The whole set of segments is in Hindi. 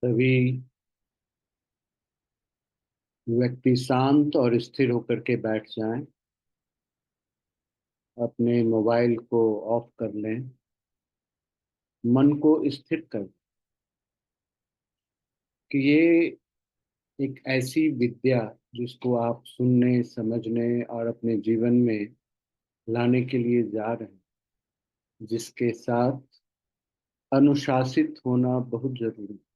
तभी व्यक्ति शांत और स्थिर होकर के बैठ जाएं, अपने मोबाइल को ऑफ कर लें, मन को स्थिर कर। कि ये एक ऐसी विद्या जिसको आप सुनने, समझने और अपने जीवन में लाने के लिए जा रहे हैं, जिसके साथ अनुशासित होना बहुत जरूरी है।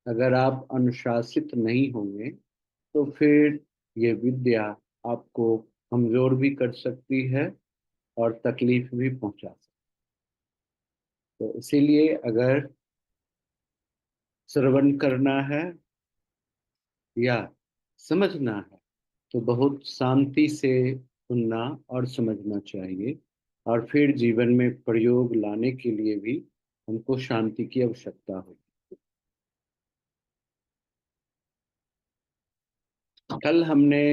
अगर आप अनुशासित नहीं होंगे तो फिर ये विद्या आपको कमजोर भी कर सकती है और तकलीफ भी पहुंचा सकती है। तो इसीलिए अगर श्रवण करना है या समझना है तो बहुत शांति से सुनना और समझना चाहिए। और फिर जीवन में प्रयोग लाने के लिए भी हमको शांति की आवश्यकता होगी। कल हमने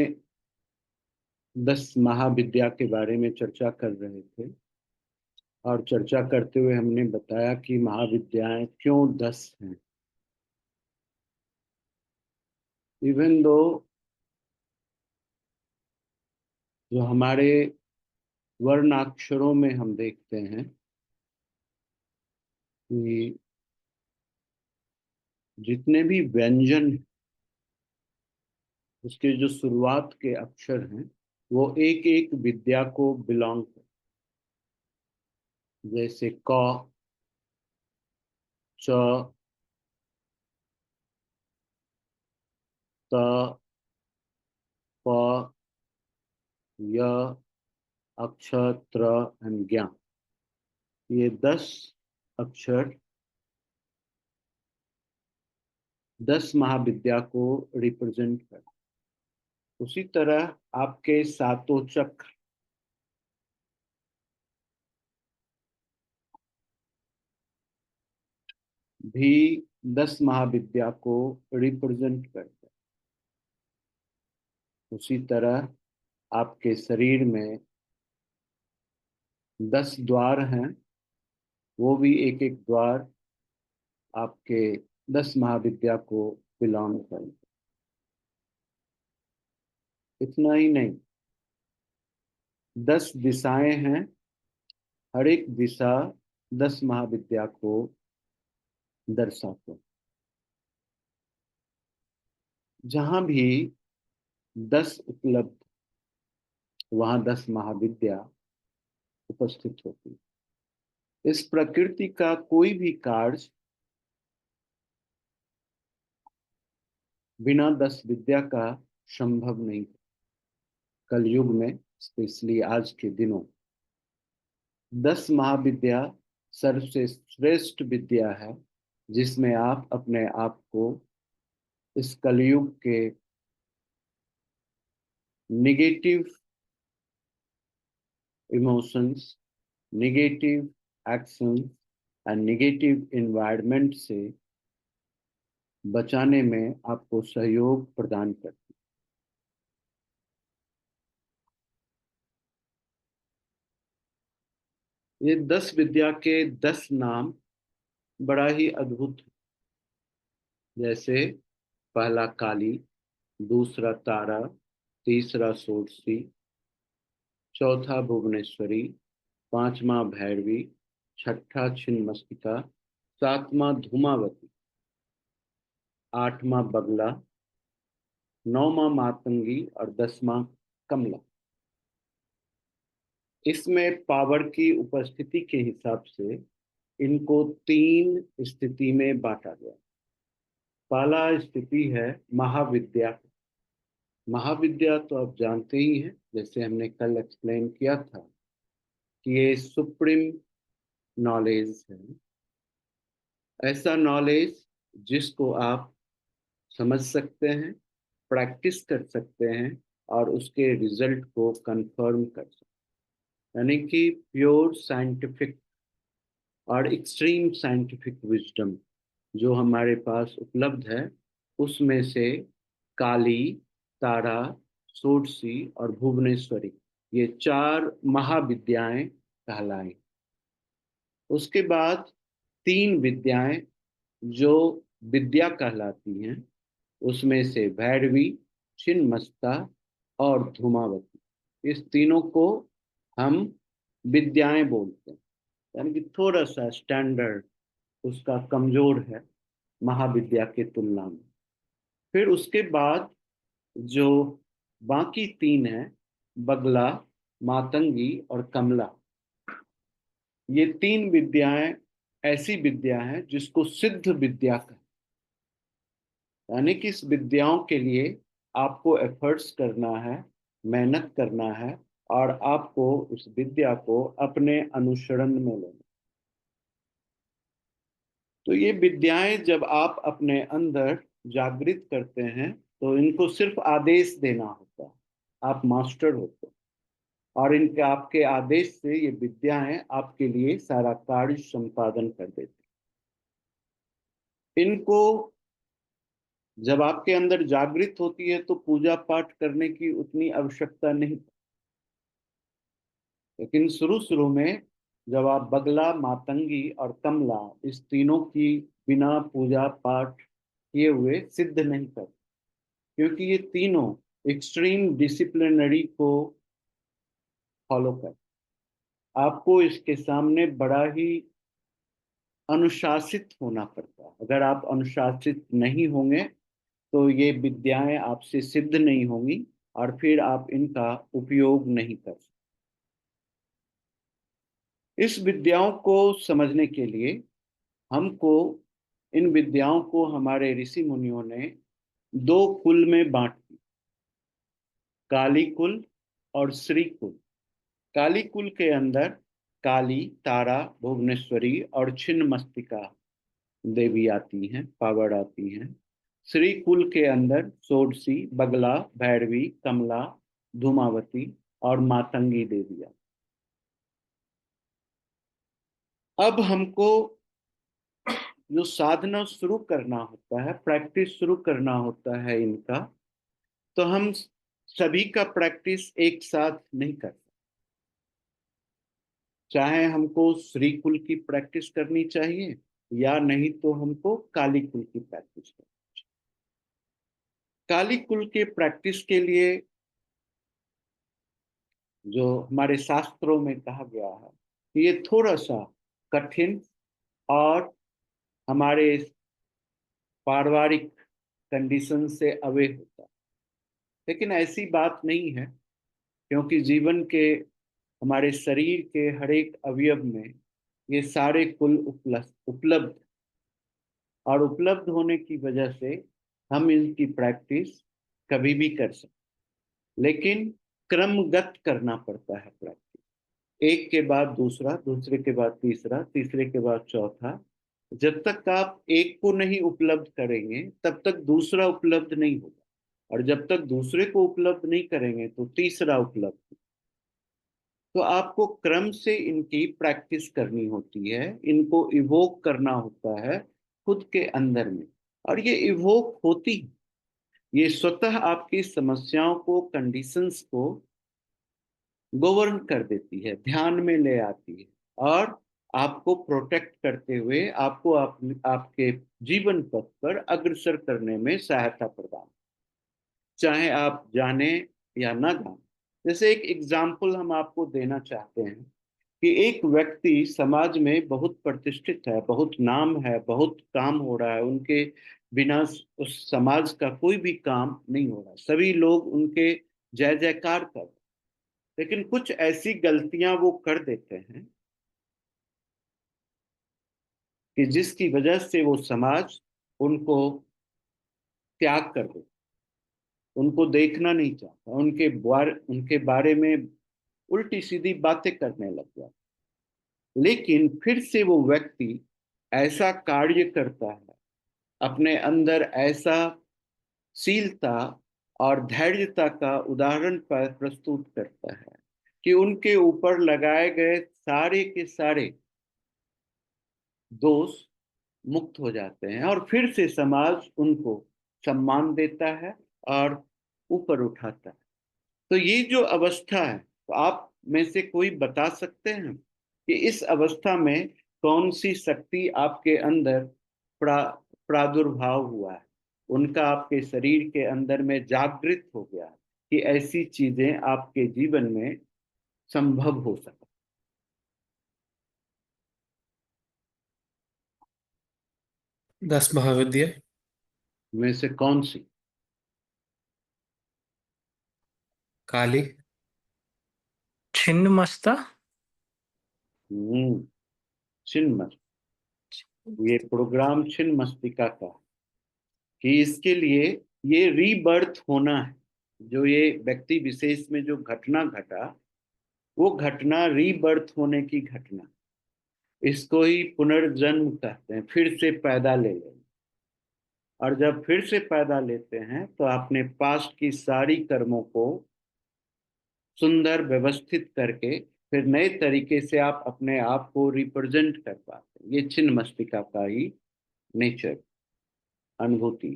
10 महाविद्या के बारे में चर्चा कर रहे थे, और चर्चा करते हुए हमने बताया कि महाविद्याएं क्यों 10 हैं। इवन दो जो हमारे वर्णाक्षरों में हम देखते हैं कि जितने भी व्यंजन हैं, उसके जो शुरुआत के अक्षर हैं वो एक एक विद्या को बिलोंग करते हैं। जैसे क, च, त, प, य, अक्षर, त्र एंड ज्ञा। ये 10 अक्षर 10 महाविद्या को रिप्रेजेंट करते हैं। उसी तरह आपके सातों चक्र भी 10 महाविद्या को रिप्रेजेंट करते हैं। उसी तरह आपके शरीर में 10 द्वार हैं, वो भी एक एक द्वार आपके 10 महाविद्या को बिलोंग करते हैं। इतना ही नहीं, 10 दिशाएं हैं, हर एक दिशा 10 महाविद्या को दर्शाते हैं। जहां भी 10 उपलब्ध, वहां 10 महाविद्या उपस्थित होती है। इस प्रकृति का कोई भी कार्य बिना 10 विद्या का संभव नहीं। कलयुग में, स्पेशली आज के दिनों, 10 महाविद्या सबसे श्रेष्ठ विद्या है, जिसमें आप अपने आप को इस कलयुग के negative emotions, negative action and negative environment से बचाने में आपको सहयोग प्रदान करती है। ये 10 विद्या के 10 नाम बड़ा ही अद्भुत है। जैसे पहला काली, दूसरा तारा, तीसरा षोडशी, चौथा भुवनेश्वरी, पांचवा भैरवी, छठा छिन्नमस्तिका, सातवां धूमावती, आठवां बगला, नौवां मातंगी और 10वां कमला। इसमें पावर की उपस्थिति के हिसाब से इनको 3 स्थिति में बांटा गया। पहला स्थिति है महाविद्या। महाविद्या तो आप जानते ही हैं, जैसे हमने कल एक्सप्लेन किया था कि ये सुप्रीम नॉलेज है। ऐसा नॉलेज जिसको आप समझ सकते हैं, प्रैक्टिस कर सकते हैं और उसके रिजल्ट को कंफर्म कर सकते हैं। यानी कि प्योर साइंटिफिक और एक्सट्रीम साइंटिफिक विजडम जो हमारे पास उपलब्ध है, उसमें से काली, तारा, षोडशी और भुवनेश्वरी, ये 4 महाविद्याएं कहलाई। उसके बाद 3 विद्याएं जो विद्या कहलाती हैं, उसमें से भैरवी, छिन्नमस्ता और धूमावती, इस तीनों को हम विद्याएं बोलते हैं। यानी कि थोड़ा सा स्टैंडर्ड उसका कमजोर है महाविद्या के तुलना में। फिर उसके बाद जो बाकी तीन है, बगला, मातंगी और कमला, ये तीन विद्याएं ऐसी विद्या हैं जिसको सिद्ध विद्या कहते हैं। यानी कि इस विद्याओं के लिए आपको एफर्ट्स करना है, मेहनत करना है, और आपको उस विद्या को अपने अनुसरण में लेना। तो ये विद्याएं जब आप अपने अंदर जागृत करते हैं तो इनको सिर्फ आदेश देना होता है, आप मास्टर होते हैं, और इनके आपके आदेश से ये विद्याएं आपके लिए सारा कार्य संपादन कर देती हैं। इनको जब आपके अंदर जागृत होती है तो पूजा पाठ करने की उतनी आवश्यकता नहीं, लेकिन शुरू शुरू में जब आप बगला, मातंगी और कमला, इस तीनों की बिना पूजा पाठ किए हुए सिद्ध नहीं करते, क्योंकि ये तीनों एक्सट्रीम डिसिप्लिनरी को फॉलो कर, आपको इसके सामने बड़ा ही अनुशासित होना पड़ता है। अगर आप अनुशासित नहीं होंगे तो ये विद्याएं आपसे सिद्ध नहीं होंगी, और फिर आप इनका उपयोग नहीं कर सकते। इस विद्याओं को समझने के लिए हमको इन विद्याओं को हमारे ऋषि मुनियों ने दो कुल में बांट दी, काली कुल और श्री कुल। काली कुल के अंदर काली, तारा, भुवनेश्वरी और छिन्नमस्तिका देवी आती हैं, पावर आती हैं। श्री कुल के अंदर षोडशी, बगला, भैरवी, कमला, धूमावती और मातंगी देवी आती। अब हमको जो साधना शुरू करना होता है, प्रैक्टिस शुरू करना होता है इनका, तो हम सभी का प्रैक्टिस एक साथ नहीं कर सकते। चाहे हमको श्री कुल की प्रैक्टिस करनी चाहिए या नहीं तो हमको काली कुल की प्रैक्टिस करनी। काली कुल के प्रैक्टिस के लिए जो हमारे शास्त्रों में कहा गया है कि ये थोड़ा सा कठिन और हमारे पारिवारिक कंडीशन से अवे होता है, लेकिन ऐसी बात नहीं है, क्योंकि जीवन के हमारे शरीर के हर एक अवयव में ये सारे कुल उपलब्ध उपलब्ध, और उपलब्ध होने की वजह से हम इनकी प्रैक्टिस कभी भी कर सकते, लेकिन क्रमगत करना पड़ता है प्रैक्टिस। एक के बाद दूसरा, दूसरे के बाद तीसरा, तीसरे के बाद चौथा। जब तक आप एक को नहीं उपलब्ध करेंगे तब तक दूसरा उपलब्ध नहीं होगा, और जब तक दूसरे को उपलब्ध नहीं करेंगे तो तीसरा उपलब्ध। तो आपको क्रम से इनकी प्रैक्टिस करनी होती है, इनको इवोक करना होता है खुद के अंदर में, और ये इवोक होती है, ये स्वतः आपकी समस्याओं को, कंडीशंस को गवर्न कर देती है, ध्यान में ले आती है, और आपको प्रोटेक्ट करते हुए आपको आपके जीवन पथ पर अग्रसर करने में सहायता प्रदान, चाहे आप जाने या ना जाने। जैसे एक एग्जाम्पल हम आपको देना चाहते हैं कि एक व्यक्ति समाज में बहुत प्रतिष्ठित है, बहुत नाम है, बहुत काम हो रहा है, उनके बिना उस समाज का कोई भी काम नहीं हो रहा, सभी लोग उनके जय जयकार कर, लेकिन कुछ ऐसी गलतियां वो कर देते हैं कि जिसकी वजह से वो समाज उनको त्याग कर देता, उनको देखना नहीं चाहता, उनके बारे में उल्टी सीधी बातें करने लग जाता। लेकिन फिर से वो व्यक्ति ऐसा कार्य करता है, अपने अंदर ऐसा शीलता और धैर्यता का उदाहरण पर प्रस्तुत करता है कि उनके ऊपर लगाए गए सारे के सारे दोष मुक्त हो जाते हैं, और फिर से समाज उनको सम्मान देता है और ऊपर उठाता है। तो ये जो अवस्था है, तो आप में से कोई बता सकते हैं कि इस अवस्था में कौन सी शक्ति आपके अंदर प्रादुर्भाव हुआ है, उनका आपके शरीर के अंदर में जागृत हो गया है कि ऐसी चीजें आपके जीवन में संभव हो सके। 10 महाविद्या। में से कौन सी? काली। छिन्नमस्ता। हम्म, छिन्न ये प्रोग्राम छिन्न मस्तिका का है कि इसके लिए ये रीबर्थ होना है। जो ये व्यक्ति विशेष में जो घटना घटा, वो घटना रीबर्थ होने की घटना, इसको ही पुनर्जन्म कहते हैं, फिर से पैदा ले लेना। और जब फिर से पैदा लेते हैं तो अपने पास्ट की सारी कर्मों को सुंदर व्यवस्थित करके फिर नए तरीके से आप अपने आप को रिप्रेजेंट कर पाते हैं। ये छिन्न मस्तिका का ही नेचर, अनुभूति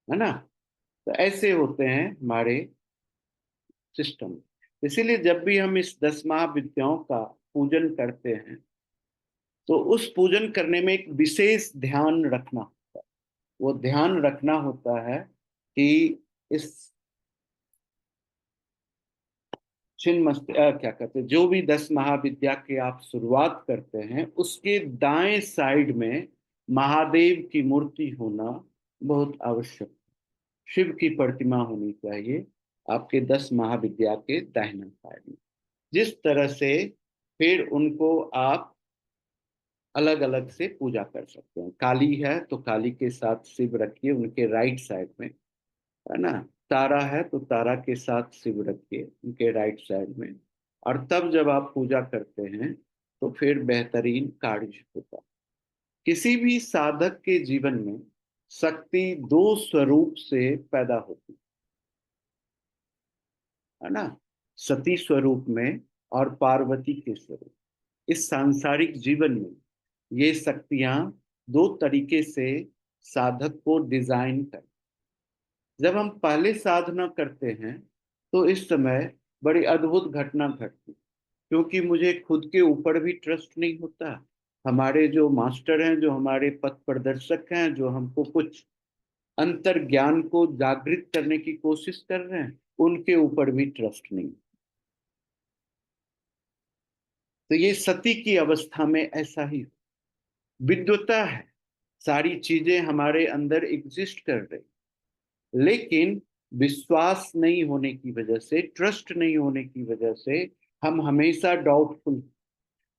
है ना। तो ऐसे होते हैं हमारे सिस्टम। इसीलिए जब भी हम इस 10 महाविद्याओं का पूजन करते हैं तो उस पूजन करने में एक विशेष ध्यान रखना होता है। वो ध्यान रखना होता है कि इस छिन्न क्या कहते हैं, जो भी 10 महाविद्या के आप शुरुआत करते हैं उसके दाएं साइड में महादेव की मूर्ति होना बहुत आवश्यक। शिव की प्रतिमा होनी चाहिए आपके 10 महाविद्या के दाहिने साइड में। जिस तरह से फिर उनको आप अलग अलग से पूजा कर सकते हैं। काली है तो काली के साथ शिव रखिए उनके राइट साइड में, है ना। तारा है तो तारा के साथ शिव रखिए उनके राइट साइड में। और तब जब आप पूजा करते हैं तो फिर बेहतरीन कार्य होता है। किसी भी साधक के जीवन में शक्ति दो स्वरूप से पैदा होती है ना, सती स्वरूप में और पार्वती के स्वरूप। इस सांसारिक जीवन में ये शक्तियां दो तरीके से साधक को डिजाइन कर। जब हम पहले साधना करते हैं तो इस समय बड़ी अद्भुत घटना घटती, क्योंकि मुझे खुद के ऊपर भी ट्रस्ट नहीं होता। हमारे जो मास्टर हैं, जो हमारे पथ प्रदर्शक हैं, जो हमको कुछ अंतर ज्ञान को जागृत करने की कोशिश कर रहे हैं, उनके ऊपर भी ट्रस्ट नहीं। तो ये सती की अवस्था में ऐसा ही विद्वता है, सारी चीजें हमारे अंदर एग्जिस्ट कर रही, लेकिन विश्वास नहीं होने की वजह से, ट्रस्ट नहीं होने की वजह से हम हमेशा डाउटफुल।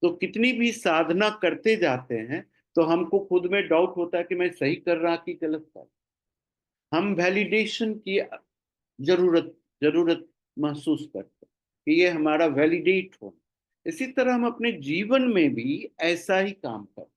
तो कितनी भी साधना करते जाते हैं तो हमको खुद में डाउट होता है कि मैं सही कर रहा कि गलत कर। हम वैलिडेशन की जरूरत जरूरत महसूस करते हैं कि ये हमारा वैलिडेट हो। इसी तरह हम अपने जीवन में भी ऐसा ही काम करते हैं।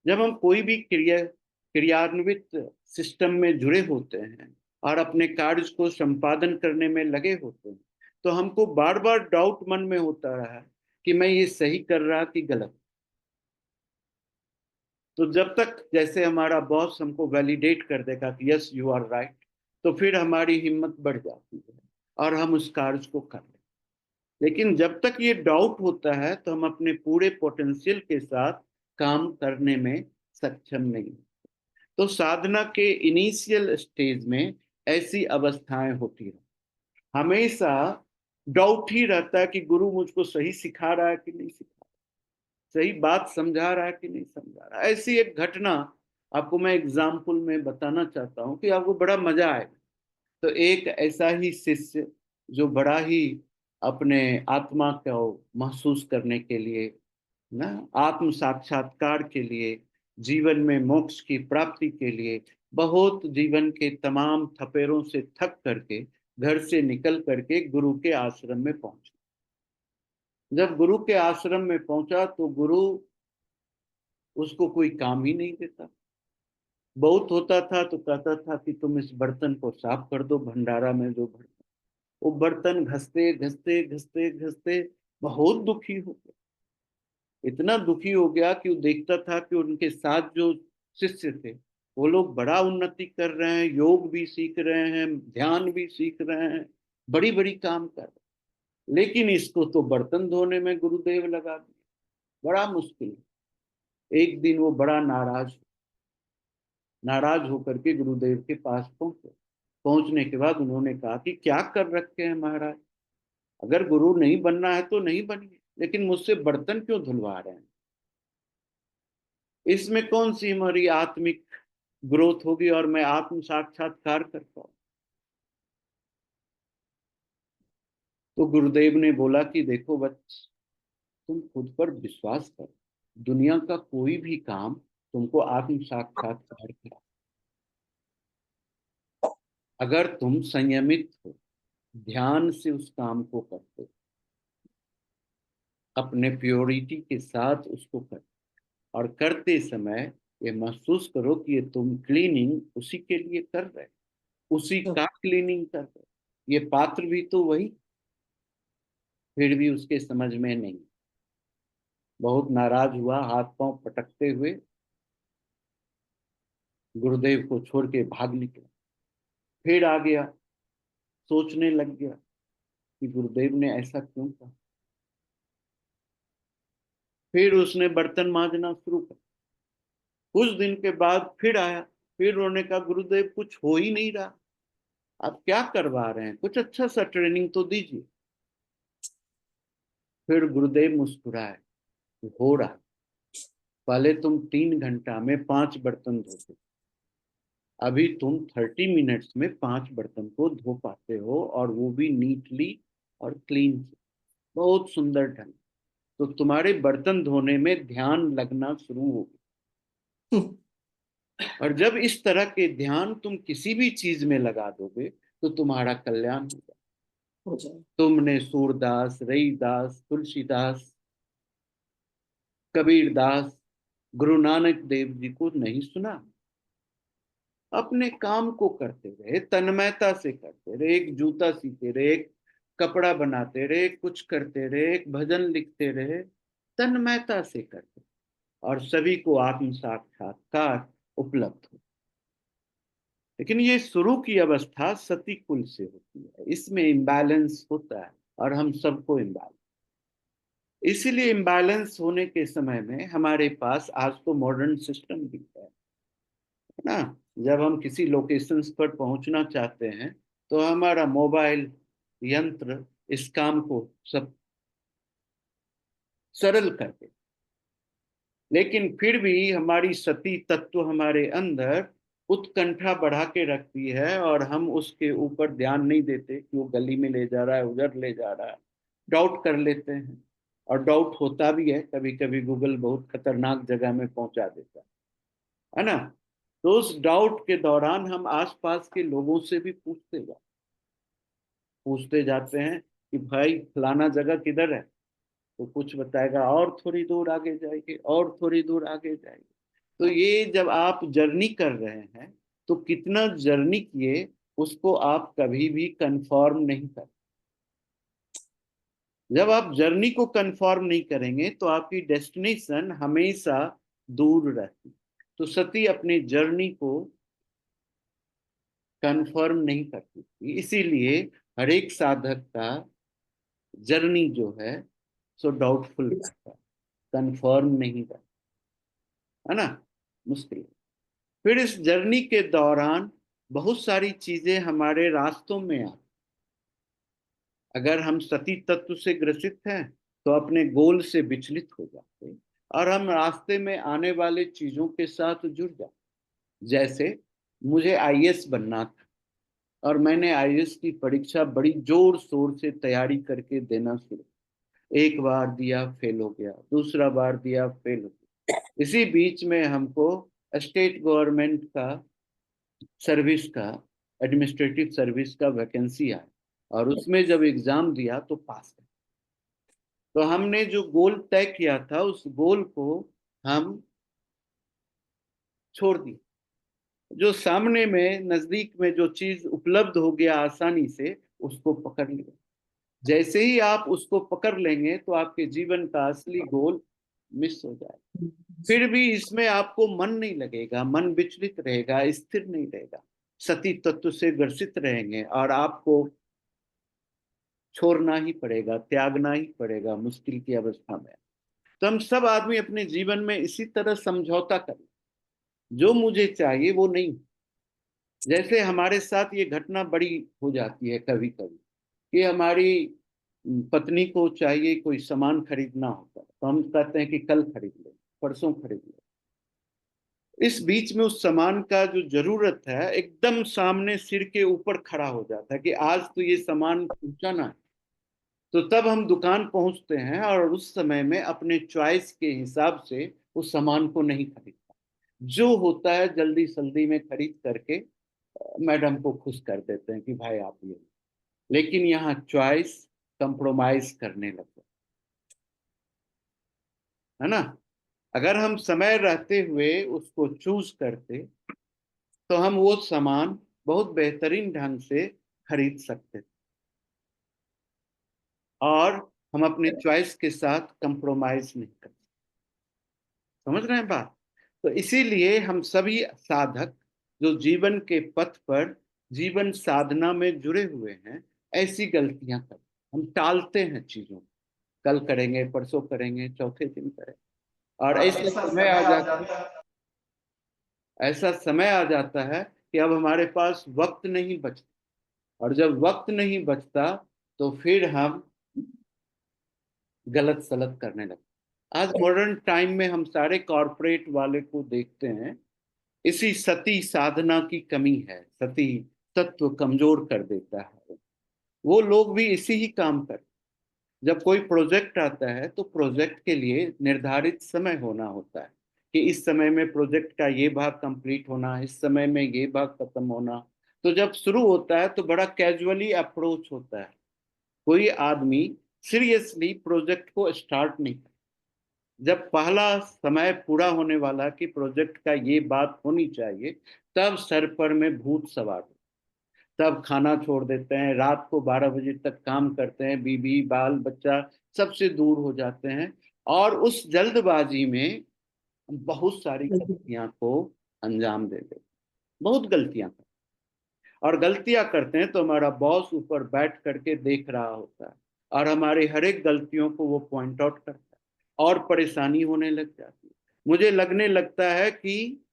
जब हम कोई भी क्रियान्वित सिस्टम में जुड़े होते हैं और अपने कार्य को संपादन करने में लगे होते हैं तो हमको बार बार डाउट मन में होता रहा कि मैं ये सही कर रहा कि गलत। तो जब तक जैसे हमारा बॉस हमको वैलिडेट कर देगा कि यस यू आर राइट, तो फिर हमारी हिम्मत बढ़ जाती है और हम उस कार्य को कर लें। लेकिन जब तक ये डाउट होता है तो हम अपने पूरे पोटेंशियल के साथ काम करने में सक्षम नहीं। तो साधना के इनिशियल स्टेज में ऐसी अवस्थाएं होती हैं। हमेशा डाउट ही रहता है कि गुरु मुझको सही सिखा रहा है कि नहीं सिखा रहा, सही बात समझा रहा है कि नहीं समझा रहा। ऐसी एक घटना आपको मैं एग्जाम्पल में बताना चाहता हूँ कि आपको बड़ा मजा आएगा। तो एक ऐसा ही शिष्य जो बड़ा ही अपने आत्मा को महसूस करने के लिए ना, आत्म साक्षात्कार के लिए, जीवन में मोक्ष की प्राप्ति के लिए बहुत जीवन के तमाम थपेरों से थक करके घर से निकल करके गुरु के आश्रम में पहुंचा। जब गुरु के आश्रम में पहुंचा तो गुरु उसको कोई काम ही नहीं देता। बहुत होता था तो कहता था कि तुम इस बर्तन को साफ कर दो, भंडारा में जो बर्तन। वो बर्तन घसते घसते घसते घसते बहुत दुखी हो गया। इतना दुखी हो गया कि वो देखता था कि उनके साथ जो शिष्य थे वो लोग बड़ा उन्नति कर रहे हैं, योग भी सीख रहे हैं, ध्यान भी सीख रहे हैं, बड़ी बड़ी काम कर रहे हैं, लेकिन इसको तो बर्तन धोने में गुरुदेव लगा दिया। बड़ा मुश्किल। एक दिन वो बड़ा नाराज, नाराज होकर के गुरुदेव के पास पहुंचे। पहुंचने के बाद उन्होंने कहा कि क्या कर रखे हैं महाराज, अगर गुरु नहीं बनना है तो नहीं बनिए, लेकिन मुझसे बर्तन क्यों धुलवा रहे हैं? इसमें कौन सी हमारी आत्मिक ग्रोथ होगी और मैं आत्म साक्षात्कार कर पाऊं? तो गुरुदेव ने बोला कि देखो बच्च, तुम खुद पर विश्वास करो, दुनिया का कोई भी काम तुमको आत्म साक्षात्कार करा। अगर तुम संयमित हो, ध्यान से उस काम को करते, अपने प्योरिटी के साथ उसको कर, और करते समय ये महसूस करो कि ये तुम क्लीनिंग उसी के लिए कर रहे, उसी का क्लीनिंग कर रहे, ये पात्र भी तो वही, फिर भी उसके समझ में नहीं। बहुत नाराज हुआ, हाथ पांव पटकते हुए गुरुदेव को छोड़ के भाग निकला। फिर आ गया, सोचने लग गया कि गुरुदेव ने ऐसा क्यों कहा। फिर उसने बर्तन मांजना शुरू कर। कुछ दिन के बाद फिर आया, फिर उन्होंने कहा गुरुदेव कुछ हो ही नहीं रहा, आप क्या करवा रहे हैं, कुछ अच्छा सा ट्रेनिंग तो दीजिए। फिर गुरुदेव मुस्कुराए, हो रहा, पहले तुम 3 घंटा में 5 बर्तन धोते, अभी तुम 30 मिनट्स में 5 बर्तन को धो पाते हो, और वो भी नीटली और क्लीन, बहुत सुंदर ढंग। तो तुम्हारे बर्तन धोने में ध्यान लगना शुरू हो गया। और जब इस तरह के ध्यान तुम किसी भी चीज में लगा दोगे तो तुम्हारा कल्याण होगा। तुमने सूरदास, रईदास, तुलसीदास, कबीरदास, गुरु नानक देव जी को नहीं सुना? अपने काम को करते रहे, तन्मयता से करते रहे, एक जूता सीते रहे, एक कपड़ा बनाते रहे, कुछ करते रहे, एक भजन लिखते रहे, तन्मयता से करते, और सभी को आत्म साक्षात्कार उपलब्ध हो। लेकिन ये शुरू की अवस्था सती कुल से होती है, इसमें इम्बैलेंस होता है, और हम सबको इम्बैलेंस, इसीलिए इम्बैलेंस होने के समय में हमारे पास आज तो मॉडर्न सिस्टम भी है ना। जब हम किसी लोकेशंस पर पहुंचना चाहते हैं तो हमारा मोबाइल यंत्र इस काम को सब सरल कर दे, लेकिन फिर भी हमारी सती तत्व हमारे अंदर उत्कंठा बढ़ा के रखती है, और हम उसके ऊपर ध्यान नहीं देते कि वो गली में ले जा रहा है, उधर ले जा रहा है, डाउट कर लेते हैं। और डाउट होता भी है, कभी कभी गूगल बहुत खतरनाक जगह में पहुंचा देता है ना। तो उस डाउट के दौरान हम आसपास के लोगों से भी पूछते जाते हैं कि भाई फलाना जगह किधर है, तो कुछ बताएगा, और थोड़ी दूर आगे जाएंगे, और थोड़ी दूर आगे जाएंगे। तो ये जब आप जर्नी कर रहे हैं तो कितना जर्नी किए उसको आप कभी भी कंफर्म नहीं कर। जब आप जर्नी को कंफर्म नहीं करेंगे तो आपकी डेस्टिनेशन हमेशा दूर रहती। तो सती अपनी जर्नी को कंफर्म नहीं करती थी, इसीलिए हर एक साधक का जर्नी जो है सो डाउटफुल रहता है, कंफर्म नहीं रहता है ना, मुश्किल। फिर इस जर्नी के दौरान बहुत सारी चीजें हमारे रास्तों में आ, अगर हम सती तत्व से ग्रसित हैं तो अपने गोल से विचलित हो जाते, और हम रास्ते में आने वाले चीजों के साथ जुड़ जाते। जैसे मुझे आईएएस बनना था, और मैंने आईएएस की परीक्षा बड़ी जोर शोर से तैयारी करके देना शुरू। एक बार दिया, फेल हो गया, दूसरा बार दिया, फेल हो गया। इसी बीच में हमको स्टेट गवर्नमेंट का सर्विस का, एडमिनिस्ट्रेटिव सर्विस का वैकेंसी आया, और उसमें जब एग्जाम दिया तो पास कर। तो हमने जो गोल तय किया था उस गोल को हम छोड़ दिए। जो सामने में नजदीक में जो चीज उपलब्ध हो गया आसानी से, उसको पकड़ लिया। जैसे ही आप उसको पकड़ लेंगे तो आपके जीवन का असली गोल मिस हो जाएगा। फिर भी इसमें आपको मन नहीं लगेगा, मन विचलित रहेगा, स्थिर नहीं रहेगा, सती तत्व से ग्रसित रहेंगे, और आपको छोड़ना ही पड़ेगा, त्यागना ही पड़ेगा मुश्किल की अवस्था में। तो हम सब आदमी अपने जीवन में इसी तरह समझौता करें। जो मुझे चाहिए वो नहीं। जैसे हमारे साथ ये घटना बड़ी हो जाती है कभी कभी कि हमारी पत्नी को चाहिए कोई सामान खरीदना होता है, तो हम कहते हैं कि कल खरीद ले, परसों खरीद ले। इस बीच में उस सामान का जो जरूरत है एकदम सामने सिर के ऊपर खड़ा हो जाता है कि आज तो ये सामान पहुंचाना है। तो तब हम दुकान पहुंचते हैं और उस समय में अपने चॉइस के हिसाब से उस सामान को नहीं खरीदता, जो होता है जल्दी जल्दी में खरीद करके मैडम को खुश कर देते हैं कि भाई आप ये। लेकिन यहाँ चॉइस कंप्रोमाइज करने लगते है ना। अगर हम समय रहते हुए उसको चूज करते तो हम वो सामान बहुत बेहतरीन ढंग से खरीद सकते थे, और हम अपने चॉइस के साथ कंप्रोमाइज नहीं करते। समझ रहे हैं बात। तो इसीलिए हम सभी साधक जो जीवन के पथ पर जीवन साधना में जुड़े हुए हैं, ऐसी गलतियां करते, हम टालते हैं चीजों को। कल करेंगे, परसों करेंगे, चौथे दिन करेंगे, और और ऐसा ऐसा समय आ समय आ जाता है, जाता है। ऐसा समय आ जाता है कि अब हमारे पास वक्त नहीं बचता। और जब वक्त नहीं बचता तो फिर हम गलत सलत करने लगते। आज मॉडर्न टाइम में हम सारे कॉरपोरेट वाले को देखते हैं, इसी सती साधना की कमी है। सती तत्व कमजोर कर देता है। वो लोग भी इसी ही काम कर, जब कोई प्रोजेक्ट आता है तो प्रोजेक्ट के लिए निर्धारित समय होना होता है कि इस समय में प्रोजेक्ट का ये भाग कंप्लीट होना, इस समय में ये भाग खत्म होना। तो जब शुरू होता है तो बड़ा कैजुअली अप्रोच होता है, कोई आदमी सीरियसली प्रोजेक्ट को स्टार्ट नहीं। जब पहला समय पूरा होने वाला कि प्रोजेक्ट का ये बात होनी चाहिए, तब सर पर में भूत सवार हो, तब खाना छोड़ देते हैं, रात को 12 बजे तक काम करते हैं, बीवी बाल बच्चा सबसे दूर हो जाते हैं, और उस जल्दबाजी में बहुत सारी गलतियां को अंजाम दे देते, बहुत गलतियां करते। और गलतियां करते हैं तो हमारा बॉस ऊपर बैठ करके देख रहा होता है, और हमारी हर एक गलतियों को वो पॉइंट आउट करता है, और परेशानी होने लग जाती है। मुझे लगने लगता है कि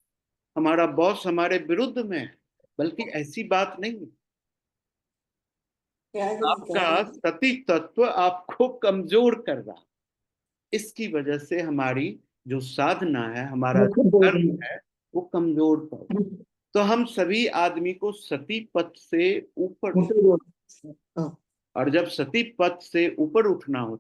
हमारा बॉस हमारे विरुद्ध में है, बल्कि ऐसी बात नहीं है। आपका सती तत्व आपको कमजोर कर रहा, इसकी वजह से हमारी जो साधना है, हमारा कर्म है, वो कमजोर पड़। तो हम सभी आदमी को सती पथ से ऊपर, और जब सती पथ से ऊपर उठना हो,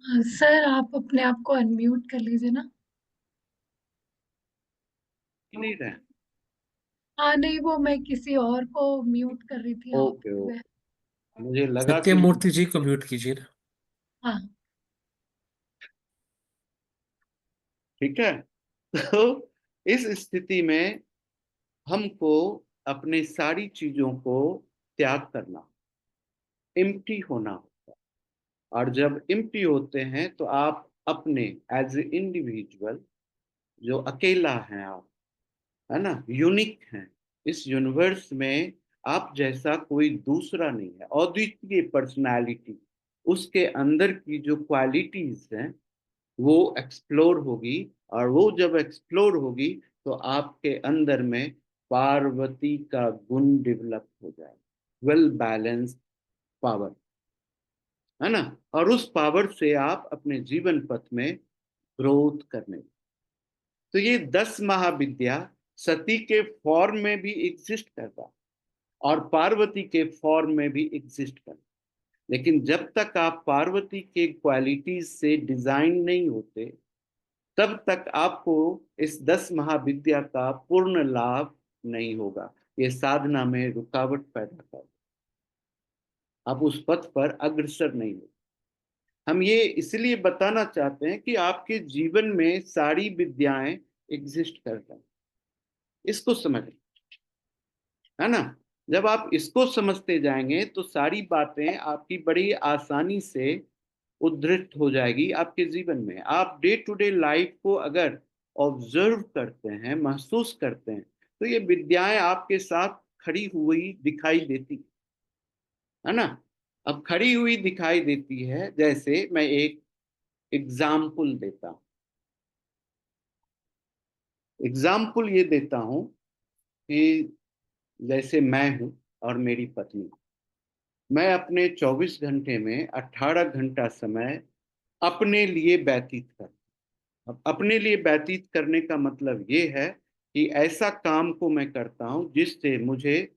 सर आप अपने आप को अनम्यूट कर लीजिए ना। नहीं रहे। हाँ नहीं, वो मैं किसी और को म्यूट कर रही थी आप ओके वह। ओके, मुझे लगा सत्य कि मूर्ति जी को म्यूट कीजिए ना। हाँ। ठीक है। तो इस स्थिति में हमको अपने सारी चीजों को त्याग करना, एम्प्टी होना होता है। और जब एम्प्टी होते हैं तो आप अपने एज ए इंडिविजुअल, जो अकेला हैं आप, है ना, यूनिक हैं इस यूनिवर्स में, आप जैसा कोई दूसरा नहीं है। अद्वितीय पर्सनालिटी, उसके अंदर की जो क्वालिटीज हैं वो एक्सप्लोर होगी, और वो जब एक्सप्लोर होगी तो आपके अंदर में पार्वती का गुण डेवलप हो जाएगा, वेल बैलेंस्ड पावर, है ना। और उस पावर से आप अपने जीवन पथ में ग्रोथ करने। तो ये 10 महाविद्या सती के फॉर्म में भी एग्जिस्ट करता, और पार्वती के फॉर्म में भी एग्जिस्ट करता। लेकिन जब तक आप पार्वती के क्वालिटीज से डिजाइन नहीं होते, तब तक आपको इस 10 महाविद्या का पूर्ण लाभ नहीं होगा। ये साधना में रुकावट पैदा कर, आप उस पथ पर अग्रसर नहीं हो। हम ये इसलिए बताना चाहते हैं कि आपके जीवन में सारी विद्याएं एग्जिस्ट कर रही हैं, इसको समझें, है ना। जब आप इसको समझते जाएंगे तो सारी बातें आपकी बड़ी आसानी से उद्धृत हो जाएगी आपके जीवन में। आप डे टू डे लाइफ को अगर ऑब्जर्व करते हैं, महसूस करते हैं, तो ये विद्याएं आपके साथ खड़ी हुई दिखाई देती है ना। अब खड़ी हुई दिखाई देती है, जैसे मैं एक एग्जाम्पल देता हूं। एग्जाम्पल ये देता हूं कि जैसे मैं हूं और मेरी पत्नी, मैं अपने 24 घंटे में 18 घंटा समय अपने लिए व्यतीत करता हूं। अब अपने लिए व्यतीत करने का मतलब ये है कि ऐसा काम को मैं करता हूं जिससे मुझे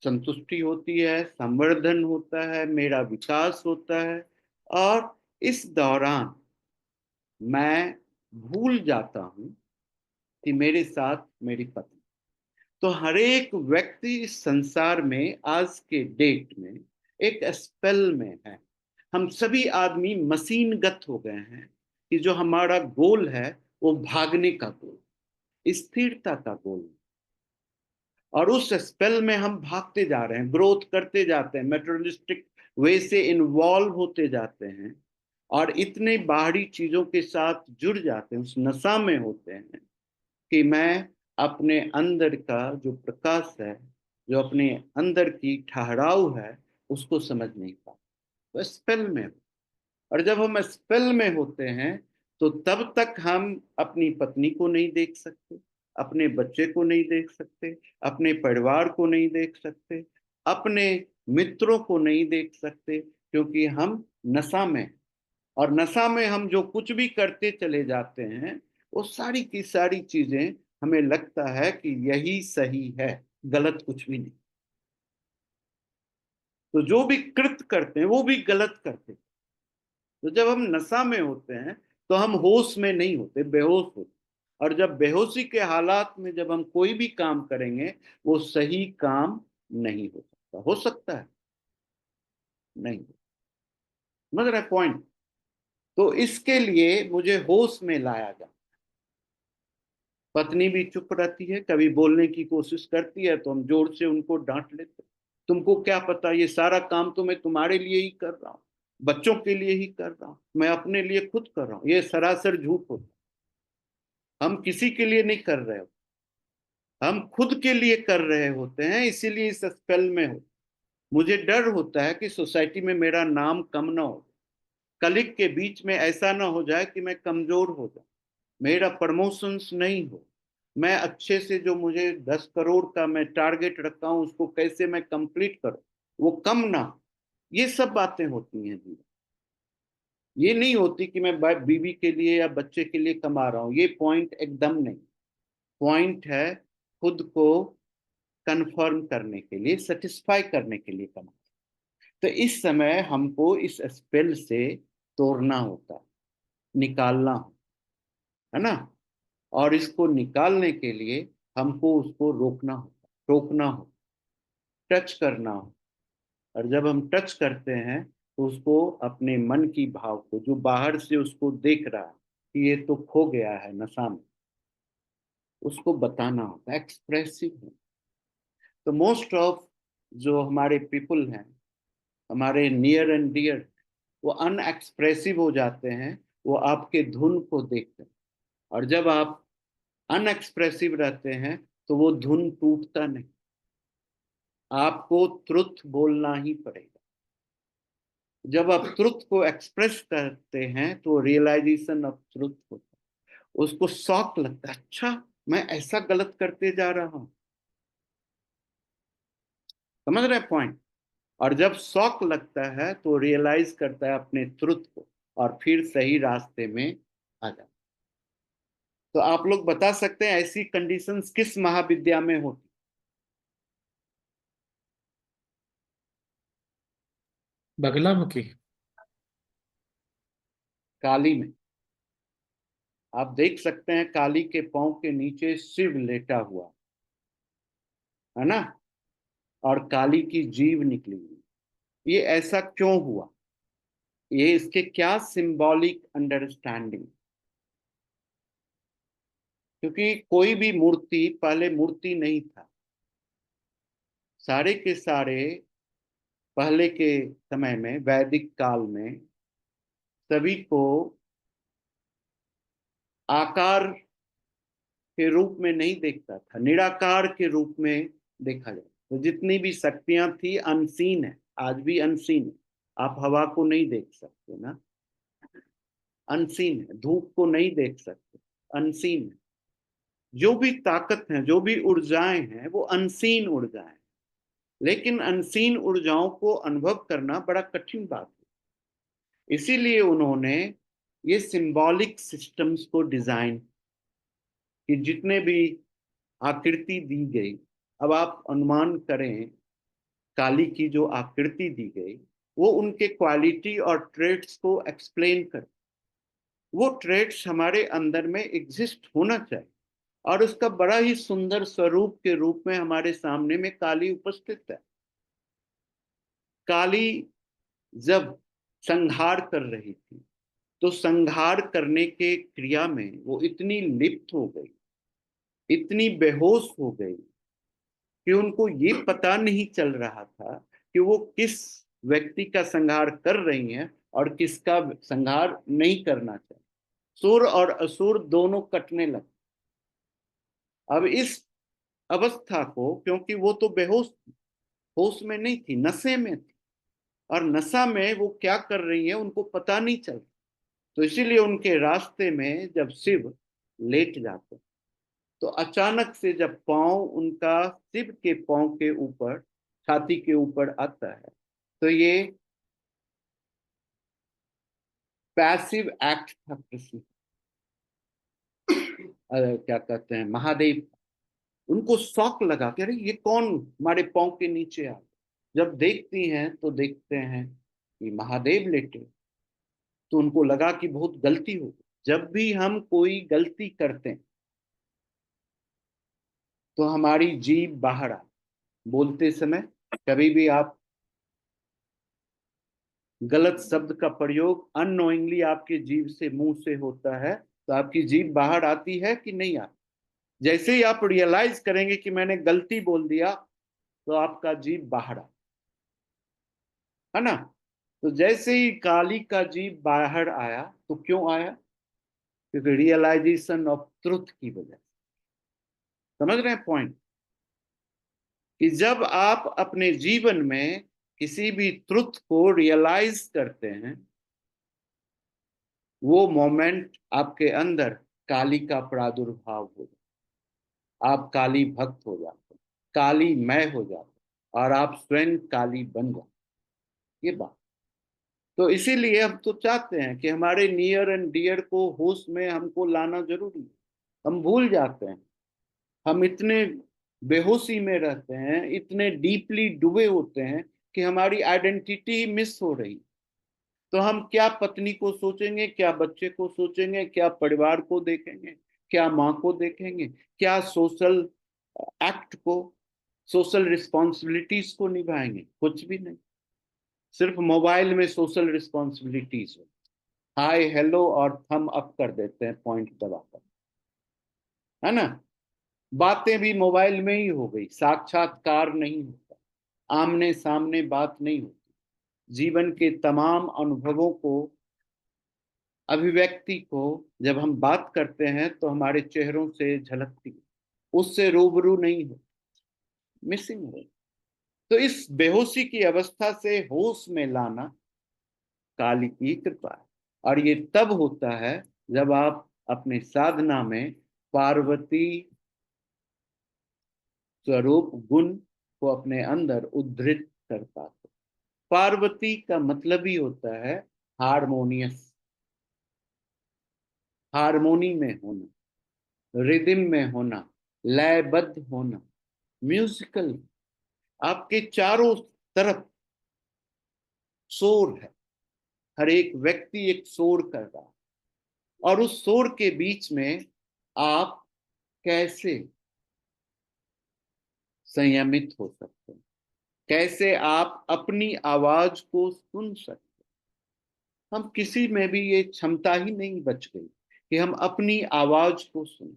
संतुष्टि होती है, संवर्धन होता है, मेरा विकास होता है। और इस दौरान मैं भूल जाता हूं कि मेरे साथ मेरी पत्नी। तो हर एक व्यक्ति इस संसार में आज के डेट में एक स्पेल में है। हम सभी आदमी मशीनगत हो गए हैं कि जो हमारा गोल है वो भागने का गोल, स्थिरता का गोल। और उस स्पेल में हम भागते जा रहे हैं, ग्रोथ करते जाते हैं, मेटेरियलिस्टिक वे से इन्वॉल्व होते जाते हैं और इतने बाहरी चीजों के साथ जुड़ जाते हैं, उस नशा में होते हैं कि मैं अपने अंदर का जो प्रकाश है, जो अपने अंदर की ठहराव है, उसको समझ नहीं पाते, तो स्पेल में। और जब हम स्पेल में होते हैं तो तब तक हम अपनी पत्नी को नहीं देख सकते, अपने बच्चे को नहीं देख सकते, अपने परिवार को नहीं देख सकते, अपने मित्रों को नहीं देख सकते, क्योंकि हम नशा में। और नशा में हम जो कुछ भी करते चले जाते हैं, वो सारी की सारी चीजें हमें लगता है कि यही सही है, गलत कुछ भी नहीं। तो जो भी कृत करते हैं वो भी गलत करते हैं। तो जब हम नशा में होते हैं तो हम होश में नहीं होते, बेहोश होते। और जब बेहोशी के हालात में जब हम कोई भी काम करेंगे, वो सही काम नहीं हो सकता है नहीं। समझ रहे पॉइंट? तो इसके लिए मुझे होश में लाया जाए। पत्नी भी चुप रहती है, कभी बोलने की कोशिश करती है तो हम जोर से उनको डांट लेते। तुमको क्या पता, ये सारा काम तो मैं तुम्हारे लिए ही कर रहा हूँ, बच्चों के लिए ही कर रहा हूँ, मैं अपने लिए खुद कर रहा हूँ। ये सरासर झूठ होता है। हम किसी के लिए नहीं कर रहे हो, हम खुद के लिए कर रहे होते हैं, इसीलिए इस स्पेल में हो। मुझे डर होता है कि सोसाइटी में मेरा नाम कम ना हो, कलीग के बीच में ऐसा ना हो जाए कि मैं कमजोर हो जाऊं, मेरा प्रमोशंस नहीं हो, मैं अच्छे से जो मुझे 10 करोड़ का मैं टारगेट रखा हूं उसको कैसे मैं कंप्लीट करूं, वो कम ना हो। ये सब बातें होती हैं जी। ये नहीं होती कि मैं बीवी के लिए या बच्चे के लिए कमा रहा हूं, ये पॉइंट एकदम नहीं। पॉइंट है खुद को कंफर्म करने के लिए, सेटिस्फाई करने के लिए कमा। तो इस समय हमको इस स्पेल से तोड़ना होता है, निकालना होता है ना। और इसको निकालने के लिए हमको उसको रोकना होता, टोकना हो, टच करना हो। और जब हम टच करते हैं तो उसको अपने मन की भाव को, जो बाहर से उसको देख रहा है कि ये तो खो गया है नशा में, उसको बताना होता है, एक्सप्रेसिव है। तो मोस्ट ऑफ जो हमारे पीपल हैं, हमारे नियर एंड डियर, वो अनएक्सप्रेसिव हो जाते हैं, वो आपके धुन को देखते हैं। और जब आप अनएक्सप्रेसिव रहते हैं तो वो धुन टूटता नहीं, आपको ट्रुथ बोलना ही पड़ेगा। जब आप ट्रुथ को एक्सप्रेस करते हैं तो रियलाइजेशन ऑफ ट्रुथ होता है, उसको शॉक लगता है, अच्छा मैं ऐसा गलत करते जा रहा हूं। समझ रहे पॉइंट? और जब शॉक लगता है तो रियलाइज करता है अपने ट्रुथ को और फिर सही रास्ते में आ जाता है। तो आप लोग बता सकते हैं ऐसी कंडीशंस किस महाविद्या में होती? बगलामुखी। काली में। आप देख सकते हैं काली के पांव के नीचे शिव लेटा हुआ है ना, और काली की जीभ निकली हुई। ये ऐसा क्यों हुआ? ये इसके क्या सिंबॉलिक अंडरस्टैंडिंग? क्योंकि कोई भी मूर्ति पहले मूर्ति नहीं था। सारे के सारे पहले के समय में, वैदिक काल में, सभी को आकार के रूप में नहीं देखता था, निराकार के रूप में देखा जाता। तो जितनी भी शक्तियां थी अनसीन है, आज भी अनसीन है। आप हवा को नहीं देख सकते ना, अनसीन है। धूप को नहीं देख सकते, अनसीन है। जो भी ताकत है, जो भी ऊर्जाएं हैं, वो अनसीन ऊर्जाएं हैं। लेकिन अनसीन ऊर्जाओं को अनुभव करना बड़ा कठिन बात है। इसीलिए उन्होंने ये सिंबॉलिक सिस्टम्स को डिजाइन, कि जितने भी आकृति दी गई, अब आप अनुमान करें काली की जो आकृति दी गई, वो उनके क्वालिटी और ट्रेट्स को एक्सप्लेन कर, वो ट्रेट्स हमारे अंदर में एग्जिस्ट होना चाहिए। और उसका बड़ा ही सुंदर स्वरूप के रूप में हमारे सामने में काली उपस्थित है। काली जब संहार कर रही थी, तो संहार करने के क्रिया में वो इतनी लिप्त हो गई, इतनी बेहोश हो गई, कि उनको ये पता नहीं चल रहा था कि वो किस व्यक्ति का संहार कर रही हैं और किसका संहार नहीं करना चाहिए। सुर और असुर दोनों कटने लगे। अब इस अवस्था को, क्योंकि वो तो बेहोश थी, होश में नहीं थी, नशे में थी, और नशा में वो क्या कर रही है उनको पता नहीं चलता। तो इसीलिए उनके रास्ते में जब शिव लेट जाते, तो अचानक से जब पांव उनका शिव के पांव के ऊपर, छाती के ऊपर आता है, तो ये पैसिव एक्ट था कृष्ण, क्या कहते हैं, महादेव। उनको शौक लगा कि अरे ये कौन हमारे पांव के नीचे आ। जब देखती हैं तो देखते हैं कि महादेव लेटे। तो उनको लगा कि बहुत गलती हो गई। जब भी हम कोई गलती करते हैं तो हमारी जीभ बाहर आ, बोलते समय कभी भी आप गलत शब्द का प्रयोग अननोइंगली आपके जीभ से, मुंह से होता है, तो आपकी जीभ बाहर आती है कि नहीं आती। जैसे ही आप रियलाइज करेंगे कि मैंने गलती बोल दिया, तो आपका जीभ बाहर आ, है ना। तो जैसे ही काली का जीभ बाहर आया, तो क्यों आया? क्योंकि रियलाइजेशन ऑफ ट्रुथ की वजह से। समझ रहे हैं पॉइंट? कि जब आप अपने जीवन में किसी भी ट्रुथ को रियलाइज करते हैं, वो मोमेंट आपके अंदर काली का प्रादुर्भाव हो जाता, आप काली भक्त हो जाते, काली मय हो जाते, और आप स्वयं काली बन जाते। ये बात तो इसीलिए हम तो चाहते हैं कि हमारे नियर एंड डियर को होश में हमको लाना जरूरी है। हम भूल जाते हैं, हम इतने बेहोशी में रहते हैं, इतने डीपली डूबे होते हैं कि हमारी आइडेंटिटी ही मिस हो रही। तो हम क्या पत्नी को सोचेंगे, क्या बच्चे को सोचेंगे, क्या परिवार को देखेंगे, क्या माँ को देखेंगे, क्या सोशल एक्ट को, सोशल रिस्पॉन्सिबिलिटीज को निभाएंगे? कुछ भी नहीं। सिर्फ मोबाइल में सोशल रिस्पॉन्सिबिलिटीज हो, हाय हेलो और थम अप कर देते हैं पॉइंट दबाकर, है ना। बातें भी मोबाइल में ही हो गई, साक्षात्कार नहीं होता, आमने सामने बात नहीं होती। जीवन के तमाम अनुभवों को, अभिव्यक्ति को जब हम बात करते हैं तो हमारे चेहरों से झलकती है, उससे रूबरू नहीं हो, मिसिंग हो। तो इस बेहोशी की अवस्था से होश में लाना काली की कृपा है। और ये तब होता है जब आप अपने साधना में पार्वती स्वरूप गुण को अपने अंदर उद्धृत कर पाते। पार्वती का मतलब ही होता है हारमोनियस, हारमोनी में होना, रिदम में होना, लयबद्ध होना, म्यूजिकल। आपके चारों तरफ शोर है, हर एक व्यक्ति एक शोर कर रहा है, और उस शोर के बीच में आप कैसे संयमित हो सकते हैं, कैसे आप अपनी आवाज को सुन सकते हैं। हम किसी में भी ये क्षमता ही नहीं बच गई कि हम अपनी आवाज को सुन।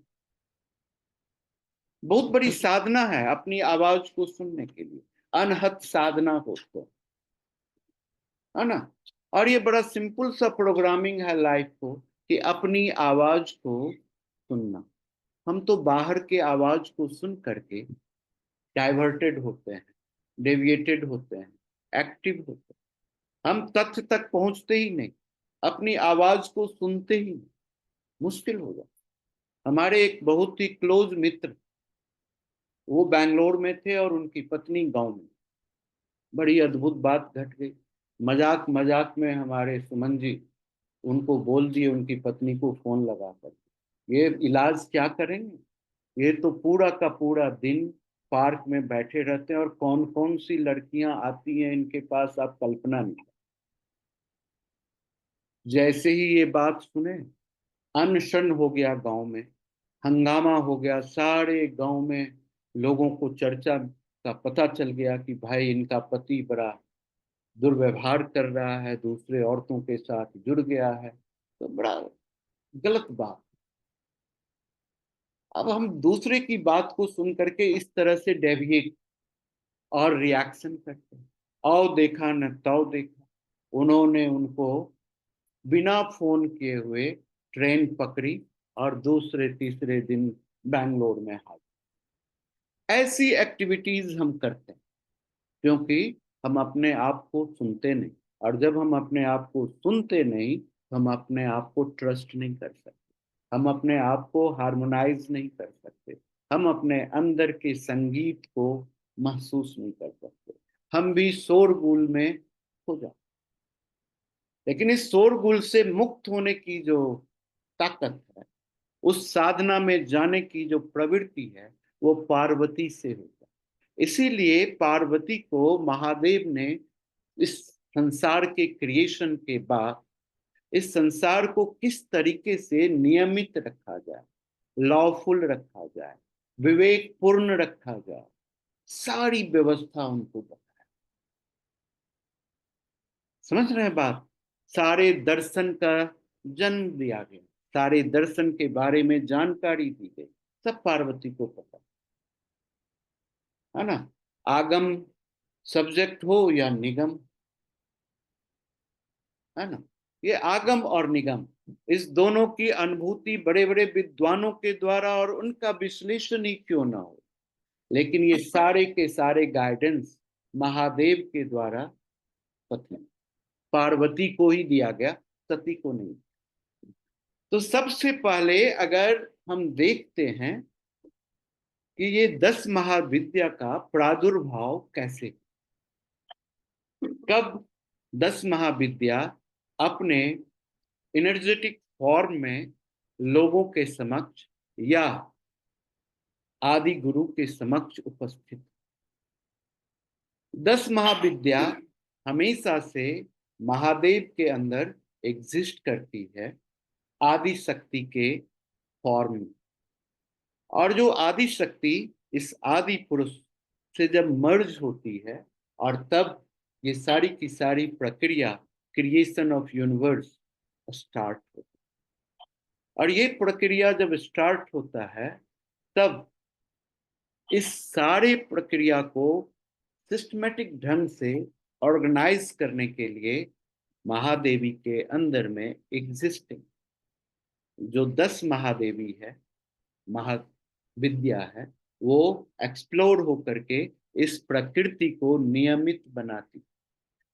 बहुत बड़ी साधना है अपनी आवाज को सुनने के लिए, अनहद साधना हो तो, है ना। और ये बड़ा सिंपल सा प्रोग्रामिंग है लाइफ को, कि अपनी आवाज को सुनना। हम तो बाहर के आवाज को सुन करके डाइवर्टेड होते हैं, डेविएटेड होते हैं, एक्टिव होते हैं। हम तथ्य तक पहुंचते ही नहीं, अपनी आवाज को सुनते ही नहीं, मुश्किल हो जाता। हमारे एक बहुत ही क्लोज मित्र, वो बैंगलोर में थे और उनकी पत्नी गांव में। बड़ी अद्भुत बात घट गई। मजाक मजाक में हमारे सुमन जी उनको बोल दिए, उनकी पत्नी को फोन लगा कर, ये इलाज क्या करेंगे, ये तो पूरा का पूरा दिन पार्क में बैठे रहते हैं और कौन कौन सी लड़कियां आती हैं इनके पास, आप कल्पना नहीं। जैसे ही ये बात सुने, अनशन हो गया गांव में, हंगामा हो गया सारे गांव में। लोगों को चर्चा का पता चल गया कि भाई इनका पति बड़ा दुर्व्यवहार कर रहा है, दूसरे औरतों के साथ जुड़ गया है, तो बड़ा गलत बात। अब हम दूसरे की बात को सुन करके इस तरह से डेविएट और रिएक्शन करते हैं। आओ देखा न तव देखा, उन्होंने उनको बिना फोन किए हुए ट्रेन पकड़ी और दूसरे तीसरे दिन बैंगलोर में हाजिर। ऐसी एक्टिविटीज हम करते हैं क्योंकि हम अपने आप को सुनते नहीं, और जब हम अपने आप को सुनते नहीं तो हम अपने आप को ट्रस्ट नहीं कर सकते, हम अपने आप को हार्मोनाइज नहीं कर सकते, हम अपने अंदर के संगीत को महसूस नहीं कर सकते, हम भी शोरगुल में हो जाते। लेकिन इस शोरगुल से मुक्त होने की जो ताकत है, उस साधना में जाने की जो प्रवृत्ति है, वो पार्वती से होता है। इसीलिए पार्वती को महादेव ने इस संसार के क्रिएशन के बाद इस संसार को किस तरीके से नियमित रखा जाए, लॉफुल रखा जाए, विवेकपूर्ण रखा जाए, सारी व्यवस्था उनको बताया। समझ रहे हैं बात? सारे दर्शन का जन्म दिया गया, सारे दर्शन के बारे में जानकारी दी गई, सब पार्वती को पता है ना। आगम सब्जेक्ट हो या निगम, है ना, ये आगम और निगम, इस दोनों की अनुभूति बड़े बड़े विद्वानों के द्वारा और उनका विश्लेषण ही क्यों ना हो, लेकिन ये सारे के सारे गाइडेंस महादेव के द्वारा कथन पार्वती को ही दिया गया, सती को नहीं। तो सबसे पहले अगर हम देखते हैं कि ये 10 महाविद्या का प्रादुर्भाव कैसे, कब 10 महाविद्या अपने एनर्जेटिक फॉर्म में लोगों के समक्ष या आदि गुरु के समक्ष उपस्थित। 10 महाविद्या हमेशा से महादेव के अंदर एग्जिस्ट करती है, आदि शक्ति के फॉर्म में। और जो आदि शक्ति इस आदि पुरुष से जब मर्ज होती है, और तब ये सारी की सारी प्रक्रिया क्रिएशन ऑफ यूनिवर्स स्टार्ट होती है। और ये प्रक्रिया जब स्टार्ट होता है, तब इस सारे प्रक्रिया को सिस्टमेटिक ढंग से ऑर्गेनाइज करने के लिए महादेवी के अंदर में एग्जिस्टिंग जो 10 महादेवी है, महाविद्या है, वो एक्सप्लोर होकर के इस प्रकृति को नियमित बनाती।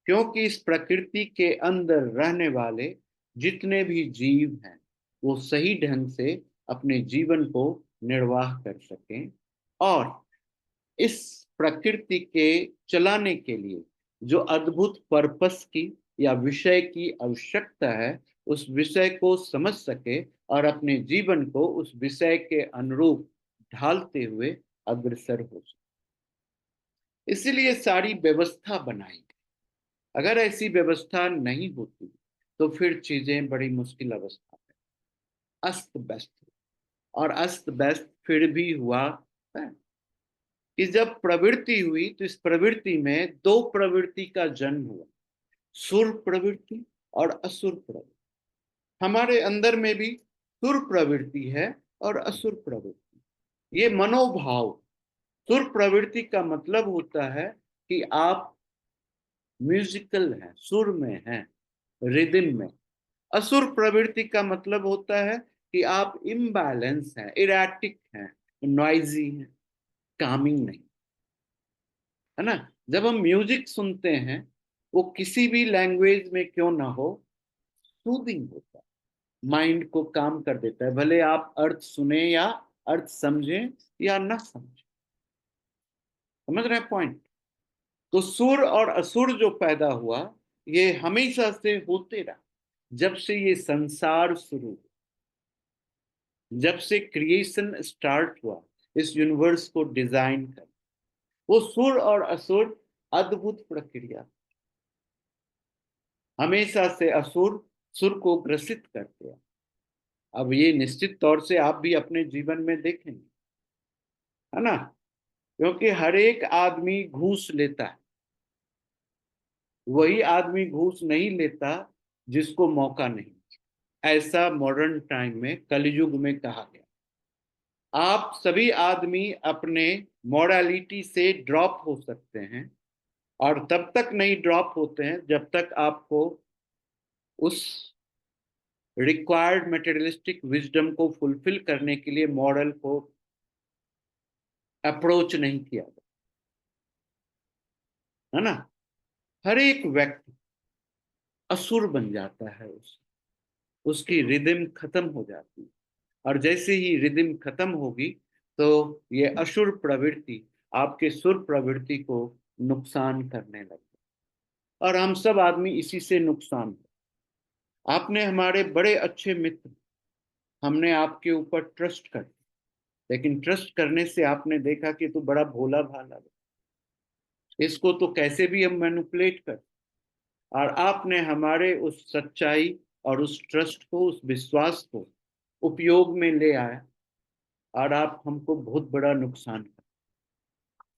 क्योंकि इस प्रकृति के अंदर रहने वाले जितने भी जीव हैं, वो सही ढंग से अपने जीवन को निर्वाह कर सकें, और इस प्रकृति के चलाने के लिए जो अद्भुत पर्पस की या विषय की आवश्यकता है, उस विषय को समझ सके और अपने जीवन को उस विषय के अनुरूप ढालते हुए अग्रसर हो सके। इसीलिए सारी व्यवस्था बनाई गई। अगर ऐसी व्यवस्था नहीं होती तो फिर चीजें बड़ी मुश्किल अवस्था में अस्त व्यस्त, और अस्त व्यस्त फिर भी हुआ है कि जब प्रवृत्ति हुई तो इस प्रवृत्ति में दो प्रवृत्ति का जन्म हुआ, सुर प्रवृत्ति और असुर प्रवृत्ति। हमारे अंदर में भी सुर प्रवृत्ति है और असुर प्रवृत्ति। ये मनोभाव, सुर प्रवृत्ति का मतलब होता है कि आप म्यूजिकल हैं, सुर में हैं, रिदम में। असुर प्रवृत्ति का मतलब होता है कि आप इम्बैलेंस हैं, इरेटिक हैं, नॉइजी हैं, कामिंग नहीं, है ना। जब हम म्यूजिक सुनते हैं वो किसी भी लैंग्वेज में क्यों ना हो, सूदिंग होता है, माइंड को काम कर देता है, भले आप अर्थ सुने या अर्थ समझें या ना समझें। समझ रहे हैं पॉइंट? तो सुर और असुर जो पैदा हुआ, ये हमेशा से होते रहा। जब से ये संसार शुरू हुआ, जब से क्रिएशन स्टार्ट हुआ, इस यूनिवर्स को डिजाइन कर, वो सुर और असुर अद्भुत प्रक्रिया। हमेशा से असुर सुर को ग्रसित करते हैं। अब ये निश्चित तौर से आप भी अपने जीवन में देखेंगे, है ना? क्योंकि हर एक आदमी घूस लेता है, वही आदमी घूस नहीं लेता जिसको मौका नहीं। ऐसा मॉडर्न टाइम में, कलयुग में कहा गया। आप सभी आदमी अपने मॉरलिटी से ड्रॉप हो सकते हैं, और तब तक नहीं ड्रॉप होते हैं जब तक आपको उस रिक्वायर्ड मटेरियलिस्टिक विजडम को फुलफिल करने के लिए मॉरल को अप्रोच नहीं किया जाता, है ना? हर एक व्यक्ति असुर बन जाता है, उसकी रिदम खत्म हो जाती है। और जैसे ही रिदम खत्म होगी, तो ये असुर प्रवृत्ति आपके सुर प्रवृत्ति को नुकसान करने लगती, और हम सब आदमी इसी से नुकसान हो। आपने हमारे बड़े अच्छे मित्र, हमने आपके ऊपर ट्रस्ट कर, लेकिन ट्रस्ट करने से आपने देखा कि तू बड़ा भोला भाला है, इसको तो कैसे भी हम मैनिपुलेट कर, और आपने हमारे उस सच्चाई और उस ट्रस्ट को, उस विश्वास को उपयोग में ले आया, और आप हमको बहुत बड़ा नुकसान कर,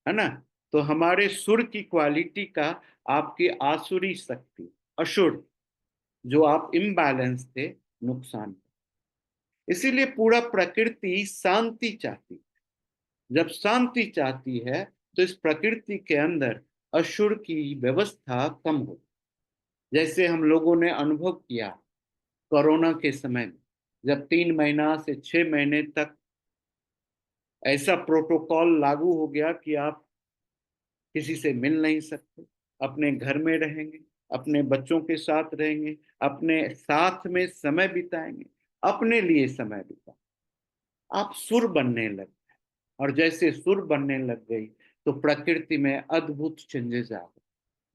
है ना? तो हमारे सुर की क्वालिटी का आपकी आसुरी शक्ति, असुर, जो आप इम्बैलेंस थे, नुकसान। इसीलिए पूरा प्रकृति शांति चाहती। जब शांति चाहती है, तो इस प्रकृति के अंदर असुर की व्यवस्था कम हो। जैसे हम लोगों ने अनुभव किया कोरोना के समय में, जब 3 महीना से 6 महीने तक ऐसा प्रोटोकॉल लागू हो गया कि आप किसी से मिल नहीं सकते, अपने घर में रहेंगे, अपने बच्चों के साथ रहेंगे, अपने साथ में समय बिताएंगे, अपने लिए समय बिताएंगे। आप सुर बनने लग गए, और जैसे सुर बनने लग गई, तो प्रकृति में अद्भुत चेंजेस आ गए।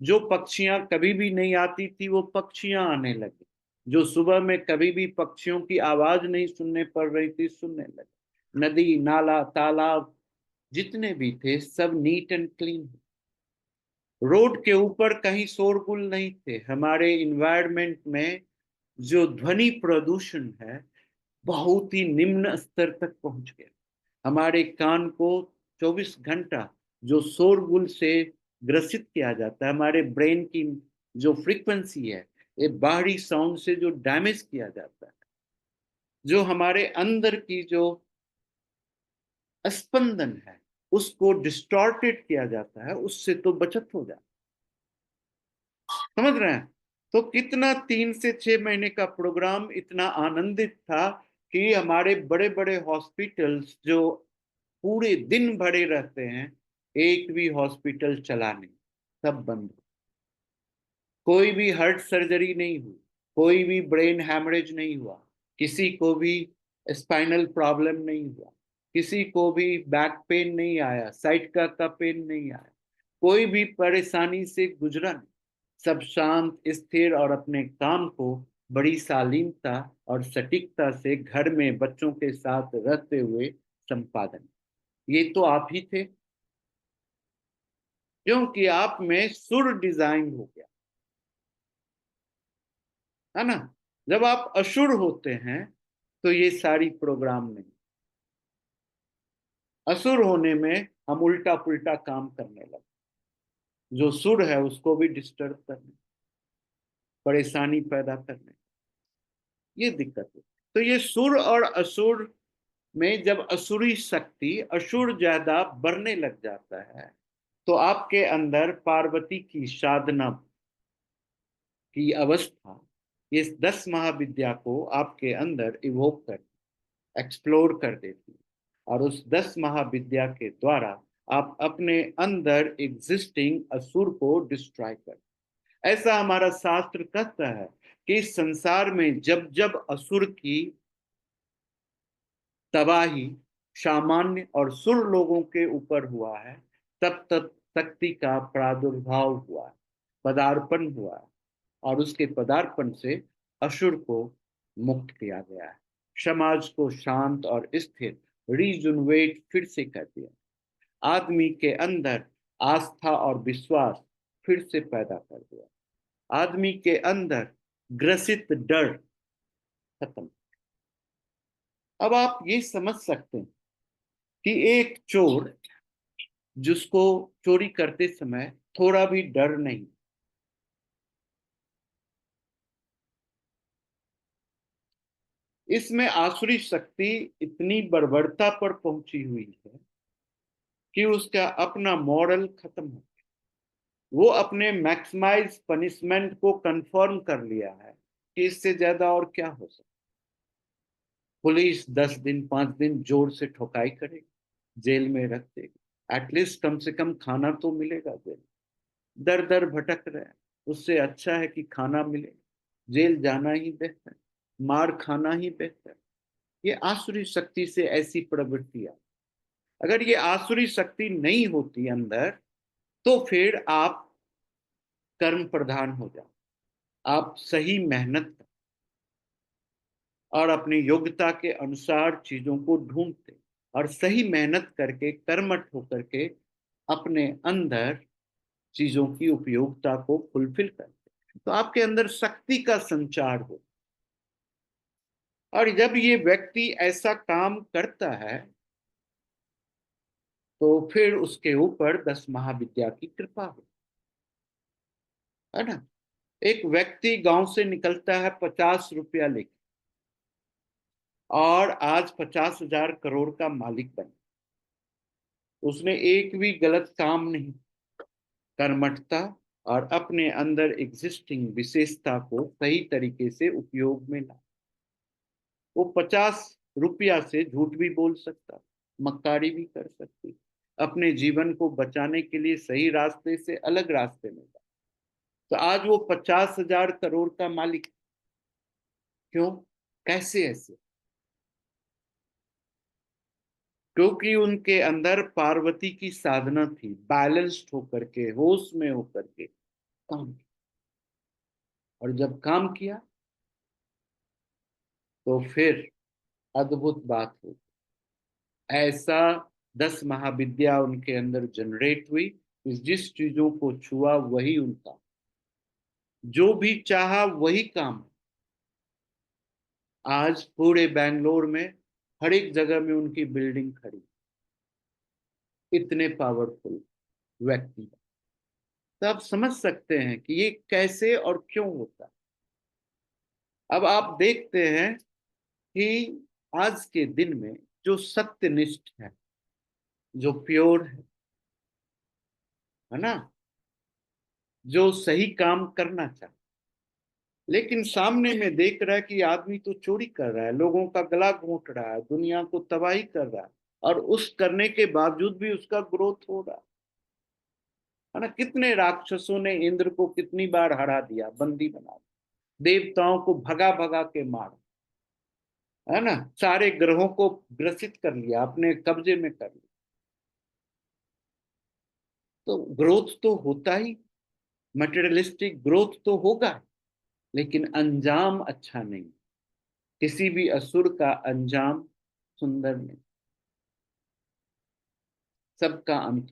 जो पक्षियां कभी भी नहीं आती थी, वो पक्षियां आने लगी। जो सुबह में कभी भी पक्षियों की आवाज नहीं सुनने पड़ रही थी, सुनने लगे। नदी, नाला, तालाब जितने भी थे, सब नीट एंड क्लीन। रोड के ऊपर कहीं शोरगुल नहीं थे। हमारे इन्वायरमेंट में जो ध्वनि प्रदूषण है, बहुत ही निम्न स्तर तक पहुंच गया। हमारे कान को 24 घंटा जो शोरगुल से ग्रसित किया जाता है, हमारे ब्रेन की जो फ्रीक्वेंसी है, ये बाहरी साउंड से जो डैमेज किया जाता है, जो हमारे अंदर की जो स्पंदन है, उसको डिस्टॉर्टेड किया जाता है, उससे तो बचत हो जाती। समझ रहे हैं? तो कितना 3 से 6 महीने का प्रोग्राम इतना आनंदित था कि हमारे बड़े बड़े हॉस्पिटल्स जो पूरे दिन भरे रहते हैं, एक भी हॉस्पिटल चला नहीं, सब बंद। कोई भी हार्ट सर्जरी नहीं हुई, कोई भी ब्रेन हैमरेज नहीं हुआ, किसी को भी स्पाइनल प्रॉब्लम नहीं हुआ, किसी को भी बैक पेन नहीं आया, साइटिका का पेन नहीं आया, कोई भी परेशानी से गुजरा नहीं। सब शांत, स्थिर और अपने काम को बड़ी शालीनता और सटीकता से घर में बच्चों के साथ रहते हुए संपादन। ये तो आप ही थे, क्योंकि आप में सुर डिजाइन हो गया, है ना? जब आप असुर होते हैं, तो ये सारी प्रोग्राम नहीं। असुर होने में हम उल्टा पुल्टा काम करने लगे, जो सुर है उसको भी डिस्टर्ब करने, परेशानी पैदा करने, ये दिक्कत है। तो ये सुर और असुर में जब असुरी शक्ति, असुर ज्यादा बढ़ने लग जाता है, तो आपके अंदर पार्वती की साधना की अवस्था इस 10 महाविद्या को आपके अंदर इवोक कर, एक्सप्लोर कर देती है। और उस 10 महाविद्या के द्वारा आप अपने अंदर एग्जिस्टिंग असुर को डिस्ट्रॉय कर, ऐसा हमारा शास्त्र कहता है कि इस संसार में जब जब असुर की तबाही सामान्य और सुर लोगों के ऊपर हुआ है, तब तब शक्ति का प्रादुर्भाव हुआ है, पदार्पण हुआ है, और उसके पदार्पण से असुर को मुक्त किया गया है, समाज को शांत और स्थिर रिजुनवेट फिर से कर दिया, आदमी के अंदर आस्था और विश्वास फिर से पैदा कर दिया, आदमी के अंदर ग्रसित डर खत्म। अब आप ये समझ सकते हैं कि एक चोर जिसको चोरी करते समय थोड़ा भी डर नहीं, इसमें आसुरी शक्ति इतनी बर्बरता पर पहुंची हुई है कि उसका अपना मॉडल खत्म हो गया। वो अपने मैक्सिमाइज पनिशमेंट को कंफर्म कर लिया है कि इससे ज्यादा और क्या हो सकता। पुलिस 10 दिन 5 दिन जोर से ठोकाई करेगी, जेल में रख देगी, एटलीस्ट कम से कम खाना तो मिलेगा। जेल दर दर भटक रहे हैं, उससे अच्छा है कि खाना मिले, जेल जाना ही बेहतर, मार खाना ही बेहतर। ये आसुरी शक्ति से ऐसी प्रवृत्तियां, अगर ये आसुरी शक्ति नहीं होती अंदर, तो फिर आप कर्म प्रधान हो जाओ, आप सही मेहनत और अपनी योग्यता के अनुसार चीजों को ढूंढते और सही मेहनत करके कर्मठ होकर के अपने अंदर चीजों की उपयोगिता को फुलफिल करते, तो आपके अंदर शक्ति का संचार हो। और जब ये व्यक्ति ऐसा काम करता है तो फिर उसके ऊपर 10 महाविद्या की कृपा हो, है ना। एक व्यक्ति गांव से निकलता है 50 रुपया लेके, और आज 50,000 करोड़ का मालिक बना। उसने एक भी गलत काम नहीं, कर्मठता और अपने अंदर एग्जिस्टिंग विशेषता को सही तरीके से उपयोग में ला। वो 50 रुपया से झूठ भी बोल सकता, मक्कारी भी कर सकती, अपने जीवन को बचाने के लिए सही रास्ते से अलग रास्ते में जा। तो आज वो 50,000 करोड़ का मालिक क्यों, कैसे ऐसे? क्योंकि उनके अंदर पार्वती की साधना थी, बैलेंस्ड होकर के, होश में होकर के काम किया। और जब काम किया तो फिर अद्भुत बात हुई, ऐसा 10 महाविद्या उनके अंदर जनरेट हुई, जिस चीजों को छुआ वही उनका, जो भी चाहा वही काम। आज पूरे बेंगलोर में हर एक जगह में उनकी बिल्डिंग खड़ी, इतने पावरफुल व्यक्ति। तो आप समझ सकते हैं कि ये कैसे और क्यों होता है। अब आप देखते हैं कि आज के दिन में जो सत्यनिष्ठ है, जो प्योर है ना, जो सही काम करना चाहता, लेकिन सामने में देख रहा है कि आदमी तो चोरी कर रहा है, लोगों का गला घोंट रहा है, दुनिया को तबाही कर रहा है, और उस करने के बावजूद भी उसका ग्रोथ हो रहा है ना। कितने राक्षसों ने इंद्र को कितनी बार हरा दिया, बंदी बना दिया, देवताओं को भगा भगा के मारा, है ना, सारे ग्रहों को ग्रसित कर लिया, अपने कब्जे में कर लिया। तो ग्रोथ तो होता ही, मटेरियलिस्टिक ग्रोथ तो होगा, लेकिन अंजाम अच्छा नहीं। किसी भी असुर का अंजाम सुंदर नहीं, सबका अंत।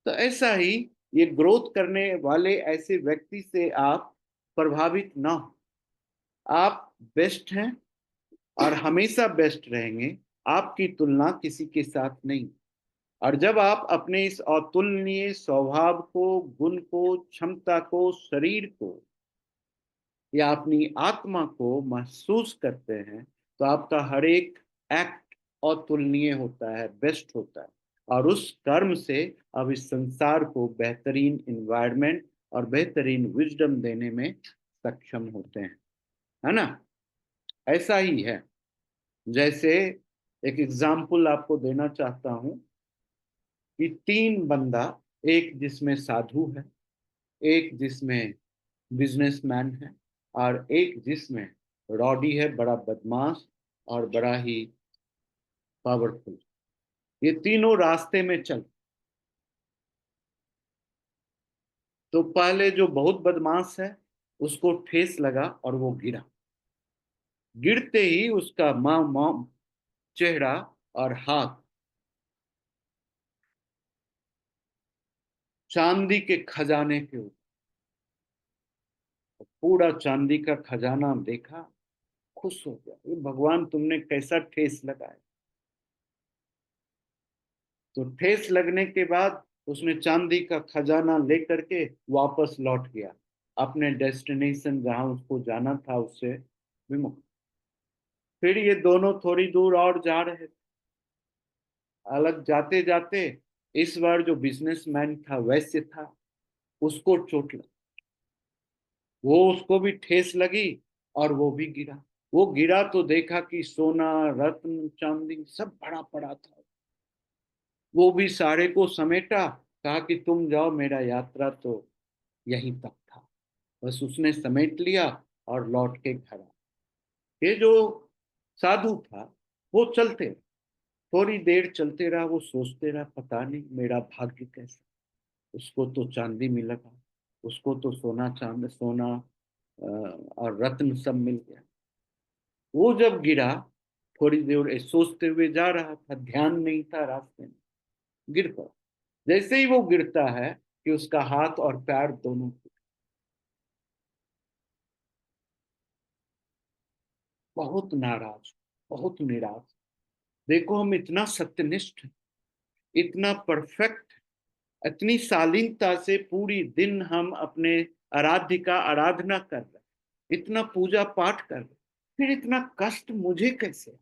तो ऐसा ही ये ग्रोथ करने वाले ऐसे व्यक्ति से आप प्रभावित ना हो। आप बेस्ट हैं और हमेशा बेस्ट रहेंगे, आपकी तुलना किसी के साथ नहीं। और जब आप अपने इस अतुलनीय स्वभाव को, गुण को, क्षमता को, शरीर को या अपनी आत्मा को महसूस करते हैं, तो आपका हर एक एक्ट अतुलनीय होता है, बेस्ट होता है। और उस कर्म से अब इस संसार को बेहतरीन इन्वायरमेंट और बेहतरीन विजडम देने में सक्षम होते हैं, है ना। ऐसा ही है, जैसे एक एग्जाम्पल आपको देना चाहता हूं कि 3 बंदा, एक जिसमें साधु है, एक जिसमें बिजनेसमैन है और एक जिसमें रॉडी है, बड़ा बदमाश और बड़ा ही पावरफुल। ये तीनों रास्ते में चल। तो पहले जो बहुत बदमाश है उसको ठेस लगा और वो गिरा। गिरते ही उसका मां चेहरा और हाथ चांदी के खजाने के ऊपर, पूरा चांदी का खजाना देखा, खुश हो गया, ये भगवान तुमने कैसा ठेस लगाया। तो ठेस लगने के बाद उसने चांदी का खजाना लेकर के वापस लौट गया अपने डेस्टिनेशन, जहां उसको जाना था उससे विमुख। फिर ये दोनों थोड़ी दूर और जा रहे थे। अलग जाते जाते इस बार जो बिजनेसमैन था, वैश्य था, उसको चोट लगी। वो उसको भी ठेस लगी और वो भी गिरा। वो गिरा तो देखा कि सोना रत्न चांदी सब भरा पड़ा था। वो भी सारे को समेटा, कहा कि तुम जाओ, मेरा यात्रा तो यहीं तक था। बस उसने समेट लिया और लौट के घर आया। ये जो साधु था वो चलते, थोड़ी देर चलते रहा, वो सोचते रहा, पता नहीं मेरा भाग्य कैसा। उसको तो चांदी मिला था, उसको तो सोना और रत्न सब मिल गया। वो जब गिरा, थोड़ी देर सोचते हुए जा रहा था, ध्यान नहीं था, रास्ते में गिर पड़ा। जैसे ही वो गिरता है कि उसका हाथ और पैर दोनों, बहुत नाराज, बहुत निराश। देखो हम इतना सत्यनिष्ठ, इतना परफेक्ट, इतनी शालीनता से पूरी दिन हम अपने आराध्य का आराधना कर रहे, इतना पूजा पाठ कर रहे, फिर इतना कष्ट मुझे कैसे।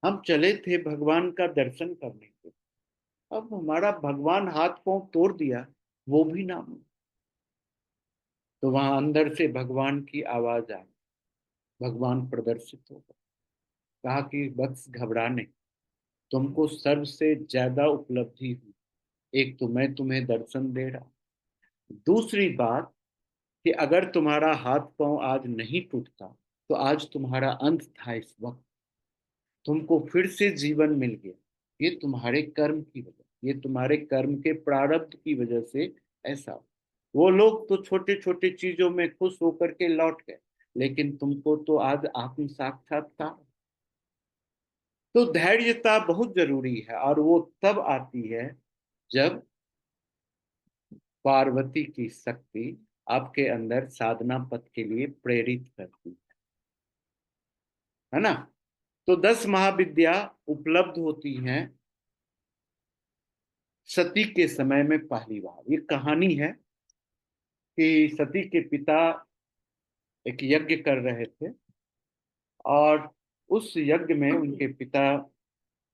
हम चले थे भगवान का दर्शन करने के, अब हमारा भगवान हाथ पांव तोड़ दिया, वो भी ना मिला। तो वहां अंदर से भगवान की आवाज आई, भगवान प्रदर्शित हो गए। कहा कि बस घबराने, तुमको सर्व से ज्यादा उपलब्धि हुई। एक तो मैं तुम्हें दर्शन दे रहा, दूसरी बात कि अगर तुम्हारा हाथ पांव आज नहीं टूटता तो आज तुम्हारा अंत था। इस वक्त तुमको फिर से जीवन मिल गया, ये तुम्हारे कर्म की वजह, ये तुम्हारे कर्म के प्रारब्ध की वजह से ऐसा। वो लोग तो छोटे छोटे चीजों में खुश होकर के लौट गए, लेकिन तुमको तो आज आत्म साक्षात्कार। तो धैर्यता बहुत जरूरी है, और वो तब आती है जब पार्वती की शक्ति आपके अंदर साधना पथ के लिए प्रेरित करती है ना। तो 10 महाविद्या उपलब्ध होती हैं सती के समय में पहली बार। ये कहानी है कि सती के पिता एक यज्ञ कर रहे थे, और उस यज्ञ में उनके पिता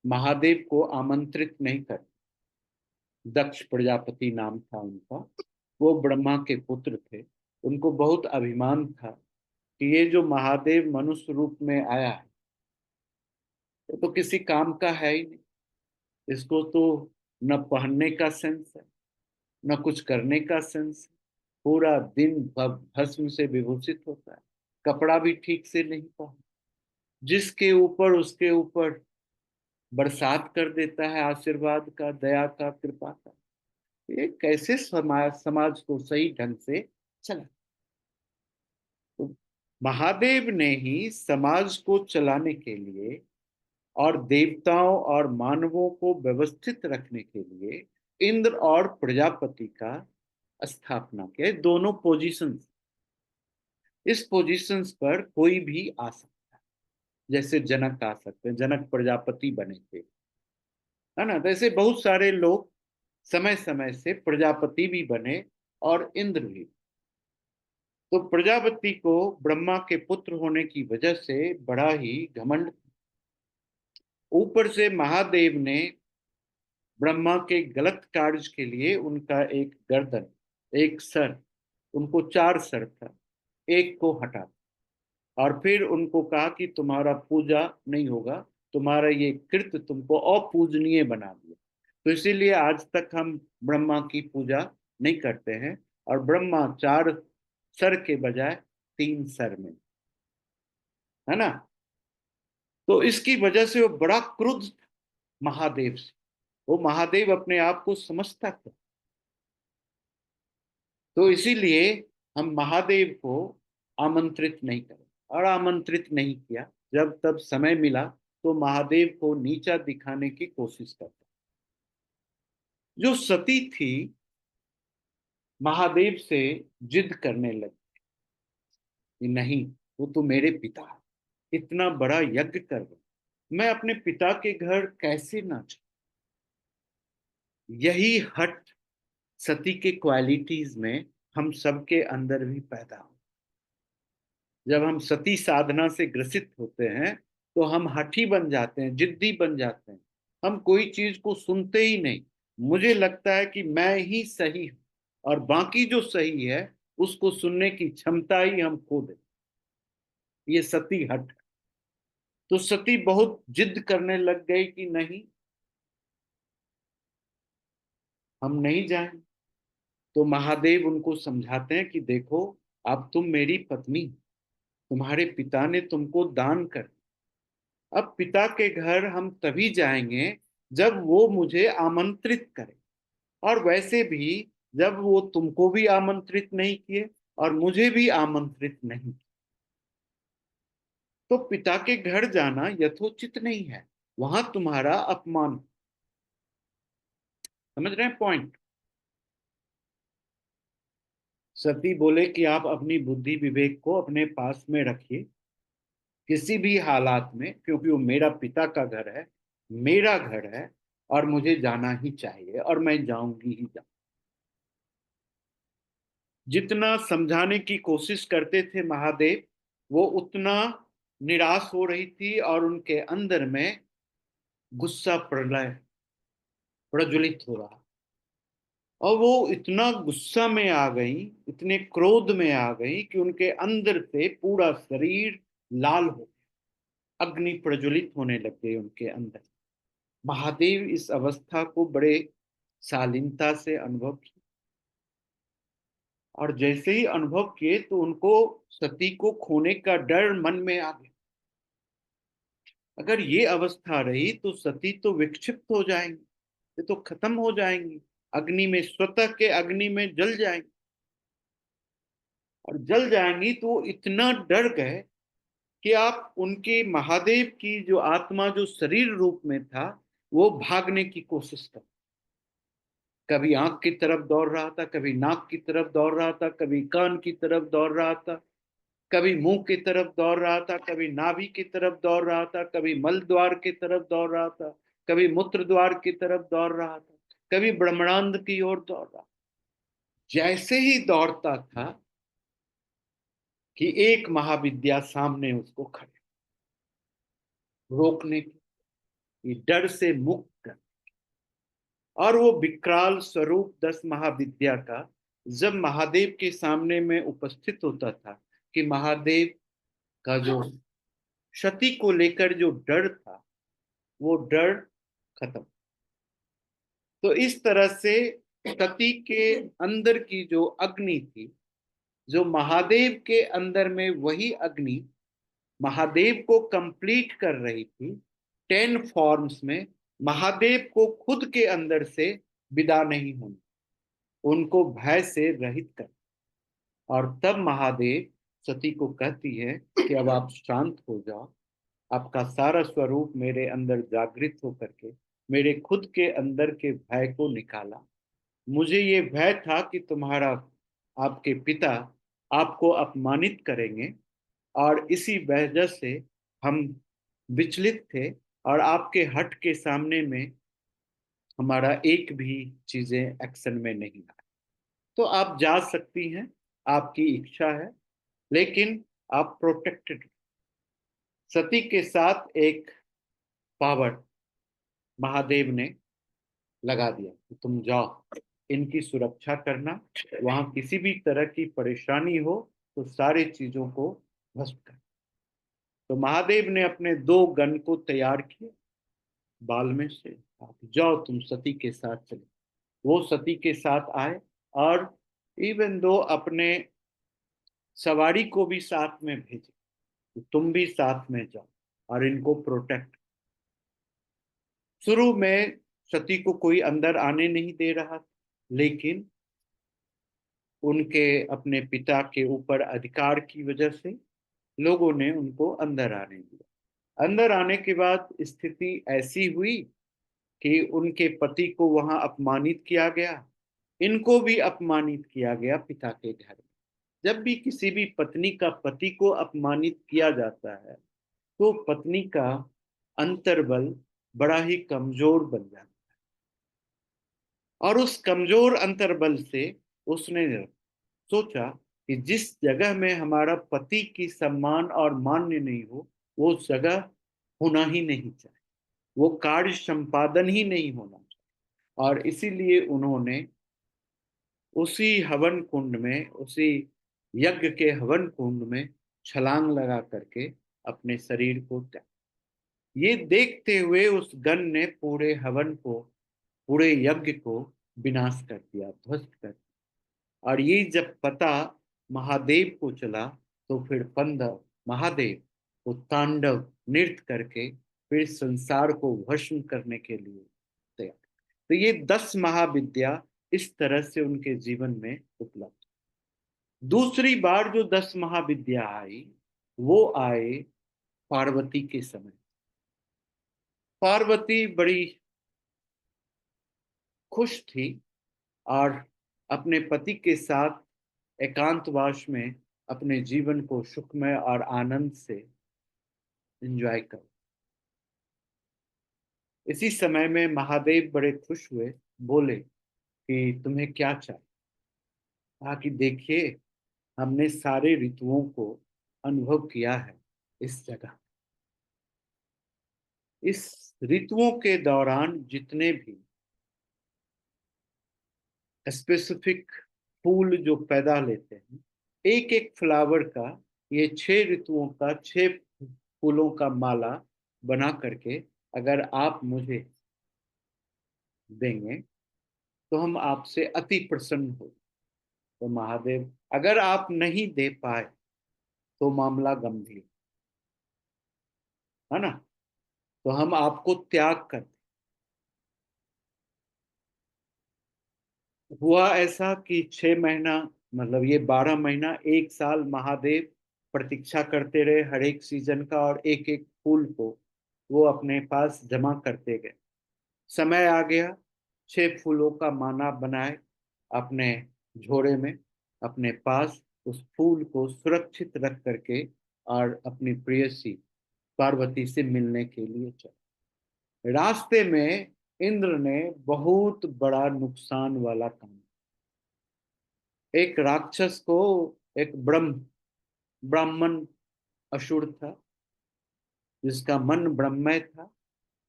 महादेव को आमंत्रित नहीं कर। दक्ष प्रजापति नाम था उनका, वो ब्रह्मा के पुत्र थे। उनको बहुत अभिमान था कि ये जो महादेव मनुष्य रूप में आया है, ये तो किसी काम का है ही नहीं। इसको तो न पहनने का सेंस है, न कुछ करने का सेंस है। पूरा दिन भस्म से विभूषित होता है, कपड़ा भी ठीक से नहीं पहन, जिसके ऊपर उसके ऊपर बरसात कर देता है आशीर्वाद का, दया का, कृपा का। ये कैसे समाज को सही ढंग से चला। तो महादेव ने ही समाज को चलाने के लिए और देवताओं और मानवों को व्यवस्थित रखने के लिए इंद्र और प्रजापति का स्थापना किया। दोनों पोजीशंस, इस पोजीशंस पर कोई भी आ सकता है। जैसे जनक आ सकते हैं, जनक प्रजापति बने थे, है ना। तो ऐसे बहुत सारे लोग समय समय से प्रजापति भी बने और इंद्र भी। तो प्रजापति को ब्रह्मा के पुत्र होने की वजह से बड़ा ही घमंड। ऊपर से महादेव ने ब्रह्मा के गलत कार्य के लिए उनका एक गर्दन, एक सर, उनको 4 सर था, एक को हटा, और फिर उनको कहा कि तुम्हारा पूजा नहीं होगा, तुम्हारा ये कृत्य तुमको अपूजनीय बना दिया। तो इसीलिए आज तक हम ब्रह्मा की पूजा नहीं करते हैं, और ब्रह्मा 4 सर के बजाय 3 सर में, है ना। तो इसकी वजह से वो बड़ा क्रुद्ध था महादेव से। वो महादेव अपने आप को समझता था। तो इसीलिए हम महादेव को आमंत्रित नहीं करें, और आमंत्रित नहीं किया। जब तब समय मिला तो महादेव को नीचा दिखाने की कोशिश करता। जो सती थी, महादेव से जिद करने लगी कि नहीं, वो तो मेरे पिता है, इतना बड़ा यज्ञ कर रहे, मैं अपने पिता के घर कैसे ना जाऊं। यही हट सती के क्वालिटीज में हम सबके अंदर भी पैदा हो। जब हम सती साधना से ग्रसित होते हैं तो हम हठी बन जाते हैं, जिद्दी बन जाते हैं। हम कोई चीज को सुनते ही नहीं। मुझे लगता है कि मैं ही सही हूं, और बाकी जो सही है उसको सुनने की क्षमता ही हम खो दें। ये सती हट है। तो सती बहुत जिद करने लग गई कि नहीं, हम नहीं जाएंगे। तो महादेव उनको समझाते हैं कि देखो, अब तुम मेरी पत्नी, तुम्हारे पिता ने तुमको दान कर, अब पिता के घर हम तभी जाएंगे जब वो मुझे आमंत्रित करे। और वैसे भी जब वो तुमको भी आमंत्रित नहीं किए और मुझे भी आमंत्रित नहीं, तो पिता के घर जाना यथोचित नहीं है। वहां तुम्हारा अपमान। समझ रहे हैं पॉइंट। सती बोले कि आप अपनी बुद्धि विवेक को अपने पास में रखिए, किसी भी हालात में, क्योंकि वो मेरा पिता का घर है, मेरा घर है, और मुझे जाना ही चाहिए, और मैं जाऊंगी ही जाऊंगी। जितना समझाने की कोशिश करते थे महादेव, वो उतना निराश हो रही थी, और उनके अंदर में गुस्सा प्रलय प्रज्वलित हो रहा। और वो इतना गुस्सा में आ गई, इतने क्रोध में आ गई कि उनके अंदर से पूरा शरीर लाल हो, अग्नि प्रज्वलित होने लग गई उनके अंदर। महादेव इस अवस्था को बड़े शालीनता से अनुभव किया, और जैसे ही अनुभव किए तो उनको सती को खोने का डर मन में आ गया। अगर ये अवस्था रही तो सती तो विक्षिप्त हो जाएंगी, ये तो खत्म हो जाएंगी, अग्नि में, स्वतः के अग्नि में जल जाएंगी। और जल जाएंगी तो वो इतना डर गए कि आप उनके महादेव की जो आत्मा जो शरीर रूप में था, वो भागने की कोशिश कर, कभी आंख की तरफ दौड़ रहा था, कभी नाक की तरफ दौड़ रहा था, कभी कान की तरफ दौड़ रहा था, कभी मुंह की तरफ दौड़ रहा था, कभी नाभि की तरफ दौड़ रहा था, कभी मल द्वार की तरफ दौड़ रहा था, कभी मूत्र द्वार की तरफ दौड़ रहा था, कभी ब्रह्मांड की ओर दौड़ रहा। जैसे ही दौड़ता था कि एक महाविद्या सामने उसको खड़े, रोकने की, डर से मुक्त कर। और वो विकराल स्वरूप 10 महाविद्या का जब महादेव के सामने में उपस्थित होता था, कि महादेव का जो क्षति को लेकर जो डर था, वो डर खत्म। तो इस तरह से सती के अंदर की जो अग्नि थी, जो महादेव के अंदर में, वही अग्नि महादेव को कंप्लीट कर रही थी 10 फॉर्म्स में। महादेव को खुद के अंदर से विदा नहीं होनी, उनको भय से रहित कर। और तब महादेव सती को कहती है कि अब आप शांत हो जाओ। आपका सारा स्वरूप मेरे अंदर जागृत होकर के मेरे खुद के अंदर के भय को निकाला। मुझे ये भय था कि तुम्हारा, आपके पिता आपको अपमानित करेंगे, और इसी वजह से हम विचलित थे, और आपके हट के सामने में हमारा एक भी चीजें एक्शन में नहीं आए। तो आप जा सकती हैं, आपकी इच्छा है, लेकिन आप प्रोटेक्टेड। सती के साथ एक पावर महादेव ने लगा दिया कि तुम जाओ, इनकी सुरक्षा करना, वहां किसी भी तरह की परेशानी हो तो सारी चीजों को भस्म कर। तो महादेव ने अपने 2 गण को तैयार किए बाल में से, आप जाओ, तुम सती के साथ चले। वो सती के साथ आए, और इवन दो अपने सवारी को भी साथ में भेजे, तो तुम भी साथ में जाओ और इनको प्रोटेक्ट। शुरू में सती को कोई अंदर आने नहीं दे रहा था, लेकिन उनके अपने पिता के ऊपर अधिकार की वजह से लोगों ने उनको अंदर आने दिया। अंदर आने के बाद स्थिति ऐसी हुई कि उनके पति को वहां अपमानित किया गया, इनको भी अपमानित किया गया पिता के घर में। जब भी किसी भी पत्नी का पति को अपमानित किया जाता है तो पत्नी का अंतर्बल बड़ा ही कमजोर बन जाता है, और उस कमजोर अंतर्बल से उसने सोचा कि जिस जगह में हमारा पति की सम्मान और मान्य नहीं हो, वो जगह होना ही नहीं चाहिए, वो कार्य संपादन ही नहीं होना चाहिए। और इसीलिए उन्होंने उसी हवन कुंड में, उसी यज्ञ के हवन कुंड में छलांग लगा करके अपने शरीर को त्याग। ये देखते हुए उस गण ने पूरे हवन को, पूरे यज्ञ को विनाश कर दिया, ध्वस्त कर दिया। और ये जब पता महादेव को चला तो फिर पंडव महादेव वो तांडव नृत्य करके फिर संसार को भस्म करने के लिए तैयार। तो ये 10 महाविद्या इस तरह से उनके जीवन में उपलब्ध। दूसरी बार जो 10 महाविद्या आई वो आए पार्वती के समय। पार्वती बड़ी खुश थी और अपने पति के साथ एकांतवास में अपने जीवन को सुखमय और आनंद से एंजॉय कर। इसी समय में महादेव बड़े खुश हुए, बोले कि तुम्हें क्या चाहिए। कहा कि देखिए, हमने सारे ऋतुओं को अनुभव किया है इस जगह। इस ऋतुओं के दौरान जितने भी स्पेसिफिक फूल जो पैदा लेते हैं, एक एक फ्लावर का, ये 6 ऋतुओं का 6 फूलों का माला बना करके अगर आप मुझे देंगे तो हम आपसे अति प्रसन्न हो। तो महादेव, अगर आप नहीं दे पाए तो मामला गंभीर है ना, तो हम आपको त्याग कर। हुआ ऐसा कि 6 महीना, मतलब ये 12 महीना, 1 साल महादेव प्रतीक्षा करते रहे हर एक सीजन का, और एक एक फूल को वो अपने पास जमा करते गए। समय आ गया, 6 फूलों का माला बनाए अपने झोरे में, अपने पास उस फूल को सुरक्षित रख करके और अपनी प्रेयसी पार्वती से मिलने के लिए चले। रास्ते में इंद्र ने बहुत बड़ा नुकसान वाला काम। एक राक्षस को, एक ब्राह्मण असुर था जिसका मन ब्रह्ममय था,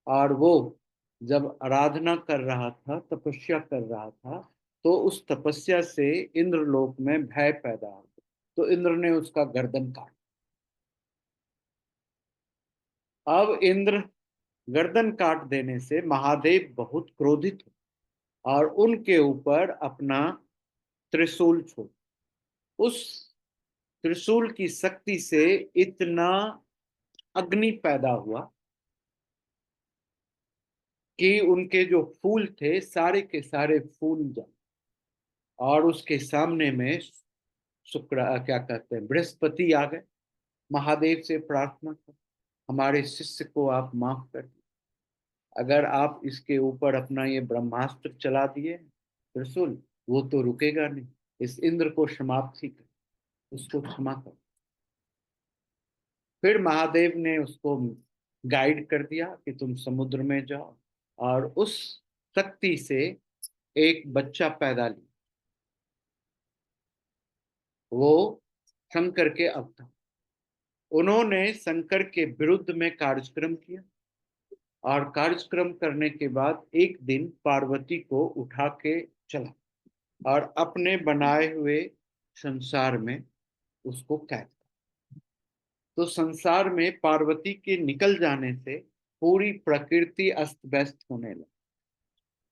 और वो जब आराधना कर रहा था, तपस्या कर रहा था, तो उस तपस्या से इंद्रलोक में भय पैदा हो गया। तो इंद्र ने उसका गर्दन काट। अब इंद्र गर्दन काट देने से महादेव बहुत क्रोधित हुए और उनके ऊपर अपना त्रिशूल छोड़। उस त्रिशूल की शक्ति से इतना अग्नि पैदा हुआ कि उनके जो फूल थे सारे के सारे फूल जल। और उसके सामने में शुक्र, क्या कहते हैं, बृहस्पति आ गए, महादेव से प्रार्थना कर, हमारे शिष्य को आप माफ कर दिए। अगर आप इसके ऊपर अपना ये ब्रह्मास्त्र चला दिए त्रिशूल, वो तो रुकेगा नहीं, इस इंद्र को समाप्त ही कर, उसको क्षमा कर। फिर महादेव ने उसको गाइड कर दिया कि तुम समुद्र में जाओ, और उस शक्ति से एक बच्चा पैदा लिया। वो शंकर के अवतार। उन्होंने शंकर के विरुद्ध में कार्यक्रम किया, और कार्यक्रम करने के बाद एक दिन पार्वती को उठा के चला और अपने बनाए हुए संसार में उसको कैद। तो संसार में पार्वती के निकल जाने से पूरी प्रकृति अस्त व्यस्त होने लगी,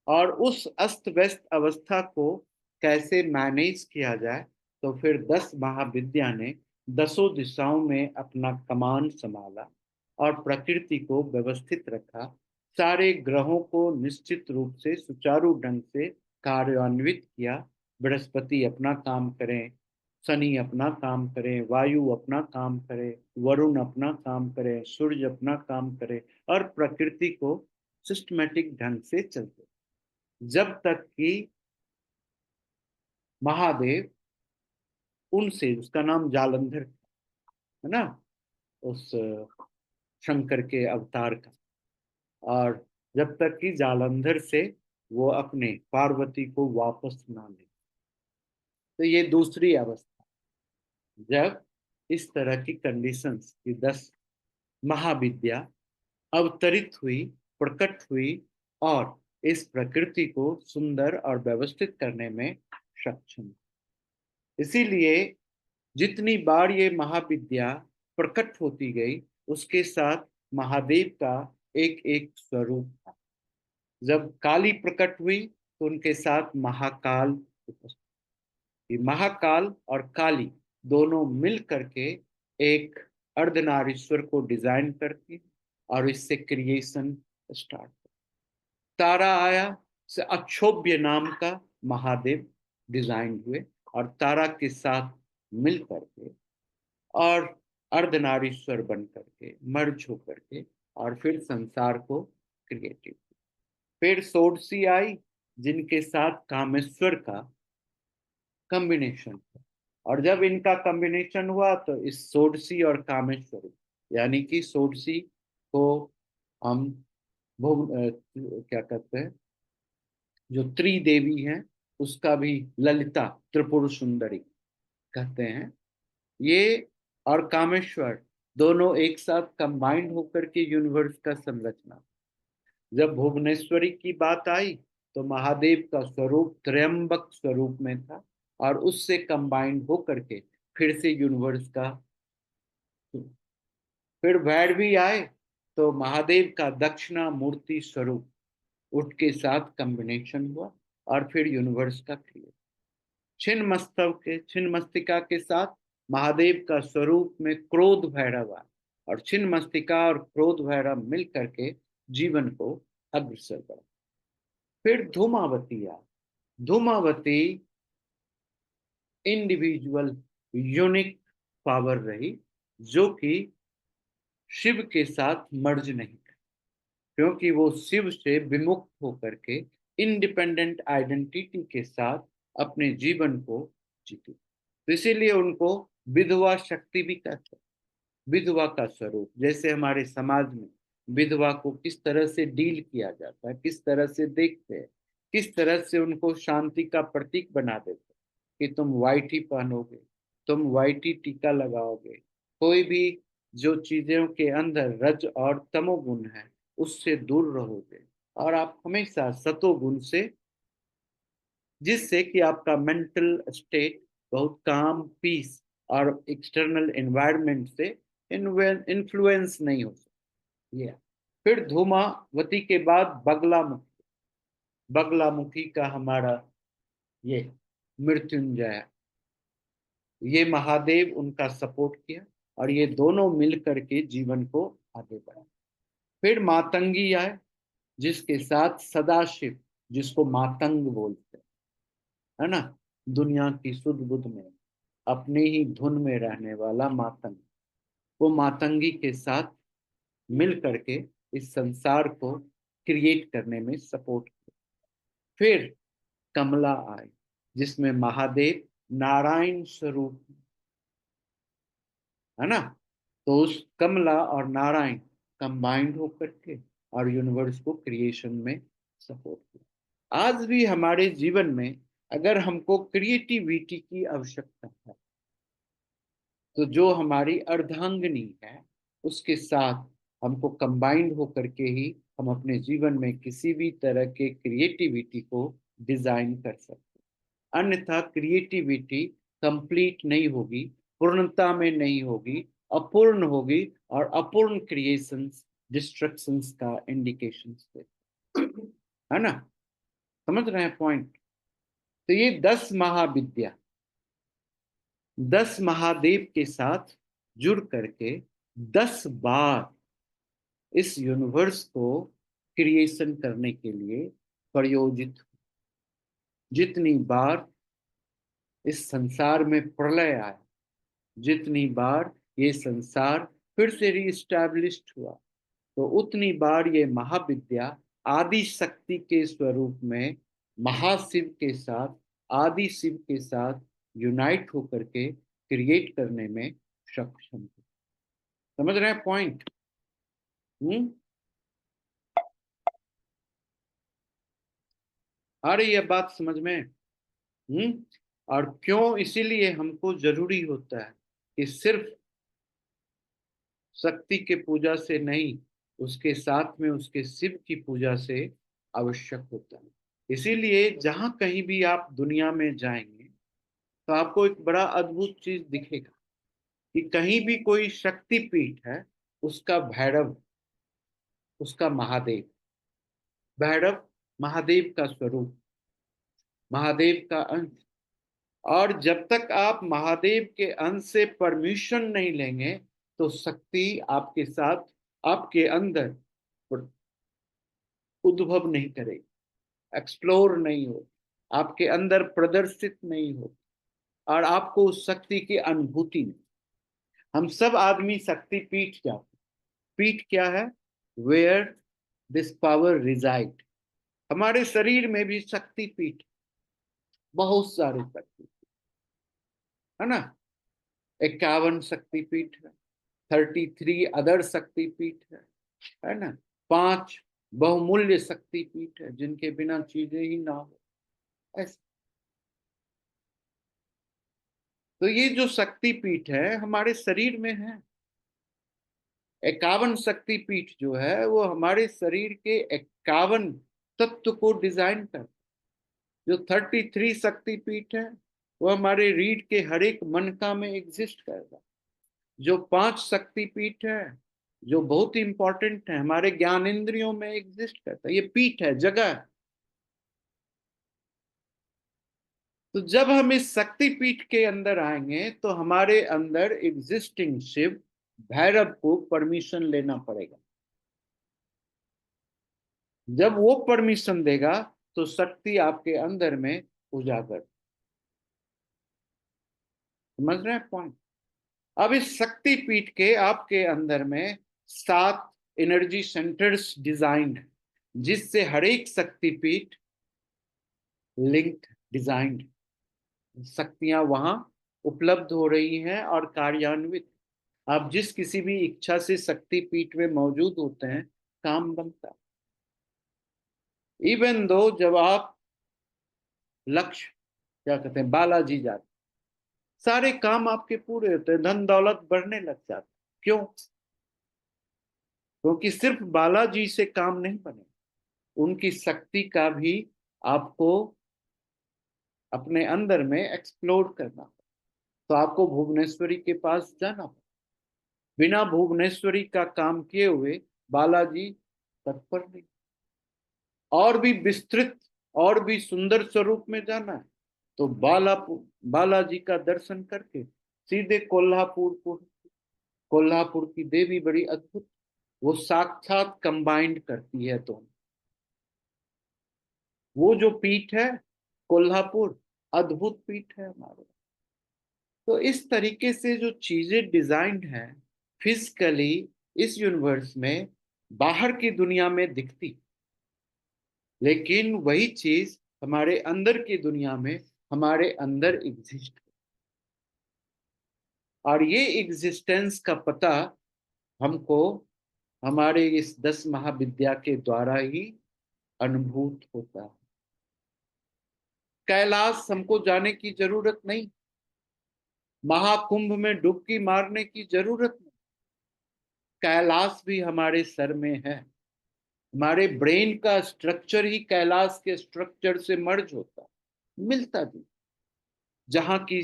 और उस अस्त व्यस्त अवस्था को कैसे मैनेज किया जाए, तो फिर 10 महाविद्या ने 10 दिशाओं में अपना कमान संभाला और प्रकृति को व्यवस्थित रखा, सारे ग्रहों को निश्चित रूप से सुचारू ढंग से कार्यान्वित किया। बृहस्पति अपना काम करें, शनि अपना काम करे, वायु अपना काम करे, वरुण अपना काम करे, सूर्य अपना काम करे, और प्रकृति को सिस्टमेटिक ढंग से चलते, जब तक कि महादेव उनसे, उसका नाम जालंधर है ना, उस शंकर के अवतार का, और जब तक कि जालंधर से वो अपने पार्वती को वापस ना ले। तो ये दूसरी अवस्था, जब इस तरह की कंडीशंस की 10 महाविद्या अवतरित हुई, प्रकट हुई, और इस प्रकृति को सुंदर और व्यवस्थित करने में सक्षम। इसीलिए जितनी बार ये महाविद्या प्रकट होती गई, उसके साथ महादेव का एक एक स्वरूप था। जब काली प्रकट हुई तो उनके साथ महाकाल उपस्थित। महाकाल और काली दोनों मिल करके एक अर्धनारीश्वर को डिजाइन करती, और इससे क्रिएशन स्टार्ट। तारा आया से अक्षोभ्य नाम का महादेव डिजाइन हुए, और तारा के साथ मिल करके और अर्धनारीश्वर बन करके मर्ज होकर के, और फिर संसार को क्रिएटिव। फिर षोडशी आई, जिनके साथ कामेश्वर का कॉम्बिनेशन, और जब इनका कॉम्बिनेशन हुआ तो इस षोडशी और कामेश्वरी, यानी कि षोडशी को हम क्या कहते हैं, जो त्रिदेवी हैं, उसका भी ललिता त्रिपुर सुंदरी कहते हैं ये, और कामेश्वर दोनों एक साथ कंबाइंड होकर के यूनिवर्स का संरचना। जब भुवनेश्वरी की बात आई तो महादेव का स्वरूप त्रयंबक स्वरूप में था, और उससे कंबाइंड होकर के फिर से यूनिवर्स का। फिर भैरवी आए तो महादेव का दक्षिणा मूर्ति स्वरूप उसके साथ कॉम्बिनेशन हुआ, और फिर यूनिवर्स का क्रिएट। छिन्न मस्तिका के साथ महादेव का स्वरूप में क्रोध भैरव आए, और छिन्न मस्तिका और क्रोध भैरव मिल करके जीवन को अग्रसर बढ़ा। फिर धूमावती आए। धूमावती इंडिविजुअल यूनिक पावर रही, जो कि शिव के साथ मर्ज नहीं, क्योंकि वो शिव से विमुक्त होकर के इंडिपेंडेंट आइडेंटिटी के साथ अपने जीवन को जीते। तो इसीलिए उनको विधवा शक्ति भी कहते हैं। विधवा का स्वरूप, जैसे हमारे समाज में विधवा को किस तरह से डील किया जाता है, किस तरह से देखते हैं, किस तरह से उनको शांति का प्रतीक बना देते हैं कि तुम व्हाइट ही पहनोगे, तुम व्हाइट ही टीका लगाओगे, कोई भी जो चीजों के अंदर रज और तमोगुण है उससे दूर रहोगे, और आप हमेशा सतोगुण से, जिससे कि आपका मेंटल स्टेट बहुत काम, पीस और एक्सटर्नल एनवायरनमेंट से इन्फ्लुएंस नहीं हो सकती। फिर धूमावती के बाद बगलामुखी। बगलामुखी का हमारा ये मृत्युंजय, ये महादेव उनका सपोर्ट किया, और ये दोनों मिल करके जीवन को आगे बढ़ा। फिर मातंगी आए, जिसके साथ सदाशिव, जिसको मातंग बोलते हैं, है ना, दुनिया की सुध बुध में अपने ही धुन में रहने वाला मातंग, वो मातंगी के साथ मिल करके इस संसार को क्रिएट करने में सपोर्ट किया। फिर कमला आए, जिसमें महादेव नारायण स्वरूप है ना, तो उस कमला और नारायण कंबाइंड होकर के और यूनिवर्स को क्रिएशन में सपोर्ट किया। आज भी हमारे जीवन में अगर हमको क्रिएटिविटी की आवश्यकता है, तो जो हमारी अर्धांगिनी है उसके साथ हमको कंबाइंड होकर के ही हम अपने जीवन में किसी भी तरह के क्रिएटिविटी को डिजाइन कर सकते हैं। अन्यथा क्रिएटिविटी कंप्लीट नहीं होगी, पूर्णता में नहीं होगी, अपूर्ण होगी, और अपूर्ण क्रिएशंस डिस्ट्रक्शंस का इंडिकेशन देते है ना। समझ रहे हैं पॉइंट? तो ये 10 महाविद्या 10 महादेव के साथ जुड़ करके 10 बार इस यूनिवर्स को क्रिएशन करने के लिए प्रयोजित। जितनी बार इस संसार में प्रलय आया, जितनी बार ये संसार फिर से रीस्टैब्लिश्ड हुआ, तो उतनी बार ये महाविद्या आदि शक्ति के स्वरूप में महाशिव के साथ, आदि शिव के साथ यूनाइट होकर के क्रिएट करने में सक्षम है। समझ रहे हैं पॉइंट? आ रही है बात समझ में? और क्यों इसीलिए हमको जरूरी होता है कि सिर्फ शक्ति के पूजा से नहीं, उसके साथ में उसके शिव की पूजा से आवश्यक होता है। इसीलिए जहां कहीं भी आप दुनिया में जाएंगे तो आपको एक बड़ा अद्भुत चीज दिखेगा कि कहीं भी कोई शक्ति पीठ है, उसका भैरव, उसका महादेव, भैरव महादेव का स्वरूप, महादेव का अंश। और जब तक आप महादेव के अंश से परमिशन नहीं लेंगे तो शक्ति आपके साथ, आपके अंदर उद्भव नहीं करेगी, एक्सप्लोर नहीं हो, आपके अंदर प्रदर्शित नहीं हो, और आपको उस शक्ति की अनुभूति नहीं। हम सब आदमी शक्ति पीठ जाते। पीठ क्या है? Where this power resides. हमारे शरीर में भी शक्ति पीठ, बहुत सारे शक्ति, है ना? 51 शक्तिपीठ है, 33 अदर शक्तिपीठ है ना? 5 बहुमूल्य शक्तिपीठ है जिनके बिना चीजें ही ना हो, ऐसे। तो ये जो शक्तिपीठ है हमारे शरीर में है। 51 शक्तिपीठ जो है वो हमारे शरीर के 51 तत्व को डिजाइन कर। जो 33 शक्तिपीठ है वो हमारे रीढ़ के हर एक मनका में एग्जिस्ट करता। जो 5 शक्तिपीठ है जो बहुत इंपॉर्टेंट है, हमारे ज्ञान इंद्रियों में एग्जिस्ट करता है। ये पीठ है, जगह है। तो जब हम इस शक्तिपीठ के अंदर आएंगे तो हमारे अंदर एग्जिस्टिंग शिव भैरव को परमिशन लेना पड़ेगा। जब वो परमिशन देगा तो शक्ति आपके अंदर में उजागर। समझ रहे हैं पॉइंट? अब इस शक्तिपीठ के आपके अंदर में 7 एनर्जी सेंटर्स डिजाइंड है, जिससे हर एक शक्तिपीठ लिंक्ड, डिजाइंड शक्तियां वहां उपलब्ध हो रही हैं और कार्यान्वित। आप जिस किसी भी इच्छा से शक्तिपीठ में मौजूद होते हैं, काम बनता है। इवन दो जब आप लक्ष्य, क्या कहते हैं, बालाजी जाते, सारे काम आपके पूरे होते हैं, धन दौलत बढ़ने लग जाता। क्यों? क्योंकि सिर्फ बालाजी से काम नहीं बने, उनकी शक्ति का भी आपको अपने अंदर में एक्सप्लोर करना। तो आपको भुवनेश्वरी के पास जाना हो। बिना भुवनेश्वरी का काम किए हुए बालाजी तत्पर नहीं। और भी विस्तृत और भी सुंदर स्वरूप में जाना है तो बालाजी का दर्शन करके सीधे कोल्हापुर की देवी बड़ी अद्भुत, वो साक्षात कंबाइंड करती है। तो वो जो पीठ है कोल्हापुर, अद्भुत पीठ है हमारे। तो इस तरीके से जो चीजें डिजाइंड हैं फिजिकली इस यूनिवर्स में, बाहर की दुनिया में दिखती, लेकिन वही चीज हमारे अंदर की दुनिया में हमारे अंदर एग्जिस्ट। और ये एग्जिस्टेंस का पता हमको हमारे इस 10 महाविद्या के द्वारा ही अनुभूत होता है। कैलाश हमको जाने की जरूरत नहीं, महाकुंभ में डुबकी मारने की जरूरत नहीं। कैलाश भी हमारे सर में है। हमारे ब्रेन का स्ट्रक्चर ही कैलाश के स्ट्रक्चर से मर्ज होता है, मिलता भी। जहां की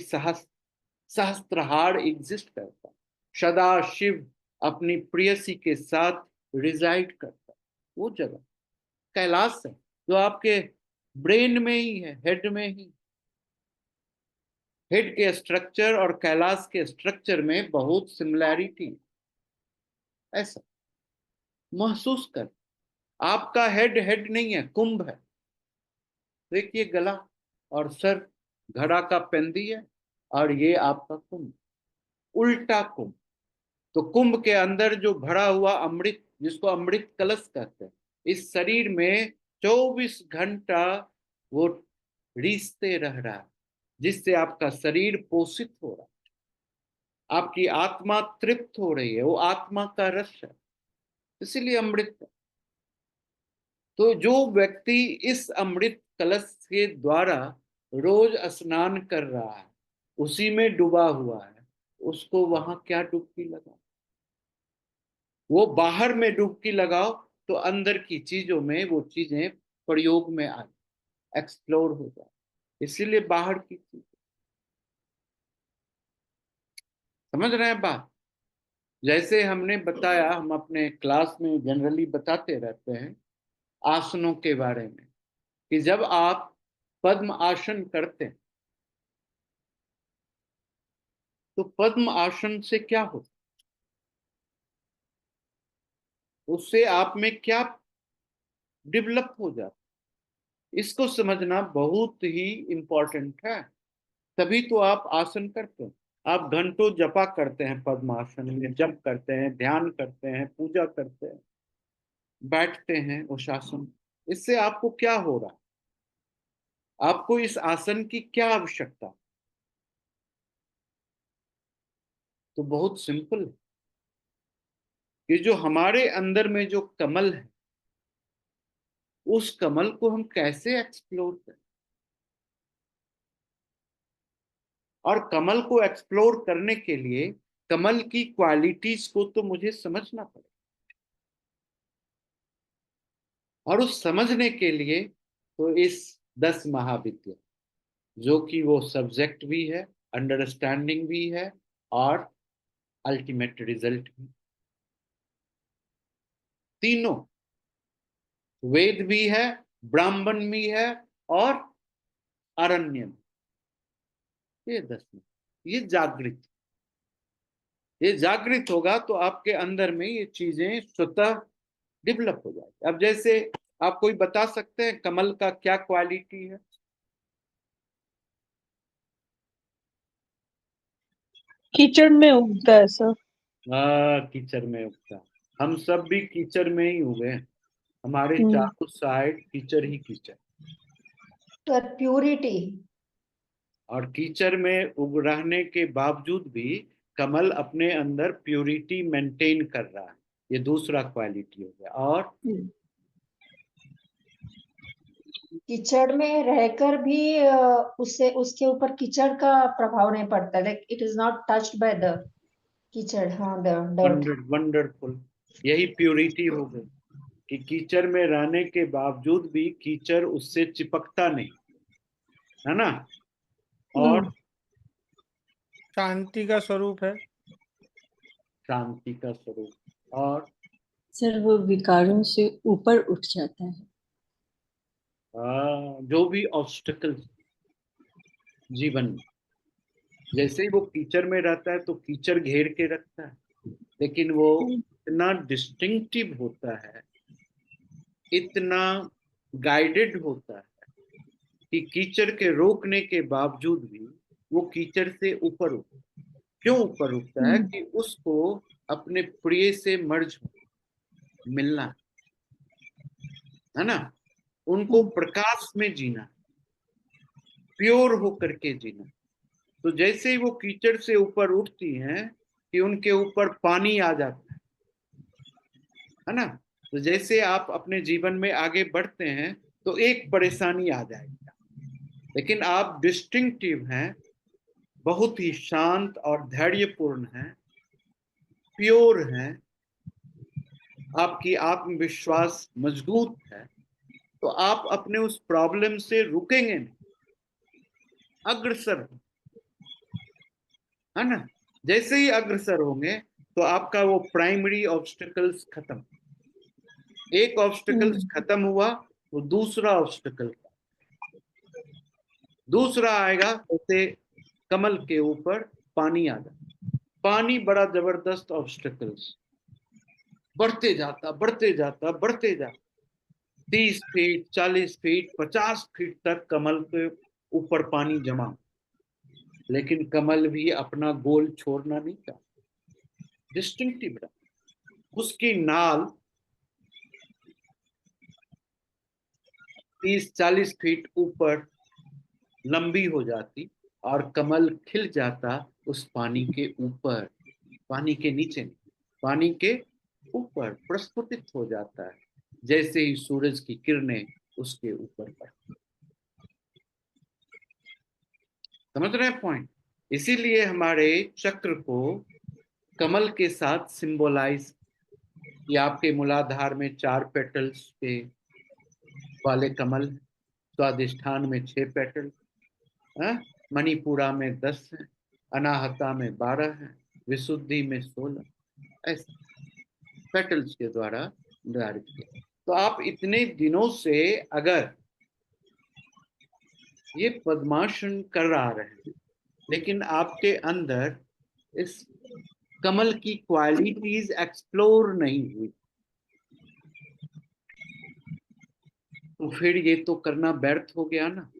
सहस्त्रहार एग्जिस्ट करता, सदा शिव अपनी प्रियसी के साथ रिजाइड करता, वो जगह कैलाश है जो आपके ब्रेन में ही है, हेड में ही। हेड के स्ट्रक्चर और कैलाश के स्ट्रक्चर में बहुत सिमिलैरिटी, ऐसा महसूस कर। आपका हेड हेड नहीं है, कुंभ है। देखिए गला और सर घड़ा का पेंदी है, और ये आपका कुंभ, उल्टा कुंभ। तो कुंभ के अंदर जो भरा हुआ अमृत, जिसको अमृत कलश कहते हैं, इस शरीर में 24 घंटा वो रिश्ते रह रहा है, जिससे आपका शरीर पोषित हो रहा है, आपकी आत्मा तृप्त हो रही है, वो आत्मा का रस है, इसीलिए अमृत है। तो जो व्यक्ति इस अमृत कलश के द्वारा रोज स्नान कर रहा है, उसी में डूबा हुआ है, उसको वहां क्या डुबकी लगा। वो बाहर में डुबकी लगाओ तो अंदर की चीजों में वो चीजें प्रयोग में आए, एक्सप्लोर हो जाए, इसीलिए बाहर की चीज। समझ रहे हैं बात? जैसे हमने बताया, हम अपने क्लास में जनरली बताते रहते हैं आसनों के बारे में, कि जब आप पद्म आसन करते हैं तो पद्म आसन से क्या होता है, उससे आप में क्या डेवलप हो जाता है, इसको समझना बहुत ही इंपॉर्टेंट है। तभी तो आप आसन करते हैं। आप घंटों जपा करते हैं, पद्मासन में जप करते हैं, ध्यान करते हैं, पूजा करते हैं, बैठते हैं उस आसन। इससे आपको क्या हो रहा है, आपको इस आसन की क्या आवश्यकता? तो बहुत सिंपल है कि जो हमारे अंदर में जो कमल है, उस कमल को हम कैसे एक्सप्लोर करें। और कमल को एक्सप्लोर करने के लिए कमल की क्वालिटीज को तो मुझे समझना पड़ेगा, और उस समझने के लिए तो इस 10 महाविद्या, जो कि वो सब्जेक्ट भी है, अंडरस्टैंडिंग भी है, और अल्टीमेट रिजल्ट भी, तीनों। वेद भी है, ब्राह्मण भी है, और अरण्य भी। ये 10 में ये जागृत होगा तो आपके अंदर में ये चीजें स्वतः डेवलप हो जाएगी। अब जैसे आप कोई बता सकते हैं कमल का क्या क्वालिटी है? कीचड़ में उगता है सर। कीचड़ में उगता है। हम सब भी कीचड़ में ही उगे हैं, हमारे चारों साइड कीचड़ ही कीचड़। तो प्यूरिटी, और कीचड़ में उग रहने के बावजूद भी कमल अपने अंदर प्यूरिटी मेंटेन कर रहा है, ये दूसरा क्वालिटी हो गया। और कीचड़ में रहकर भी उससे उसके ऊपर कीचड़ का प्रभाव नहीं पड़ता, like it is not touched by the कीचड़, हाँ द डर्ट। वंडरफुल, यही प्यूरिटी हो गई कि कीचड़ में रहने के बावजूद भी कीचड़ उससे चिपकता नहीं, है ना। और शांति का स्वरूप है। शांति का स्वरूप। और सर वो विकारों से ऊपर उठ जाता है। जो भी ऑब्स्टिकल जीवन में, जैसे ही वो कीचड़ में रहता है तो कीचड़ घेर के रखता है, लेकिन वो इतना डिस्टिंक्टिव होता है, इतना गाइडेड होता है कि कीचड़ के रोकने के बावजूद भी वो कीचड़ से ऊपर उठता है। क्यों ऊपर उठता है? कि उसको अपने प्रिय से मर्ज मिलना है ना, उनको प्रकाश में जीना, प्योर होकर के जीना। तो जैसे ही वो कीचड़ से ऊपर उठती हैं कि उनके ऊपर पानी आ जाता है ना। तो जैसे आप अपने जीवन में आगे बढ़ते हैं तो एक परेशानी आ जाएगी, लेकिन आप डिस्टिंक्टिव हैं, बहुत ही शांत और धैर्यपूर्ण हैं, प्योर हैं, आपकी आत्मविश्वास मजबूत है, तो आप अपने उस प्रॉब्लम से रुकेंगे नहीं, अग्रसर, है ना। जैसे ही अग्रसर होंगे तो आपका वो प्राइमरी ऑब्स्टिकल्स खत्म, एक ऑब्स्टिकल्स खत्म हुआ तो दूसरा ऑब्स्टिकल, दूसरा आएगा। जैसे कमल के ऊपर पानी आ जाता। पानी बड़ा जबरदस्त ऑब्स्टेकल्स, बढ़ते जाता बढ़ते जाता बढ़ते जाता, 30 फीट 40 फीट 50 फीट तक कमल के ऊपर पानी जमा। लेकिन कमल भी अपना गोल छोड़ना नहीं चाहता, डिस्टिंक्टिव रहा। उसकी नाल 30-40 फीट ऊपर लंबी हो जाती और कमल खिल जाता उस पानी के ऊपर, पानी के नीचे, पानी के ऊपर प्रस्फुटित हो जाता है जैसे ही सूरज की किरणें उसके ऊपर पड़ती। समझ रहे हैं पॉइंट? इसीलिए हमारे चक्र को कमल के साथ सिंबलाइज, कि आपके मूलाधार में 4 पेटल्स के वाले कमल, स्वादिष्ठान में 6 पेटल, मणिपुरा में 10 है, अनाहता में 12 है, विशुद्धि में 16, ऐसे पेटल्स के द्वारा निर्धारित किया। तो आप इतने दिनों से अगर ये पद्मासन कर रहे हैं, लेकिन आपके अंदर इस कमल की क्वालिटीज एक्सप्लोर नहीं हुई, तो फिर ये तो करना व्यर्थ हो गया ना।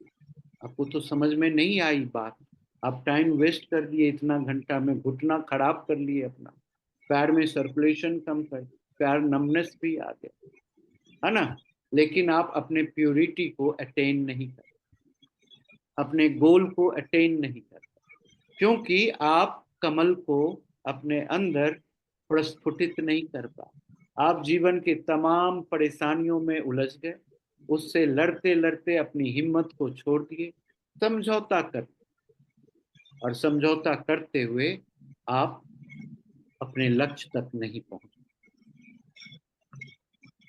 आपको तो समझ में नहीं आई बात, आप टाइम वेस्ट कर दिए, इतना घंटा में घुटना खराब कर लिए अपना, पैर में सर्कुलेशन कम कर, पैर नमनेस भी आ गया, है ना। लेकिन आप अपने प्योरिटी को अटेन नहीं कर, अपने गोल को अटेन नहीं कर, क्योंकि आप कमल को अपने अंदर प्रस्फुटित नहीं कर पाए। आप जीवन के तमाम परेशानियों में उलझ गए, उससे लड़ते लड़ते अपनी हिम्मत को छोड़ दिए, समझौता कर, और समझौता करते हुए आप अपने लक्ष्य तक नहीं पहुंचे।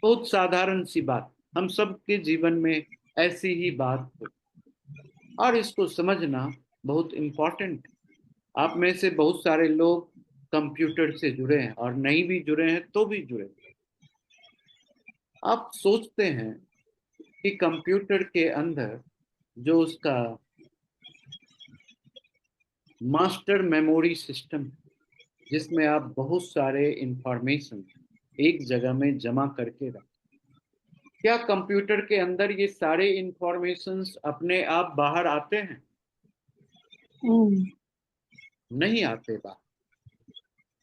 बहुत साधारण सी बात, हम सबके जीवन में ऐसी ही बात हो, और इसको समझना बहुत इम्पोर्टेंट। आप में से बहुत सारे लोग कंप्यूटर से जुड़े हैं और नहीं भी जुड़े हैं तो भी जुड़े। आप सोचते हैं कि कंप्यूटर के अंदर जो उसका मास्टर मेमोरी सिस्टम, जिसमें आप बहुत सारे इंफॉर्मेशन एक जगह में जमा करके रखें, क्या कंप्यूटर के अंदर ये सारे इंफॉर्मेशंस अपने आप बाहर आते हैं? नहीं आते बाहर।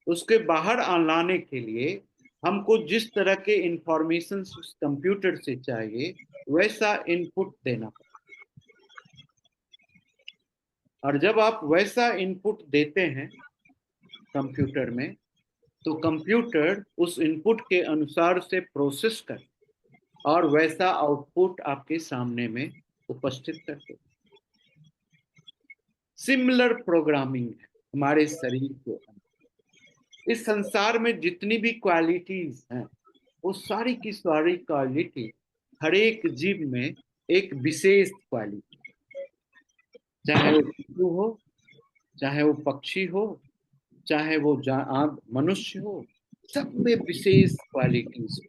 उसके बाहर लाने के लिए हमको जिस तरह के इंफॉर्मेशन उस कंप्यूटर से चाहिए वैसा इनपुट देना पड़ता, और जब आप वैसा इनपुट देते हैं कंप्यूटर में, तो कंप्यूटर उस इनपुट के अनुसार से प्रोसेस कर और वैसा आउटपुट आपके सामने में उपस्थित करते। सिमिलर प्रोग्रामिंग है हमारे शरीर के अंदर। इस संसार में जितनी भी क्वालिटीज हैं, वो सारी की सारी क्वालिटी हर एक जीव में एक विशेष क्वालिटी, चाहे वो पशु हो, चाहे वो पक्षी हो, चाहे वो मनुष्य हो, सब में विशेष क्वालिटीज,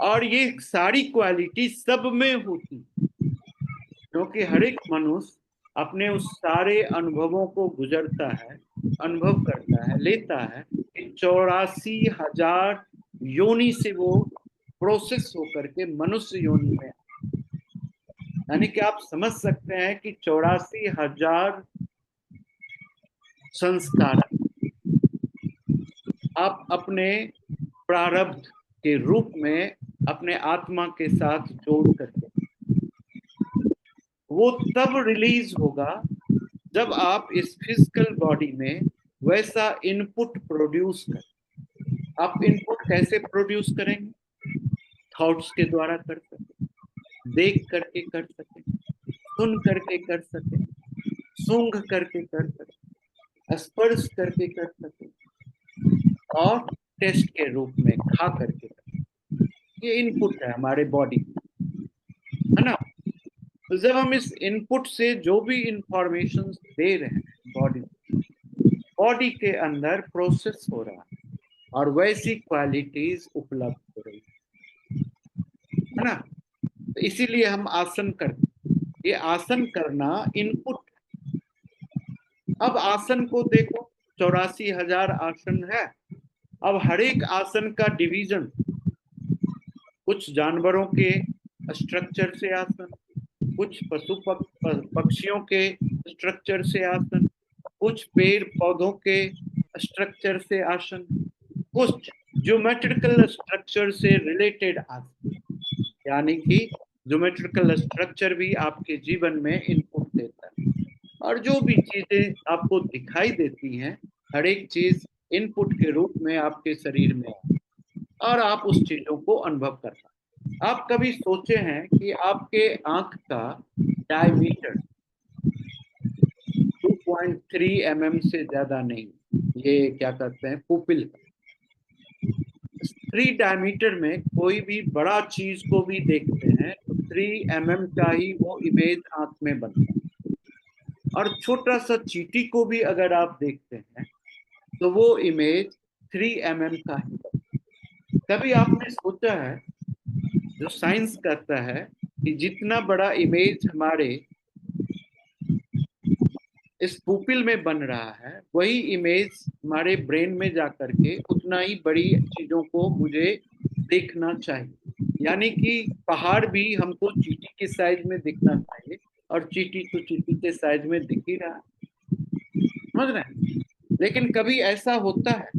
और ये सारी क्वालिटी सब में होती, क्योंकि हर एक मनुष्य अपने उस सारे अनुभवों को गुजरता है, अनुभव करता है, लेता है कि 84,000 योनि से वो प्रोसेस होकर के मनुष्य योनि में, यानी कि आप समझ सकते हैं कि 84,000 संस्कार आप अपने प्रारब्ध के रूप में अपने आत्मा के साथ जोड़ करके, वो तब रिलीज होगा जब आप इस फिजिकल बॉडी में वैसा इनपुट प्रोड्यूस करें। आप इनपुट कैसे प्रोड्यूस करेंगे? थॉट्स के द्वारा कर सकें, देख करके कर सकें, सुन करके कर सकें, सूंघ करके कर सकें, स्पर्श करके कर सकें, और टेस्ट के रूप में खा करके कर सकें। ये इनपुट है हमारे बॉडी, है ना। तो जब हम इस इनपुट से जो भी इंफॉर्मेशन दे रहे हैं बॉडी के अंदर प्रोसेस हो रहा है और वैसी क्वालिटीज उपलब्ध हो रही है ना। तो इसीलिए हम आसन करते, ये आसन करना इनपुट, अब आसन को देखो, 84,000 आसन है। अब हर एक आसन का डिवीजन, कुछ जानवरों के स्ट्रक्चर से आसन, कुछ पक्षियों के स्ट्रक्चर से आसन, कुछ पेड़ पौधों के स्ट्रक्चर से आसन, कुछ ज्योमेट्रिकल स्ट्रक्चर से रिलेटेड आसन। यानी कि ज्योमेट्रिकल स्ट्रक्चर भी आपके जीवन में इनपुट देता है, और जो भी चीजें आपको दिखाई देती हैं, हर एक चीज इनपुट के रूप में आपके शरीर में है, और आप उस चीजों को अनुभव कर पाते। आप कभी सोचे हैं कि आपके आंख का डायमीटर 2.3 mm से ज्यादा नहीं, ये क्या कहते हैं, पुपिल का। 3 डायमीटर में कोई भी बड़ा चीज को भी देखते हैं तो 3 mm का ही वो इमेज आंख में बनता है, और छोटा सा चींटी को भी अगर आप देखते हैं तो वो इमेज 3 mm का ही बनता है। कभी आपने सोचा है, जो साइंस कहता है कि जितना बड़ा इमेज हमारे इस पुपिल में बन रहा है, वही इमेज हमारे ब्रेन में जाकर के उतना ही बड़ी चीजों को मुझे देखना चाहिए। यानी कि पहाड़ भी हमको चींटी के साइज में दिखना चाहिए, और चींटी तो चींटी के साइज में दिख ही रहा है, समझ रहे हैं? लेकिन कभी ऐसा होता है,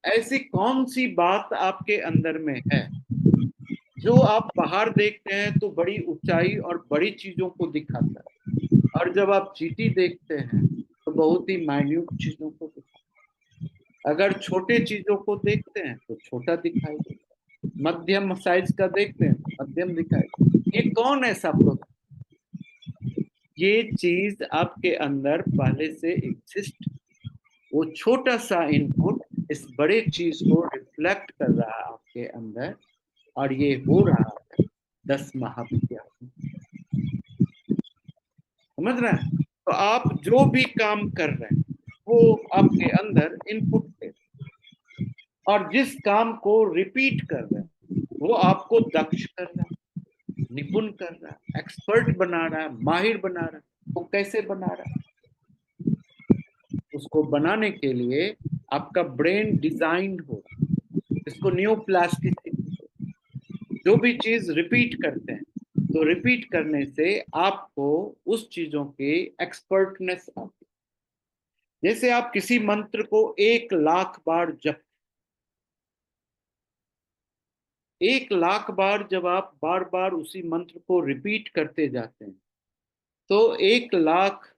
ऐसी कौन सी बात आपके अंदर में है जो आप पहाड़ देखते हैं तो बड़ी ऊंचाई और बड़ी चीजों को दिखाता है, और जब आप चींटी देखते हैं तो बहुत ही माइन्यूट चीजों को दिखाता है। अगर छोटे चीजों को देखते हैं तो छोटा दिखाई देता है, मध्यम साइज का देखते हैं तो मध्यम दिखाई देता है। ये कौन ऐसा प्रोसेस? ये चीज आपके अंदर पहले से एग्जिस्ट, वो छोटा सा इनपुट इस बड़े चीज को रिफ्लेक्ट कर रहा है आपके अंदर, और ये हो रहा है 10 महाविद्या। समझ रहे हैं? तो आप जो भी काम कर रहे हैं वो आपके अंदर इनपुट है, और जिस काम को रिपीट कर रहे हैं वो आपको दक्ष कर रहा है, निपुण कर रहा है, एक्सपर्ट बना रहा है, माहिर बना रहा है। वो कैसे बना रहा है? उसको बनाने के लिए आपका ब्रेन डिजाइन हो, इसको न्यूप्लास्टिसिटी। जो भी चीज रिपीट करते हैं तो रिपीट करने से आपको उस चीजों की एक्सपर्टनेस आती है। जैसे आप किसी मंत्र को 1,00,000 बार जप, 1,00,000 बार जब आप बार बार उसी मंत्र को रिपीट करते जाते हैं तो 1,00,000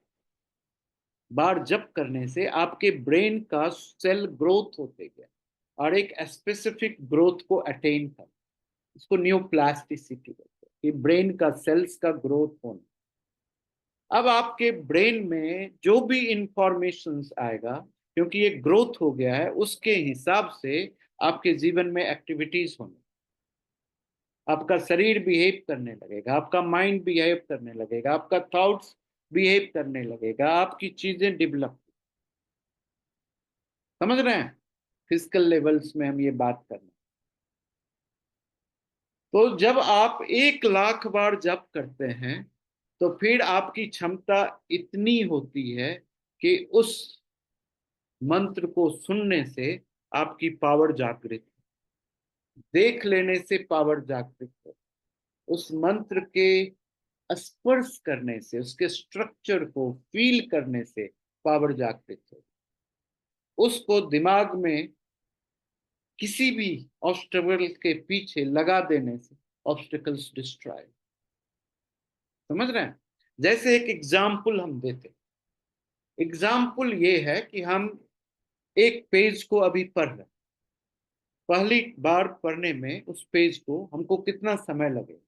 बार जप करने से आपके ब्रेन का सेल ग्रोथ होते गया, और एक स्पेसिफिक ग्रोथ को अटेन कर, इसको न्यूप्लास्टिसिटी बोलते हैं, कि ब्रेन का सेल्स का ग्रोथ होना। अब आपके ब्रेन में जो भी इंफॉर्मेशन आएगा, क्योंकि ये ग्रोथ हो गया है, उसके हिसाब से आपके जीवन में एक्टिविटीज होंगी। आपका शरीर बिहेव करने लगेगा, आपका माइंड बिहेव करने लगेगा, आपका थॉट्स बिहेव करने लगेगा, आपकी चीजें डेवलप। समझ रहे हैं? फिजिकल लेवल्स में हम ये बात कर रहे हैं। तो जब आप 1,00,000 बार जप करते हैं तो फिर आपकी क्षमता इतनी होती है कि उस मंत्र को सुनने से आपकी पावर जागृत, देख लेने से पावर जागृत हो, उस मंत्र के स्पर्श करने से, उसके स्ट्रक्चर को फील करने से पावर जागृत हो, उसको दिमाग में किसी भी ऑब्स्टेकल के पीछे लगा देने से ऑब्स्टेकल्स डिस्ट्रॉय। समझ रहे हैं? जैसे एक एग्जाम्पल हम देते, एग्जाम्पल ये है कि हम एक पेज को अभी पढ़ रहे हैं, पहली बार पढ़ने में उस पेज को हमको कितना समय लगेगा?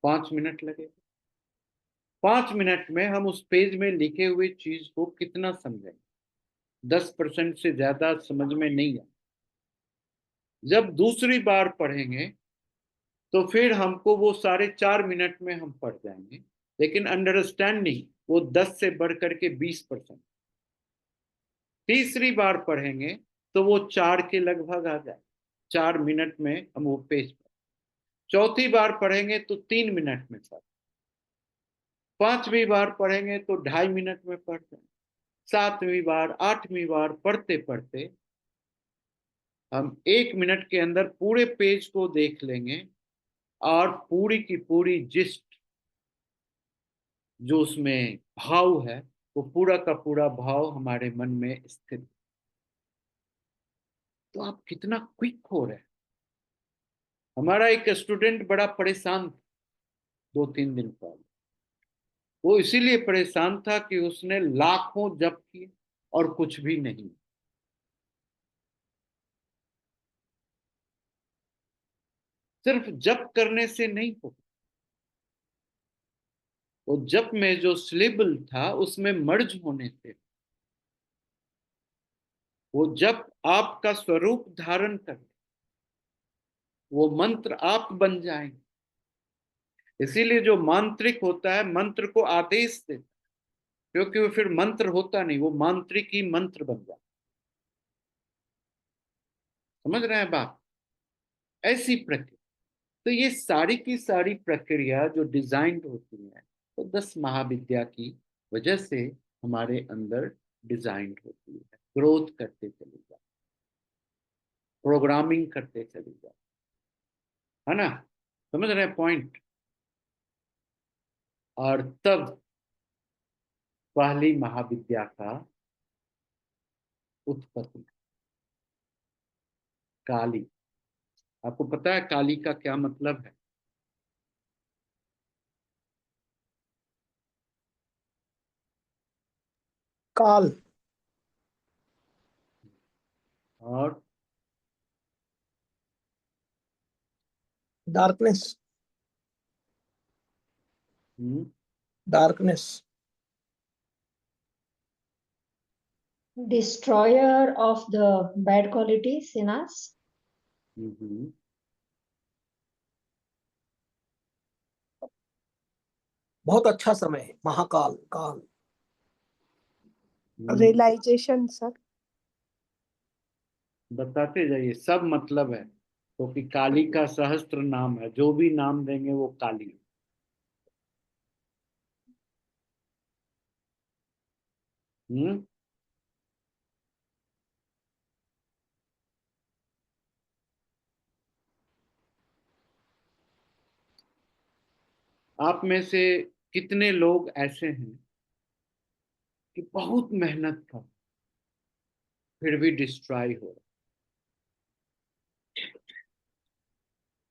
5 मिनट लगेगा। 5 मिनट में हम उस पेज में लिखे हुए चीज को कितना समझेंगे? 10% से ज्यादा समझ में नहीं आए। जब दूसरी बार पढ़ेंगे तो फिर हमको वो 4.5 मिनट में हम पढ़ जाएंगे, लेकिन अंडरस्टैंडिंग वो 10 से बढ़कर के 20%। तीसरी बार पढ़ेंगे तो वो 4 के लगभग आ जाए, 4 मिनट में हम वो पेज पढ़। चौथी बार पढ़ेंगे तो 3 मिनट में पढ़। 5वीं बार पढ़ेंगे तो 2.5 मिनट में पढ़ जाए। 7वीं बार 8वीं बार पढ़ते पढ़ते हम 1 मिनट के अंदर पूरे पेज को देख लेंगे और पूरी की पूरी जिस्ट जो उसमें भाव है वो पूरा का पूरा भाव हमारे मन में स्थित। तो आप कितना क्विक हो रहे हैं। हमारा एक स्टूडेंट बड़ा परेशान था 2-3 दिन पहले। वो इसीलिए परेशान था कि उसने लाखों जप किए और कुछ भी नहीं। सिर्फ जप करने से नहीं हो, वो जप में जो सिलेबल था उसमें मर्ज होने से, वो जप आपका स्वरूप धारण कर, वो मंत्र आप बन जाएंगे। इसीलिए जो मांत्रिक होता है मंत्र को आदेश देता है, क्योंकि वो फिर मंत्र होता नहीं, वो मांत्रिक ही मंत्र बन जाता। समझ रहे हैं बात? ऐसी प्रक्रिया। तो ये सारी की सारी प्रक्रिया जो डिजाइंड होती है तो 10 महाविद्या की वजह से हमारे अंदर डिजाइंड होती है। ग्रोथ करते चले जाओ, प्रोग्रामिंग करते चले जाओ, है ना? समझ रहे हैं पॉइंट? और तब पहली महाविद्या का उत्पत्ति, काली। आपको पता है काली का क्या मतलब है? काल, और darkness, hmm, darkness, Destroyer of the bad qualities in us. हम्म, बहुत अच्छा समय है महाकाल काल। Realization sir. बताते जाइए, सब मतलब है। क्योंकि काली का सहस्त्र नाम है, जो भी नाम देंगे वो काली। हम्म। आप में से कितने लोग ऐसे हैं कि बहुत मेहनत कर फिर भी डिस्ट्रॉय हो रहा?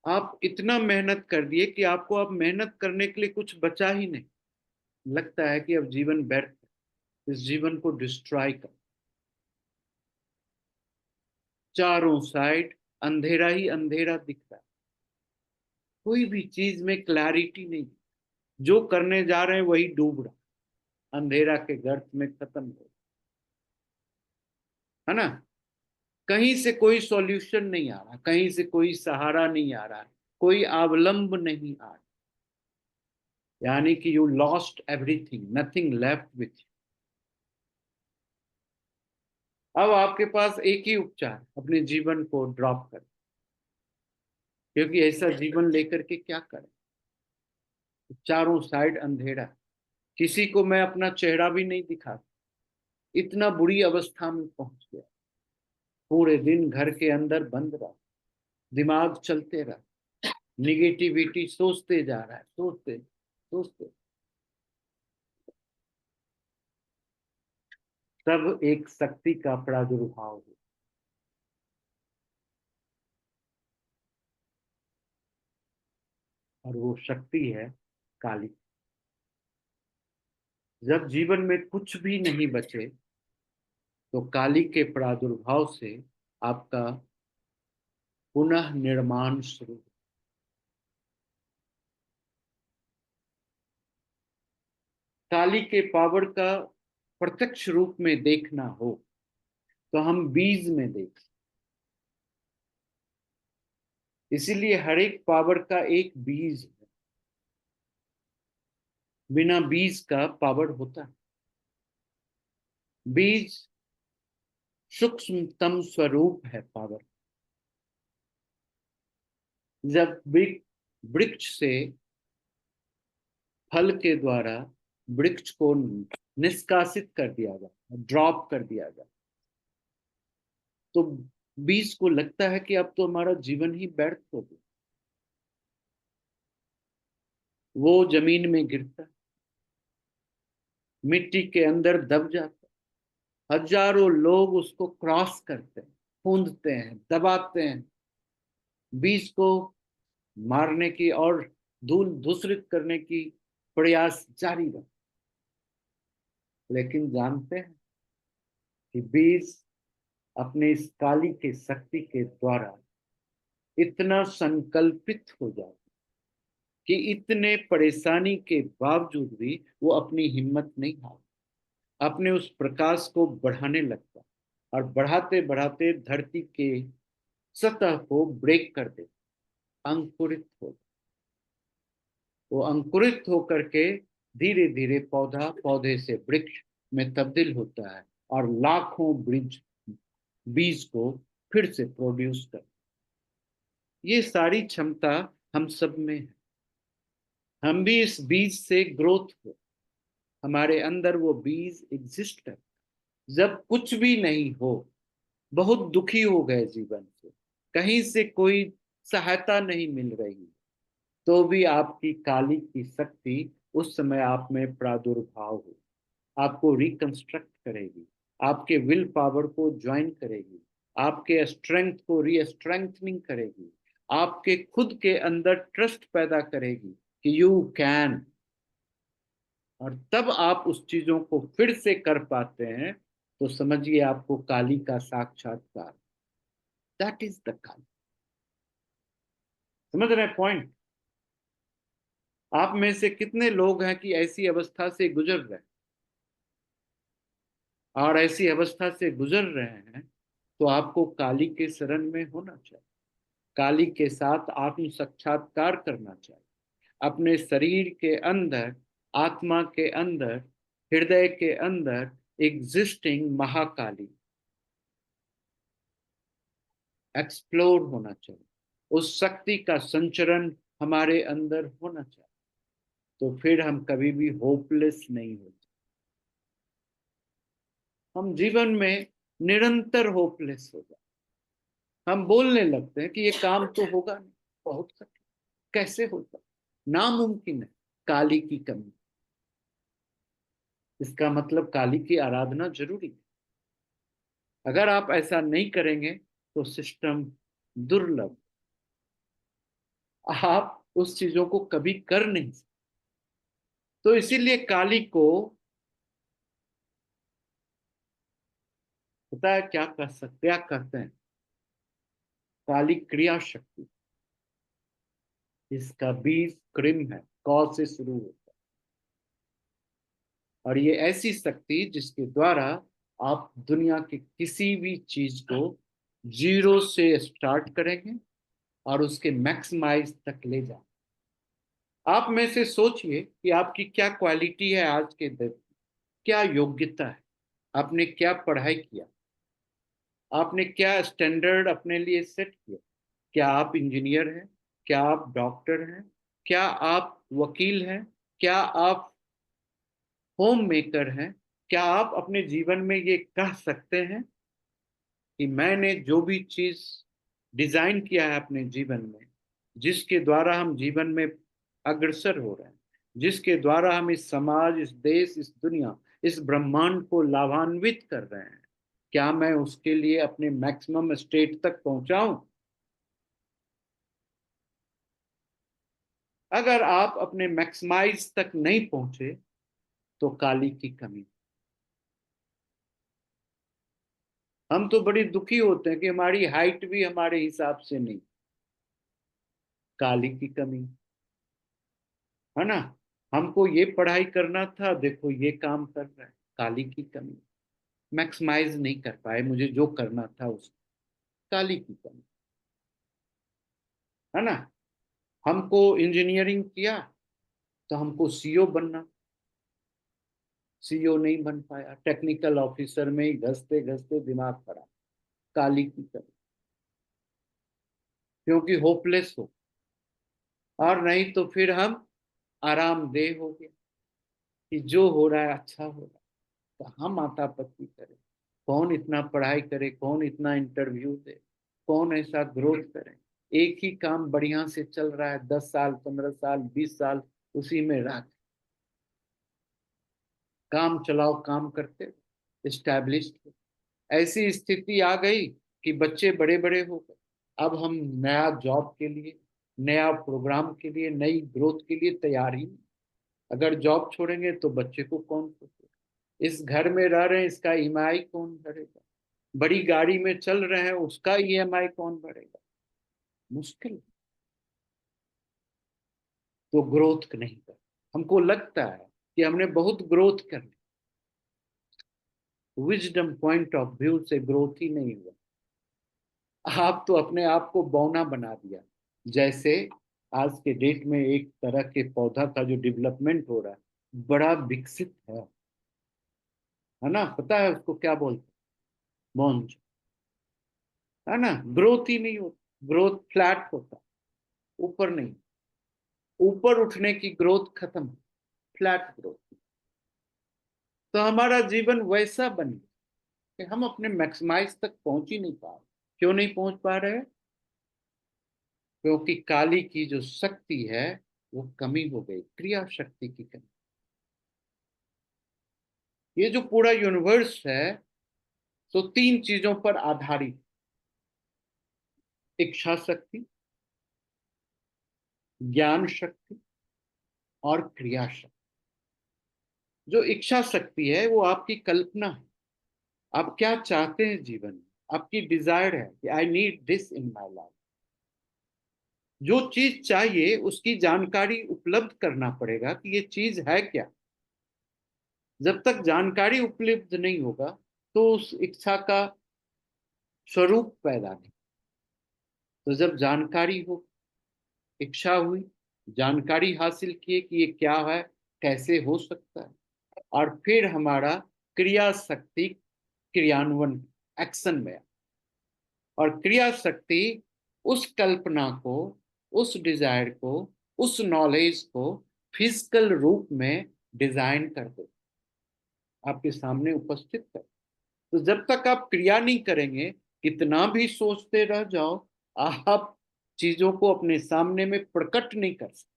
आप इतना मेहनत कर दिए कि आपको अब मेहनत करने के लिए कुछ बचा ही नहीं। लगता है कि अब जीवन व्यर्थ है, इस जीवन को डिस्ट्रॉय कर। चारों साइड अंधेरा ही अंधेरा दिख रहा है, कोई भी चीज में क्लैरिटी नहीं। जो करने जा रहे हैं वही डूब रहा, अंधेरा के गर्त में खत्म हो, है ना? कहीं से कोई सॉल्यूशन नहीं आ रहा, कहीं से कोई सहारा नहीं आ रहा, कोई अवलंब नहीं आ रहा। यानी कि you lost everything, nothing left with. अब आपके पास एक ही उपचार, अपने जीवन को ड्रॉप कर। क्योंकि ऐसा जीवन लेकर के क्या करें? चारों साइड अंधेरा, किसी को मैं अपना चेहरा भी नहीं दिखा, इतना बुरी अवस्था में पहुंच गया। पूरे दिन घर के अंदर बंद रहा, दिमाग चलते रहा, निगेटिविटी सोचते जा रहा है, सोचते सोचते। तब एक शक्ति का प्रादुर्भाव हुआ, और वो शक्ति है काली। जब जीवन में कुछ भी नहीं बचे तो काली के प्रादुर्भाव से आपका पुनः निर्माण शुरू। काली के पावर का प्रत्यक्ष रूप में देखना हो तो हम बीज में देख। इसीलिए हर एक पावर का एक बीज है, बिना बीज का पावर होता है। बीज सूक्ष्मतम स्वरूप है पावर। जब वृक्ष से फल के द्वारा वृक्ष को निष्कासित कर दिया जाता है, ड्रॉप कर दिया जाता है, तो बीज को लगता है कि अब तो हमारा जीवन ही व्यर्थ हो गया। वो जमीन में गिरता है, मिट्टी के अंदर दब जाता है, हजारों लोग उसको क्रॉस करते हैं, खूंदते हैं, दबाते हैं, बीज को मारने की और धूल दूषित करने की प्रयास जारी रहे। लेकिन जानते हैं कि बीज अपने इस काली के शक्ति के द्वारा इतना संकल्पित हो जाता कि इतने परेशानी के बावजूद भी वो अपनी हिम्मत नहीं हारता, अपने उस प्रकाश को बढ़ाने लगता और बढ़ाते बढ़ाते धरती के सतह को ब्रेक कर देता, अंकुरित हो। वो अंकुरित होकर के धीरे धीरे पौधा पौधे से वृक्ष में तब्दील होता है और लाखों बीज को फिर से प्रोड्यूस कर। ये सारी क्षमता हम सब में है। हम भी इस बीज से ग्रोथ हो, हमारे अंदर वो बीज एग्जिस्ट कर। जब कुछ भी नहीं हो, बहुत दुखी हो गए जीवन से, कहीं से कोई सहायता नहीं मिल रही, तो भी आपकी काली की शक्ति उस समय आप में प्रादुर्भाव हो, आपको रिकंस्ट्रक्ट करेगी, आपके विल पावर को ज्वाइन करेगी, आपके स्ट्रेंथ को रीस्ट्रेंथनिंग करेगी, आपके खुद के अंदर ट्रस्ट पैदा करेगी कि यू कैन, और तब आप उस चीजों को फिर से कर पाते हैं। तो समझिए आपको काली का साक्षात्कार, दैट इज द काली। समझ रहे पॉइंट? आप में से कितने लोग हैं कि ऐसी अवस्था से गुजर रहे हैं, और ऐसी अवस्था से गुजर रहे हैं तो आपको काली के शरण में होना चाहिए, काली के साथ आत्म साक्षात्कार करना चाहिए, अपने शरीर के अंदर, आत्मा के अंदर, हृदय के अंदर एग्जिस्टिंग महाकाली एक्सप्लोर होना चाहिए, उस शक्ति का संचरण हमारे अंदर होना चाहिए। तो फिर हम कभी भी होपलेस नहीं होते। हम जीवन में निरंतर होपलेस हो जाते, हम बोलने लगते हैं कि ये काम तो होगा नहीं, बहुत कठिन, कैसे होगा, नामुमकिन है, काली की कमी। इसका मतलब काली की आराधना जरूरी है। अगर आप ऐसा नहीं करेंगे तो सिस्टम दुर्लभ, आप उस चीजों को कभी कर नहीं सकते। तो इसीलिए काली को पता है क्या कर सकते, क्या करते हैं, काली क्रिया शक्ति, इसका बीज क्रिम है, कौ से शुरू होता है, और ये ऐसी शक्ति जिसके द्वारा आप दुनिया के किसी भी चीज को जीरो से स्टार्ट करेंगे और उसके मैक्सिमाइज तक ले जाए। आप में से सोचिए कि आपकी क्या क्वालिटी है आज के दिन, क्या योग्यता है, आपने क्या पढ़ाई किया, आपने क्या स्टैंडर्ड अपने लिए सेट किया। क्या आप इंजीनियर हैं, क्या आप डॉक्टर हैं, क्या आप वकील हैं, क्या आप होम मेकर हैं, क्या आप अपने जीवन में ये कह सकते हैं कि मैंने जो भी चीज डिजाइन किया है अपने जीवन में, जिसके द्वारा हम जीवन में अग्रसर हो रहे हैं, जिसके द्वारा हम इस समाज, इस देश, इस दुनिया, इस ब्रह्मांड को लाभान्वित कर रहे हैं, क्या मैं उसके लिए अपने मैक्सिमम स्टेट तक पहुंचाऊं? अगर आप अपने मैक्सिमाइज तक नहीं पहुंचे तो काली की कमी। हम तो बड़ी दुखी होते हैं कि हमारी हाइट भी हमारे हिसाब से नहीं, काली की कमी है ना। हमको ये पढ़ाई करना था, देखो ये काम कर रहा है, काली की कमी, मैक्सिमाइज नहीं कर पाए मुझे जो करना था उसको, काली की कमी है ना। हमको इंजीनियरिंग किया तो हमको सीईओ बनना, सीईओ नहीं बन पाया, टेक्निकल ऑफिसर में ही घसते घसते दिमाग खराब, काली की कमी, क्योंकि होपलेस हो, और नहीं तो फिर हम आरामदेह हो गए। कि जो हो रहा है अच्छा हो रहा है, तो हम आतापत्ति करें। कौन इतना पढ़ाई करे, कौन इतना इंटरव्यू दे, कौन ऐसा ग्रोथ करे। एक ही काम बढ़िया से चल रहा है 10 साल 15 साल 20 साल, उसी में रह काम चलाओ, काम करते इस्टेब्लिश्ड। ऐसी स्थिति आ गई कि बच्चे बड़े बड़े हो गए। अब हम नया जॉब के लिए, नया प्रोग्राम के लिए, नई ग्रोथ के लिए तैयार ही नहीं। अगर जॉब छोड़ेंगे तो बच्चे को कौन सोचेगा, इस घर में रह रहे हैं इसका ईएमआई कौन भरेगा, बड़ी गाड़ी में चल रहे हैं उसका ईएमआई कौन भरेगा, मुश्किल। तो ग्रोथ नहीं कर, हमको लगता है कि हमने बहुत ग्रोथ कर ली, विजडम पॉइंट ऑफ व्यू से ग्रोथ ही नहीं हुआ। आप तो अपने आप को बौना बना दिया। जैसे आज के डेट में एक तरह के पौधा का जो डेवलपमेंट हो रहा है बड़ा विकसित है ना, पता है उसको क्या बोलते हैं, मॉन्ज, है ना। ग्रोथ ही नहीं होता, ग्रोथ फ्लैट होता, ऊपर नहीं, ऊपर उठने की ग्रोथ खत्म, फ्लैट ग्रोथ। तो हमारा जीवन वैसा बन गया कि हम अपने मैक्सिमाइज तक पहुंच ही नहीं पा रहे। क्यों नहीं पहुंच पा रहे? क्योंकि काली की जो शक्ति है वो कमी हो गई, क्रिया शक्ति की कमी। ये जो पूरा यूनिवर्स है तो 3 चीजों पर आधारित, इच्छा शक्ति, ज्ञान शक्ति और क्रिया शक्ति। जो इच्छा शक्ति है वो आपकी कल्पना है, आप क्या चाहते हैं जीवन में, आपकी डिजायर है कि I need this in my life. जो चीज चाहिए उसकी जानकारी उपलब्ध करना पड़ेगा कि ये चीज है क्या। जब तक जानकारी उपलब्ध नहीं होगा तो उस इच्छा का स्वरूप पैदा नहीं। तो जब जानकारी हो, इच्छा हुई, जानकारी हासिल किए कि ये क्या है, कैसे हो सकता है, और फिर हमारा क्रिया शक्ति क्रियान्वयन एक्शन में। और क्रिया शक्ति उस कल्पना को, उस डिजायर को, उस नॉलेज को फिजिकल रूप में डिजाइन कर दे, आपके सामने उपस्थित कर। तो जब तक आप क्रिया नहीं करेंगे, कितना भी सोचते रह जाओ, आप चीजों को अपने सामने में प्रकट नहीं कर सकते।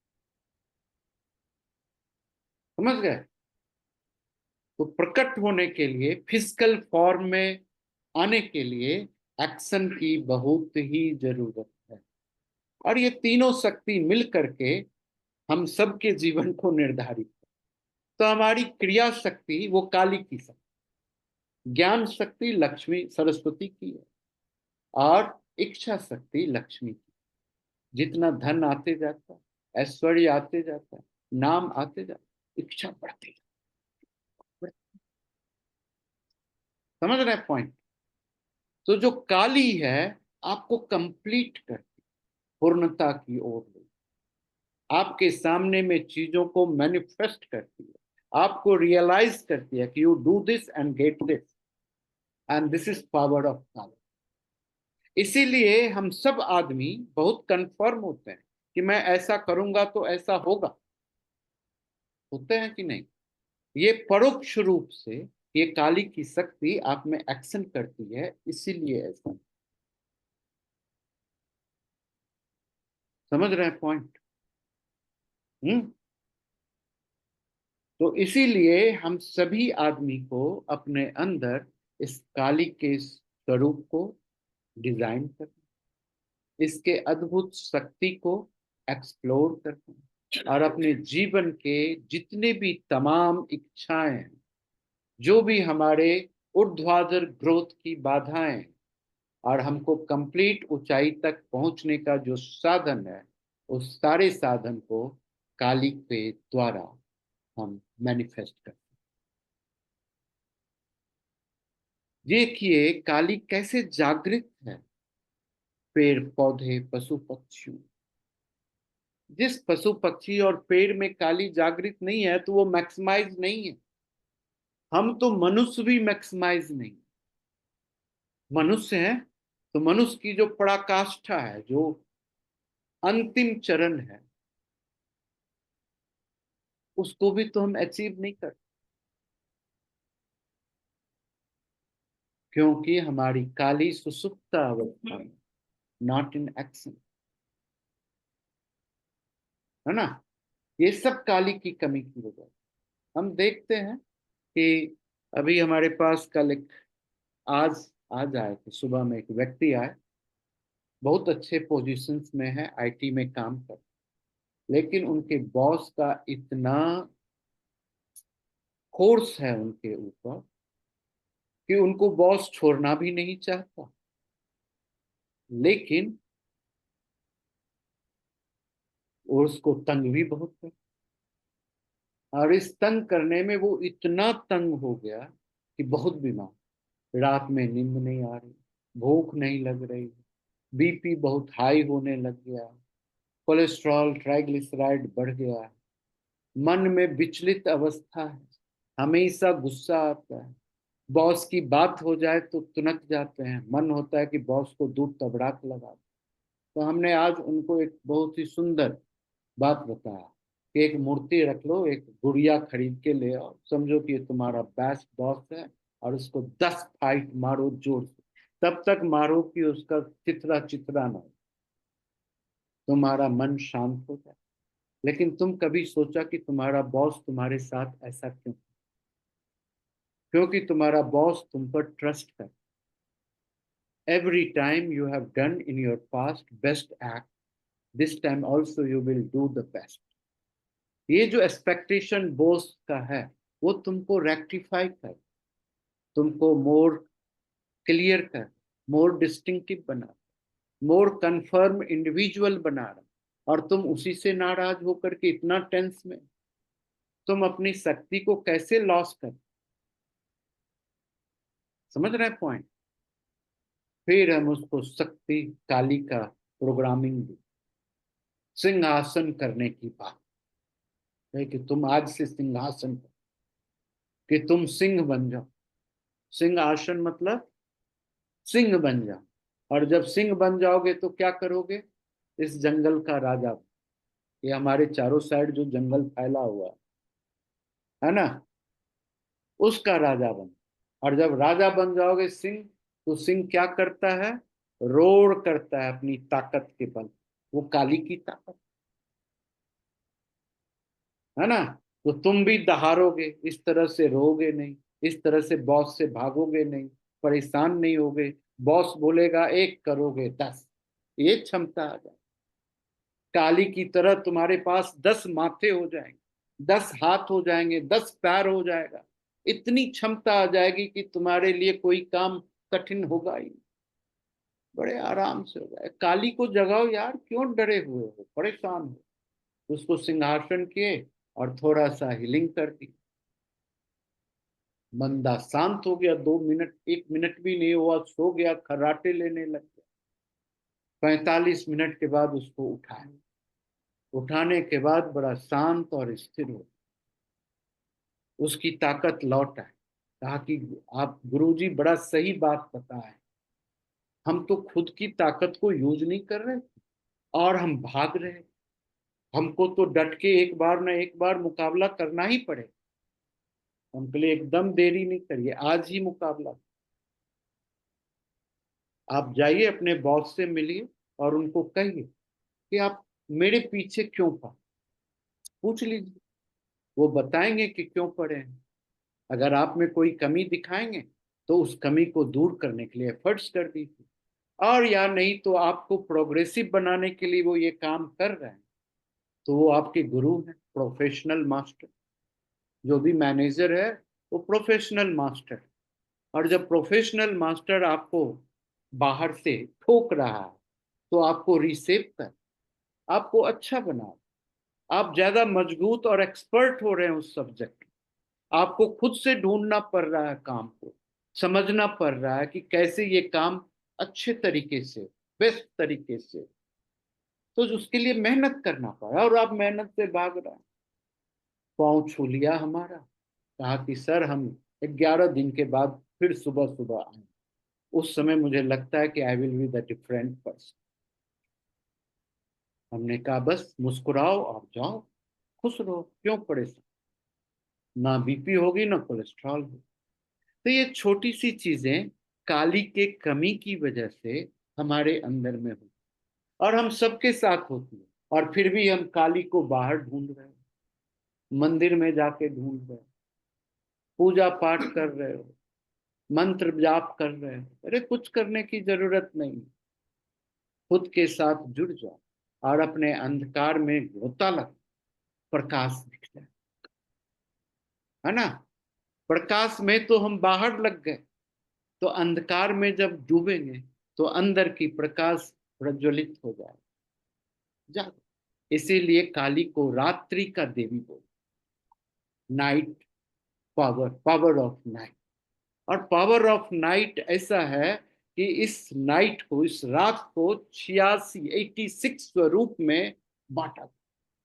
समझ गए? तो प्रकट होने के लिए, फिजिकल फॉर्म में आने के लिए एक्शन की बहुत ही जरूरत है। और ये तीनों शक्ति मिल करके हम सबके जीवन को निर्धारित कर। तो हमारी क्रिया शक्ति वो काली की शक्ति, ज्ञान शक्ति लक्ष्मी सरस्वती की है, और इच्छा शक्ति लक्ष्मी की। जितना धन आते जाता है, ऐश्वर्य आते जाता है, नाम आते जाता है, इच्छा बढ़ती जाती है। समझ रहे पॉइंट? तो जो काली है आपको कंप्लीट करती, पूर्णता की ओर ले, आपके सामने में चीजों को मैनिफेस्ट करती है, आपको रियलाइज करती है कि you do this and get this, and this is power of Kali. इसीलिए हम सब आदमी बहुत कंफर्म होते हैं कि मैं ऐसा करूंगा तो ऐसा होगा, होते हैं कि नहीं? ये परोक्ष रूप से ये काली की शक्ति आप में एक्शन करती है, इसीलिए ऐसा। समझ रहे हैं पॉइंट? तो इसीलिए हम सभी आदमी को अपने अंदर इस काली के स्वरूप को डिजाइन करना, इसके अद्भुत शक्ति को एक्सप्लोर करना, और अपने जीवन के जितने भी तमाम इच्छाएं हैं, जो भी हमारे ऊर्ध्वाधर ग्रोथ की बाधाएं और हमको कंप्लीट ऊंचाई तक पहुंचने का जो साधन है, उस सारे साधन को काली के द्वारा हम मैनिफेस्ट करते हैं। देखिए काली कैसे जागृत है पेड़ पौधे पशु पक्षियों। जिस पशु पक्षी और पेड़ में काली जागृत नहीं है तो वो मैक्सिमाइज नहीं है। हम तो मनुष्य भी मैक्सिमाइज नहीं, मनुष्य हैं तो मनुष्य की जो पराकाष्ठा है, जो अंतिम चरण है, उसको भी तो हम अचीव नहीं कर, क्योंकि हमारी काली सुसुप्त अवस्था में, नॉट इन एक्शन, है ना। ये सब काली की कमी की वजह। हम देखते हैं कि अभी हमारे पास कल एक आज आए थे, सुबह में एक व्यक्ति आए, बहुत अच्छे पोजीशंस में है, आईटी में काम कर, लेकिन उनके बॉस का इतना फोर्स है उनके ऊपर कि उनको बॉस छोड़ना भी नहीं चाहता, लेकिन वो उसको तंग भी बहुत कर, और इस तंग करने में वो इतना तंग हो गया कि बहुत बीमार, रात में नींद नहीं आ रही, भूख नहीं लग रही, बीपी बहुत हाई होने लग गया, कोलेस्ट्रॉल ट्राइग्लिसराइड बढ़ गया है, मन में विचलित अवस्था है, हमेशा गुस्सा आता है, बॉस की बात हो जाए तो तुनक जाते हैं, मन होता है कि बॉस को दूध तबड़ाक लगा दो। तो हमने आज उनको एक बहुत ही सुंदर बात बताया कि एक मूर्ति रख लो, एक गुड़िया खरीद के ले आओ, समझो कि ये तुम्हारा बेस्ट बॉस है, और उसको 10 फाइट मारो जोर से, तब तक मारो कि उसका चित्रा चित्रा ना हो, तुम्हारा मन शांत हो जाए। लेकिन तुम कभी सोचा कि तुम्हारा बॉस तुम्हारे साथ ऐसा क्यों? क्योंकि तुम्हारा बॉस तुम पर ट्रस्ट कर। Every time you have done in your past best act, this time also you will do the best. ये जो एक्सपेक्टेशन बॉस का है, वो तुमको रेक्टिफाई कर, तुमको मोर क्लियर कर, मोर डिस्टिंक्टिव बना, मोर कंफर्म इंडिविजुअल बना रहा, और तुम उसी से नाराज होकर के इतना टेंस में तुम अपनी शक्ति को कैसे लॉस कर, समझ रहे पॉइंट। फिर हम उसको शक्ति काली का प्रोग्रामिंग दी, सिंहासन करने की बात है कि तुम आज से सिंहासन, कि तुम सिंह बन जाओ। सिंह आसन मतलब सिंह बन जाओ, और जब सिंह बन जाओगे तो क्या करोगे? इस जंगल का राजा, ये हमारे चारों साइड जो जंगल फैला हुआ है ना, उसका राजा बन। और जब राजा बन जाओगे सिंह, तो सिंह क्या करता है? रोर करता है अपनी ताकत के बल, वो काली की ताकत है ना। तो तुम भी दहाड़ोगे, इस तरह से रोगे नहीं, इस तरह से बॉस से भागोगे नहीं, परेशान नहीं होगे, बॉस बोलेगा 1 करोगे 10, ये क्षमता आ जाए। काली की तरह तुम्हारे पास 10 माथे हो जाएंगे, 10 हाथ हो जाएंगे, 10 पैर हो जाएगा, इतनी क्षमता आ जाएगी कि तुम्हारे लिए कोई काम कठिन होगा ही, बड़े आराम से हो जाए। काली को जगाओ यार, क्यों डरे हुए हो, परेशान हो। उसको सिंहासन किए और थोड़ा सा हीलिंग कर दी, बंदा शांत हो गया, 2 मिनट 1 मिनट भी नहीं हुआ, सो गया, खर्राटे लेने लग गया। 45 मिनट के बाद उसको उठाया, उठाने के बाद बड़ा शांत और स्थिर हो, उसकी ताकत लौट आए। कहा कि आप गुरुजी बड़ा सही बात बताए, हम तो खुद की ताकत को यूज नहीं कर रहे और हम भाग रहे, हमको तो डट के एक बार ना एक बार मुकाबला करना ही पड़े, उनके लिए एकदम देरी नहीं करिए, आज ही मुकाबला। आप जाइए अपने बॉस से मिलिए और उनको कहिए कि आप मेरे पीछे क्यों पड़े, पूछ लीजिए, वो बताएंगे कि क्यों पड़े हैं। अगर आप में कोई कमी दिखाएंगे तो उस कमी को दूर करने के लिए एफर्ट्स कर दीजिए, और या नहीं तो आपको प्रोग्रेसिव बनाने के लिए वो ये काम कर रहे हैं, तो वो आपके गुरु हैं, प्रोफेशनल मास्टर। जो भी मैनेजर है वो प्रोफेशनल मास्टर, और जब प्रोफेशनल मास्टर आपको बाहर से ठोक रहा है तो आपको रीसेप कर, आपको अच्छा बना, आप ज्यादा मजबूत और एक्सपर्ट हो रहे हैं उस सब्जेक्ट, आपको खुद से ढूंढना पड़ रहा है, काम को समझना पड़ रहा है कि कैसे ये काम अच्छे तरीके से, बेस्ट तरीके से, तो उसके लिए मेहनत करना पड़ा, और आप मेहनत से भाग रहे हैं। पाँव छू लिया हमारा, कहा कि सर हम 11 दिन के बाद फिर सुबह सुबह आए, उस समय मुझे लगता है कि I will be the different person. हमने कहा बस मुस्कुराओ और जाओ, खुश रहो, क्यों परेशान। ना बीपी होगी ना कोलेस्ट्रॉल होगी। तो ये छोटी सी चीजें काली के कमी की वजह से हमारे अंदर में हो, और हम सबके साथ होती है, और फिर भी हम काली को बाहर ढूंढ रहे हैं, मंदिर में जाके ढूंढ रहे हैं, पूजा पाठ कर रहे हो, मंत्र जाप कर रहे हो। अरे कुछ करने की जरूरत नहीं, खुद के साथ जुड़ जाओ और अपने अंधकार में गोता लग, प्रकाश दिख जाए, है ना। प्रकाश में तो हम बाहर लग गए, तो अंधकार में जब डूबेंगे तो अंदर की प्रकाश प्रज्वलित हो जाए, जागो। इसीलिए काली को रात्रि का देवी बोल, night power, power of night. और पावर ऑफ नाइट ऐसा है कि इस नाइट को, इस रात को 86 स्वरूप में बांटा।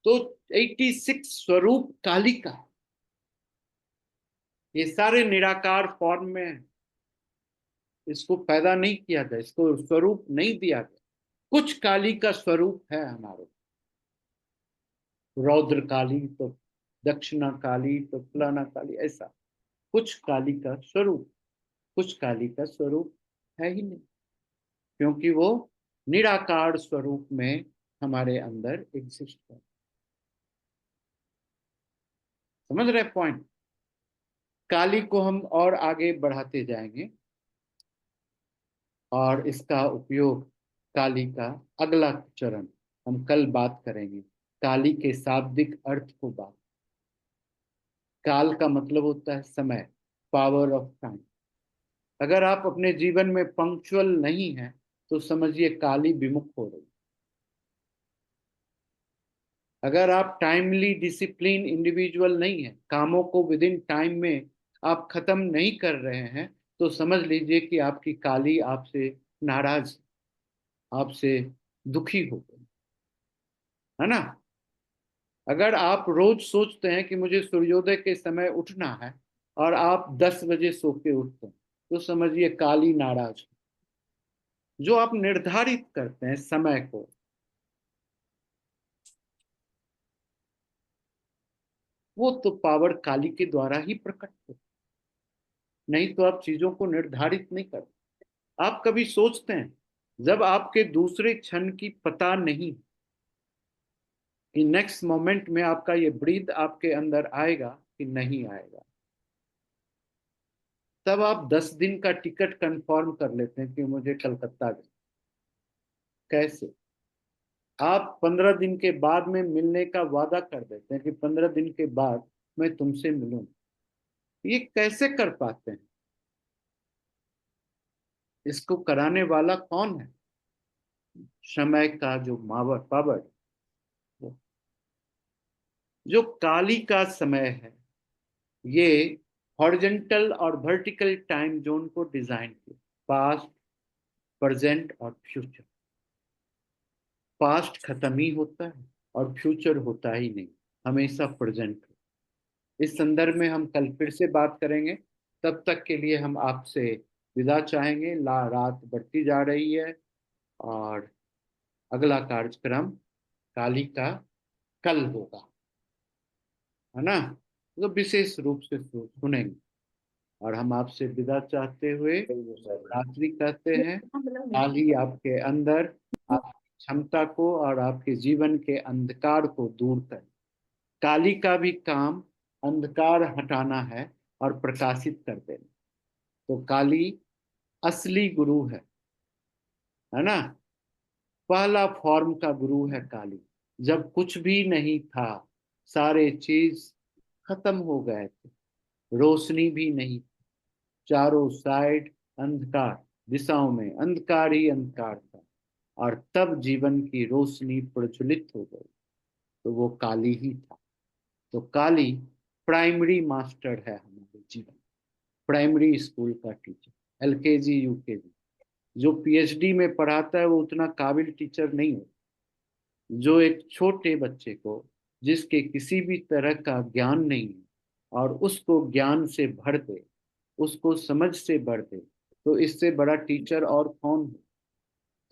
तो 86 स्वरूप काली का, ये सारे निराकार फॉर्म में है। इसको पैदा नहीं किया गया, इसको स्वरूप नहीं दिया गया। कुछ काली का स्वरूप है हमारे, रौद्र काली तो दक्षिणा काली तो फलाना काली, ऐसा कुछ काली का स्वरूप, कुछ काली का स्वरूप है ही नहीं, क्योंकि वो निराकार स्वरूप में हमारे अंदर एग्जिस्ट है। समझ रहे पॉइंट। काली को हम और आगे बढ़ाते जाएंगे, और इसका उपयोग, काली का अगला चरण हम कल बात करेंगे। काली के शाब्दिक अर्थ को बात। काल का मतलब होता है समय, पावर ऑफ टाइम। अगर आप अपने जीवन में पंक्चुअल नहीं है तो समझिए काली विमुख हो रही। अगर आप टाइमली डिसिप्लिन इंडिविजुअल नहीं है, कामों को विद इन टाइम में आप खत्म नहीं कर रहे हैं, तो समझ लीजिए कि आपकी काली आपसे नाराज, आपसे दुखी हो गई, है ना। अगर आप रोज सोचते हैं कि मुझे सूर्योदय के समय उठना है और आप 10 बजे सो के उठते हैं, तो समझिए काली नाराज। जो आप निर्धारित करते हैं समय को, वो तो पावर काली के द्वारा ही प्रकट होती, नहीं तो आप चीजों को निर्धारित नहीं करते। आप कभी सोचते हैं, जब आपके दूसरे क्षण की पता नहीं कि नेक्स्ट मोमेंट में आपका ये ब्रीथ आपके अंदर आएगा कि नहीं आएगा, तब आप 10 दिन का टिकट कंफर्म कर लेते हैं कि मुझे कलकत्ता जाना। कैसे? आप 15 दिन के बाद में मिलने का वादा कर देते हैं कि 15 दिन के बाद मैं तुमसे मिलूं। ये कैसे कर पाते हैं? इसको कराने वाला कौन है? समय का जो पावर, जो काली का समय है, ये हॉरिजॉन्टल और वर्टिकल टाइम जोन को डिजाइन किया, पास्ट, प्रेजेंट और फ्यूचर। पास्ट खत्म ही होता है और फ्यूचर होता ही नहीं, हमेशा प्रेजेंट। इस संदर्भ में हम कल फिर से बात करेंगे। तब तक के लिए हम आपसे विदा चाहेंगे। रात बढ़ती जा रही है और अगला कार्यक्रम काली का कल होगा, है ना। तो विशेष रूप से सुनेंगे। और हम आपसे विदा चाहते हुए रात्रि कहते हैं, काली आपके अंदर आपकी क्षमता को और आपके जीवन के अंधकार को दूर करें। काली का भी काम अंधकार हटाना है और प्रकाशित कर देना। तो काली असली गुरु है ना। पहला फॉर्म का गुरु है काली। जब कुछ भी नहीं था, सारे चीज खत्म हो गए थे, रोशनी भी नहीं, चारों साइड अंधकार, दिशाओं में अंधकार ही अंधकार था, और तब जीवन की रोशनी प्रज्वलित हो गई, तो वो काली ही था। तो काली प्राइमरी मास्टर है हमारे जीवन, प्राइमरी स्कूल का टीचर, एलकेजी यूकेजी। जो पीएचडी में पढ़ाता है वो उतना काबिल टीचर नहीं होता। जो एक छोटे बच्चे को, जिसके किसी भी तरह का ज्ञान नहीं है, और उसको ज्ञान से भर दे, उसको समझ से भर दे, तो इससे बड़ा टीचर और कौन है।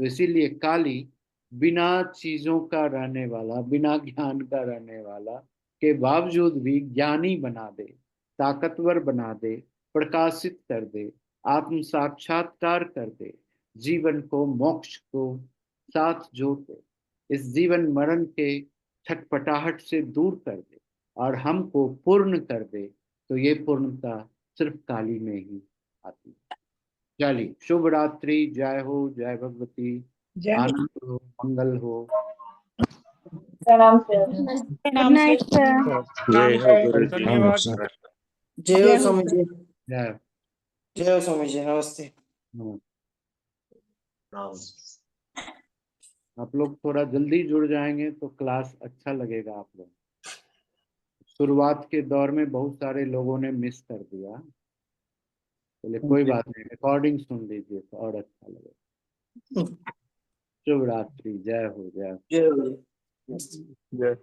तो इसीलिए काली बिना चीजों का रहने वाला, बिना ज्ञान का रहने वाला के बावजूद भी ज्ञानी बना दे, ताकतवर बना दे, प्रकाशित कर दे, आत्म साक्षात्कार कर दे, जीवन को मोक्ष को साथ जोड़ दे, इस जीवन मरण के छटपटाहट से दूर कर दे और हमको पूर्ण कर दे। तो ये पूर्णता सिर्फ काली में ही आती है। चलिए, शुभ रात्रि, जय हो, जय भगवती, आनंद हो, मंगल हो। प्रणाम Good night, sir. जय हो गुरु जी। धन्यवाद। जय हो स्वामी जी। जय हो। जय हो स्वामी जी। नमस्ते। आप लोग थोड़ा जल्दी जुड़ जाएंगे तो क्लास अच्छा लगेगा। आप लोग शुरुआत के दौर में बहुत सारे लोगों ने मिस कर दिया, चलिए कोई बात नहीं, रिकॉर्डिंग सुन लीजिए तो और अच्छा लगेगा। शुभ रात्रि, जय हो, जय हो। जय हो जी। जय